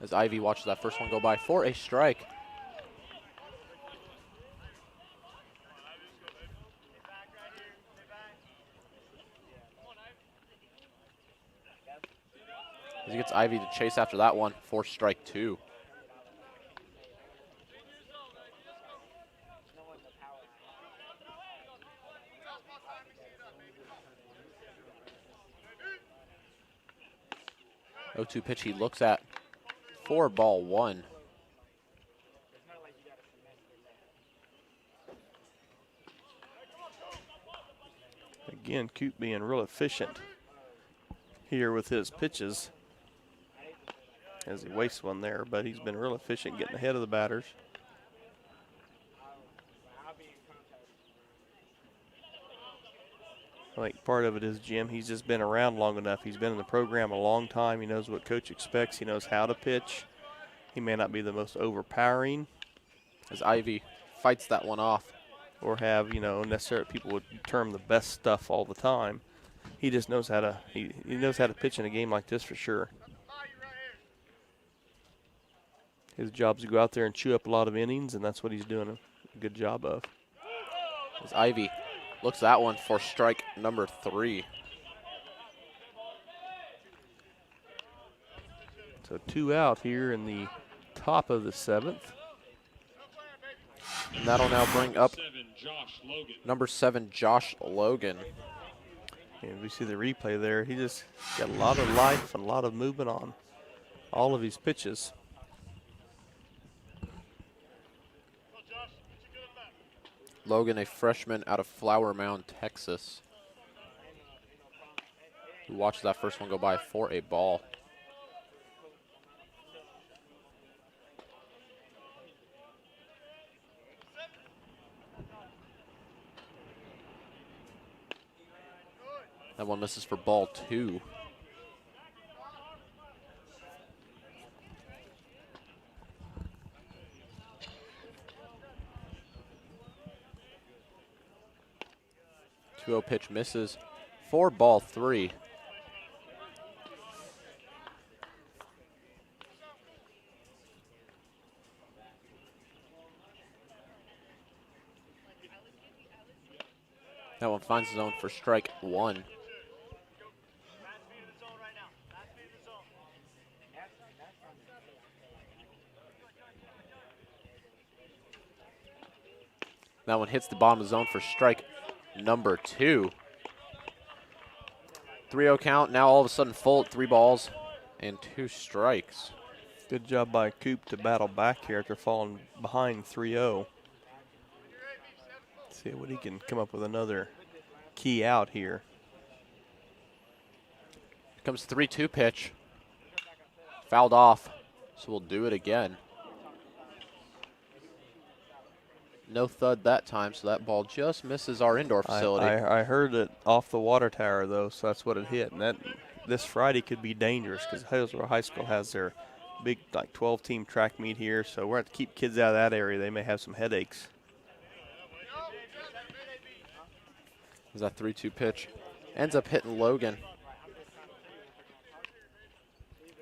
As Ivy watches that first one go by for a strike. As he gets Ivy to chase after that one for strike 2. Oh, 2 pitch he looks at for ball 1. Again, Coop being real efficient here with his pitches as he wastes one there, but he's been real efficient getting ahead of the batters. I think part of it is Jim. He's just been around long enough. He's been in the program a long time. He knows what coach expects. He knows how to pitch. He may not be the most overpowering. As Ivy fights that one off. Or have, necessarily people would term the best stuff all the time. He just knows how to he knows how to pitch in a game like this for sure. His job is to go out there and chew up a lot of innings, and that's what he's doing a good job of. As Ivy looks at that one for strike number 3. So 2 out here in the top of the 7th. And that'll now bring up number 7, Josh Logan. And we see the replay there. He just got a lot of life and a lot of movement on all of his pitches. Logan, a freshman out of Flower Mound, Texas, who watched that first one go by for a ball. That one misses for ball 2. .20 pitch misses for ball 3. That one finds the zone for strike 1. That one hits the bottom of the zone for strike number 2. 3-0 count. Now all of a sudden full at 3 balls and 2 strikes. Good job by Coop to battle back here after falling behind 3-0. See what he can come up with another key out here. Here comes 3-2 pitch. Fouled off, so we'll do it again. No thud that time, so that ball just misses our indoor facility. I heard it off the water tower, though, so that's what it hit. And this Friday could be dangerous because Hillsborough High School has their big, 12-team track meet here, so we're going to have to keep kids out of that area. They may have some headaches. Is that 3-2 pitch? Ends up hitting Logan.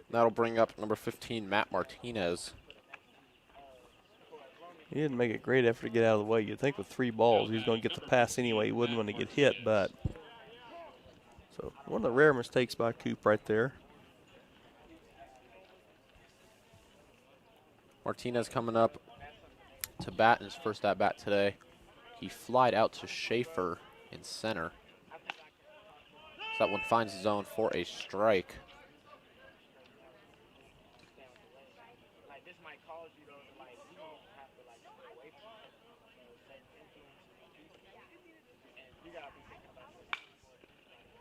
That'll bring up number 15, Matt Martinez. He didn't make a great effort to get out of the way. You'd think with 3 balls he was going to get the pass anyway. He wouldn't want to get hit, but so one of the rare mistakes by Coop right there. Martinez coming up to bat in his first at-bat today. He flied out to Schaefer in center. So that one finds the zone for a strike.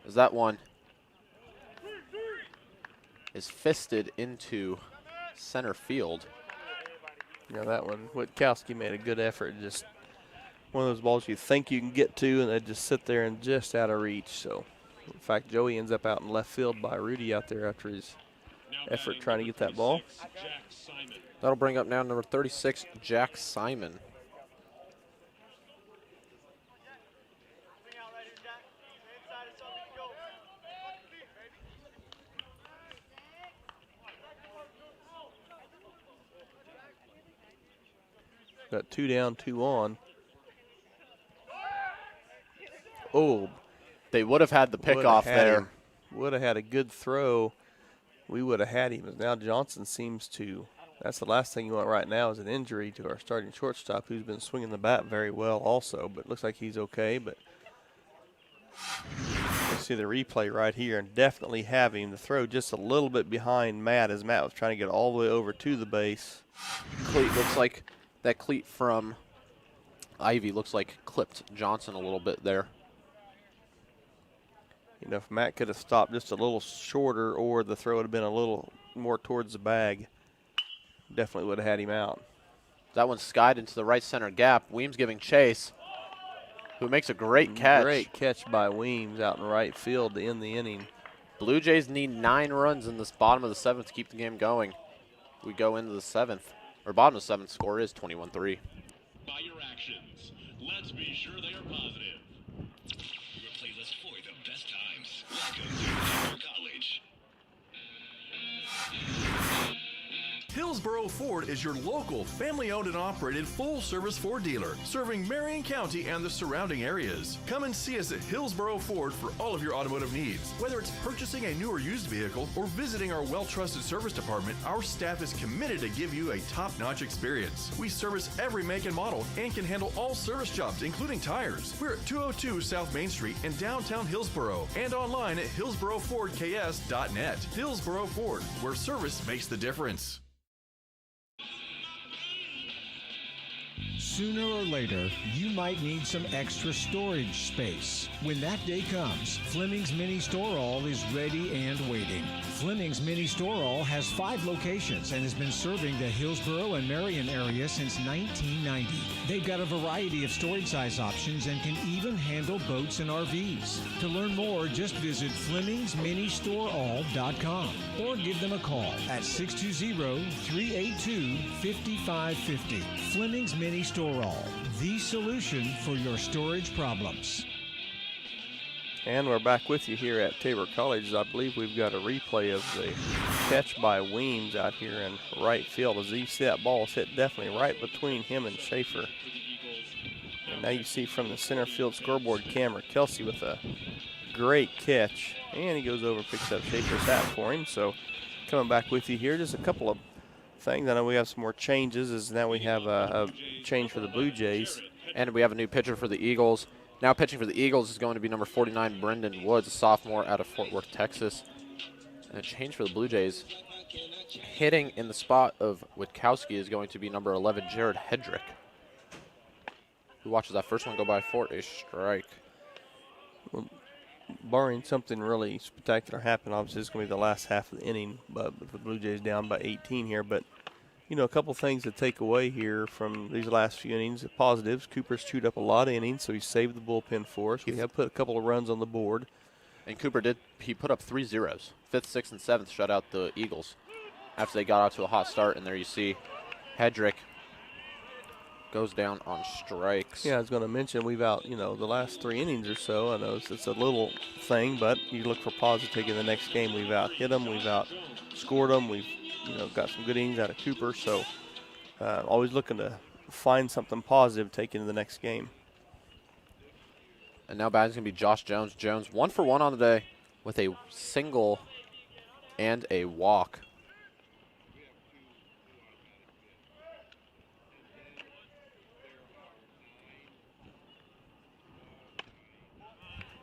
As that one is fisted into center field. Yeah, that one, Witkowski made a good effort. Just one of those balls you think you can get to, and they just sit there and just out of reach. So, in fact, Joey ends up out in left field by Rudy out there after his effort trying to get that ball. That'll bring up now number 36, Jack Simon. Got 2 down, 2 on. Oh, they would have had the pickoff there. Would have had a good throw. We would have had him. Now Johnson seems to. That's the last thing you want right now is an injury to our starting shortstop, who's been swinging the bat very well also. But it looks like he's okay. But you see the replay right here, and definitely have him. The throw just a little bit behind Matt as Matt was trying to get all the way over to the base. Cleat looks like. That cleat from Ivy looks like clipped Johnson a little bit there. You know, if Matt could have stopped just a little shorter or the throw would have been a little more towards the bag, definitely would have had him out. That one skied into the right center gap. Weems giving chase, who makes a great catch. Great catch by Weems out in right field to end the inning. Blue Jays need 9 runs in this bottom of the 7th to keep the game going. We go into the 7th. Or bottom of the 7th, score is 21-3. By your actions, let's be sure they are positive. Your playlist for the best times. Welcome to Tabor College. Hillsborough Ford is your local, family-owned and operated full-service Ford dealer, serving Marion County and the surrounding areas. Come and see us at Hillsborough Ford for all of your automotive needs. Whether it's purchasing a new or used vehicle or visiting our well-trusted service department, our staff is committed to give you a top-notch experience. We service every make and model and can handle all service jobs, including tires. We're at 202 South Main Street in downtown Hillsborough and online at hillsboroughfordks.net. Hillsborough Ford, where service makes the difference. Sooner or later, you might need some extra storage space. When that day comes, Fleming's Mini Store All is ready and waiting. Fleming's Mini Store All has 5 locations and has been serving the Hillsborough and Marion area since 1990. They've got a variety of storage size options and can even handle boats and RVs. To learn more, just visit FlemingsMiniStoreAll.com or give them a call at 620-382-5550. Fleming's Mini Store All, the solution for your storage problems. And we're back with you here at Tabor College. I believe we've got a replay of the catch by Weems out here in right field. As you see that ball is hit definitely right between him and Schaefer. And now you see from the center field scoreboard camera, Kelsey with a great catch. And he goes over, picks up Schaefer's hat for him. So coming back with you here, just a couple of things. I know we have some more changes. Is now we have a change for the Blue Jays. And we have a new pitcher for the Eagles. Now pitching for the Eagles is going to be number 49, Brendan Woods, a sophomore out of Fort Worth, Texas. And a change for the Blue Jays. Hitting in the spot of Witkowski is going to be number 11, Jared Hedrick, who watches that first one go by for a strike. Well, barring something really spectacular happen, obviously it's going to be the last half of the inning, but the Blue Jays down by 18 here. But, you know, a couple things to take away here from these last few innings. The positives, Cooper's chewed up a lot of innings, so he saved the bullpen for us. We have put a couple of runs on the board. And Cooper he put up 3 zeros. 5th, 6th, and 7th shut out the Eagles after they got out to a hot start. And there you see Hedrick goes down on strikes. Yeah, I was going to mention we've out, you know, the last 3 innings or so. I know it's a little thing, but you look for positive in the next game. We've out hit them, we've out scored them, we've, you know, got some good innings out of Cooper. So always looking to find something positive taking to the next game. And now batting's going to be Josh Jones. Jones 1 for 1 on the day with a single and a walk.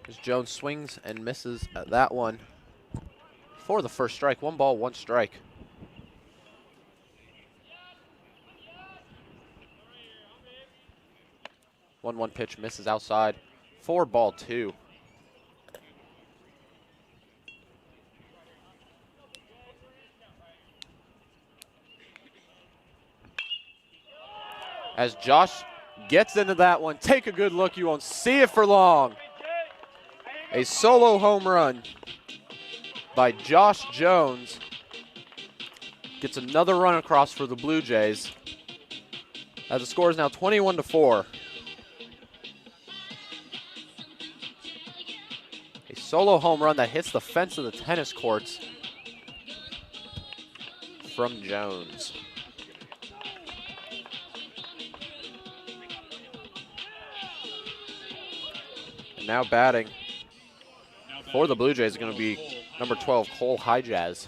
As Jones swings and misses at that one for the first strike. 1 ball, 1 strike. One pitch misses outside. 4 ball 2. As Josh gets into that one, take a good look. You won't see it for long. A solo home run by Josh Jones. Gets another run across for the Blue Jays. As the score is now 21-4. A solo home run that hits the fence of the tennis courts from Jones. And now batting for the Blue Jays is going to be number 12, Cole Highjazz.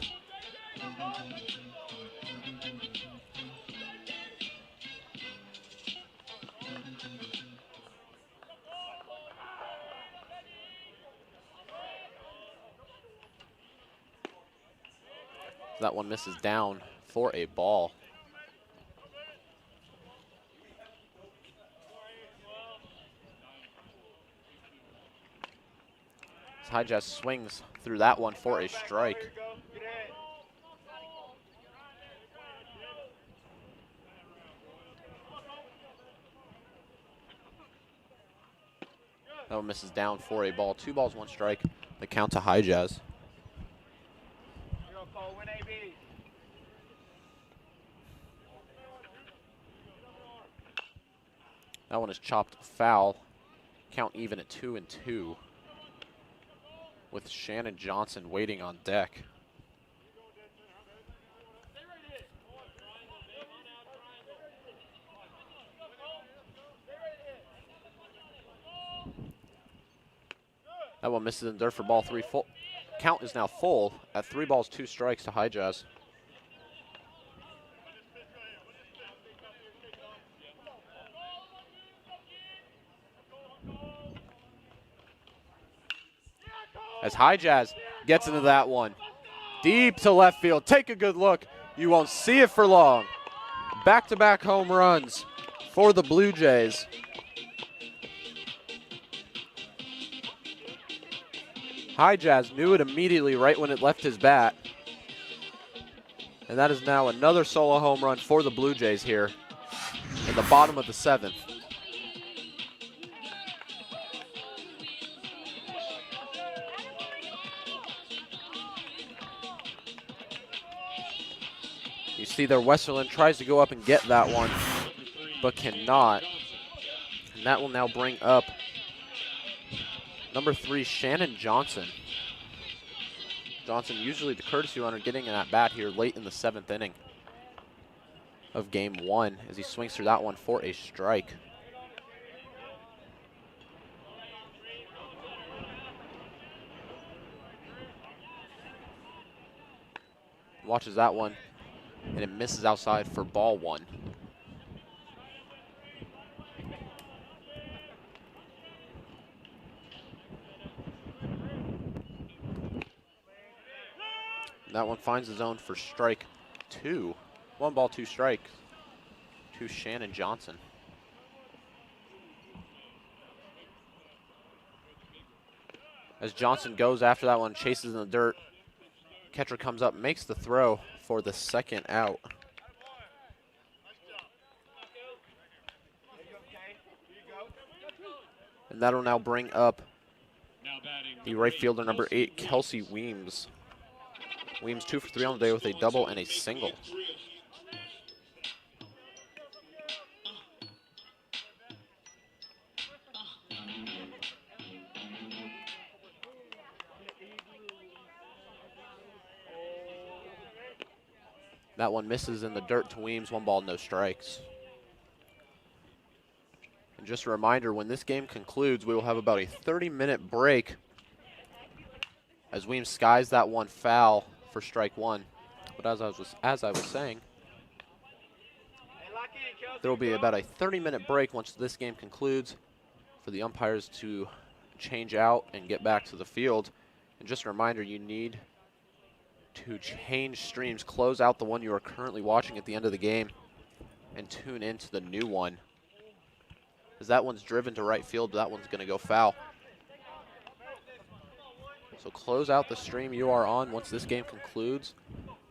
That one misses down for a ball. Highjazz swings through that one for a strike. That one misses down for a ball. 2 balls, 1 strike. The count to Highjazz. That one is chopped foul. Count even at 2-2. With Shannon Johnson waiting on deck. That one misses in dirt for ball 3. Full. Count is now full at 3 balls, 2 strikes to Highjazz. As Highjazz gets into that one. Deep to left field. Take a good look. You won't see it for long. Back-to-back home runs for the Blue Jays. Highjazz knew it immediately right when it left his bat. And that is now another solo home run for the Blue Jays here in the bottom of the 7th. You see there, Westerland tries to go up and get that one, but cannot. And that will now bring up number 3, Shannon Johnson. Johnson, usually the courtesy runner, getting an at-bat here late in the 7th inning of game 1 as he swings through that one for a strike. Watches that one, and it misses outside for ball 1. That one finds the zone for strike 2. 1 ball, 2 strikes to Shannon Johnson. As Johnson goes after that one, chases in the dirt. Catcher comes up, makes the throw for the second out. And that'll now bring up the right fielder, number 8, Kelsey Weems. Weems 2 for 3 on the day with a double and a single. That one misses in the dirt to Weems. 1 ball, no strikes. And just a reminder, when this game concludes, we will have about a 30-minute break as Weems skies that one foul for strike 1. But as I was saying, there will be about a 30-minute break once this game concludes for the umpires to change out and get back to the field. And just a reminder, you need to change streams, close out the one you are currently watching at the end of the game, and tune into the new one. As that one's driven to right field, that one's going to go foul. So close out the stream you are on once this game concludes,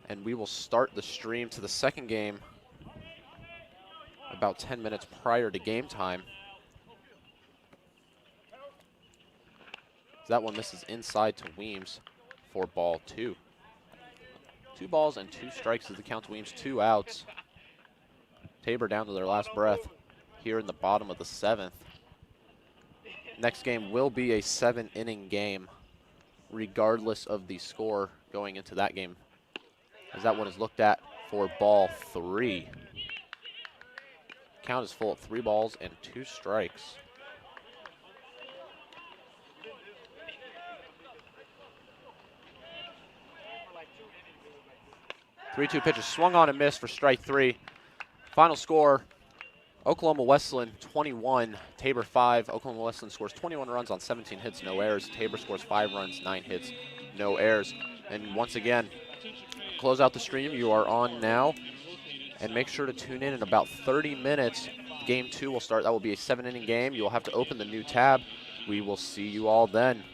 and we will start the stream to the second game about 10 minutes prior to game time. That one misses inside to Weems for ball 2. 2 balls and 2 strikes as the count to Weems, 2 outs. Tabor down to their last breath here in the bottom of the 7th. Next game will be a 7-inning game, regardless of the score going into that game, as that one is looked at for ball 3. Count is full at 3 balls and 2 strikes. 3-2 pitch is swung on and missed for strike 3. Final score, Oklahoma Wesleyan 21, Tabor 5. Oklahoma Wesleyan scores 21 runs on 17 hits, no errors. Tabor scores 5 runs, 9 hits, no errors. And once again, close out the stream you are on now, and make sure to tune in about 30 minutes. Game 2 will start. That will be a 7-inning game. You will have to open the new tab. We will see you all then.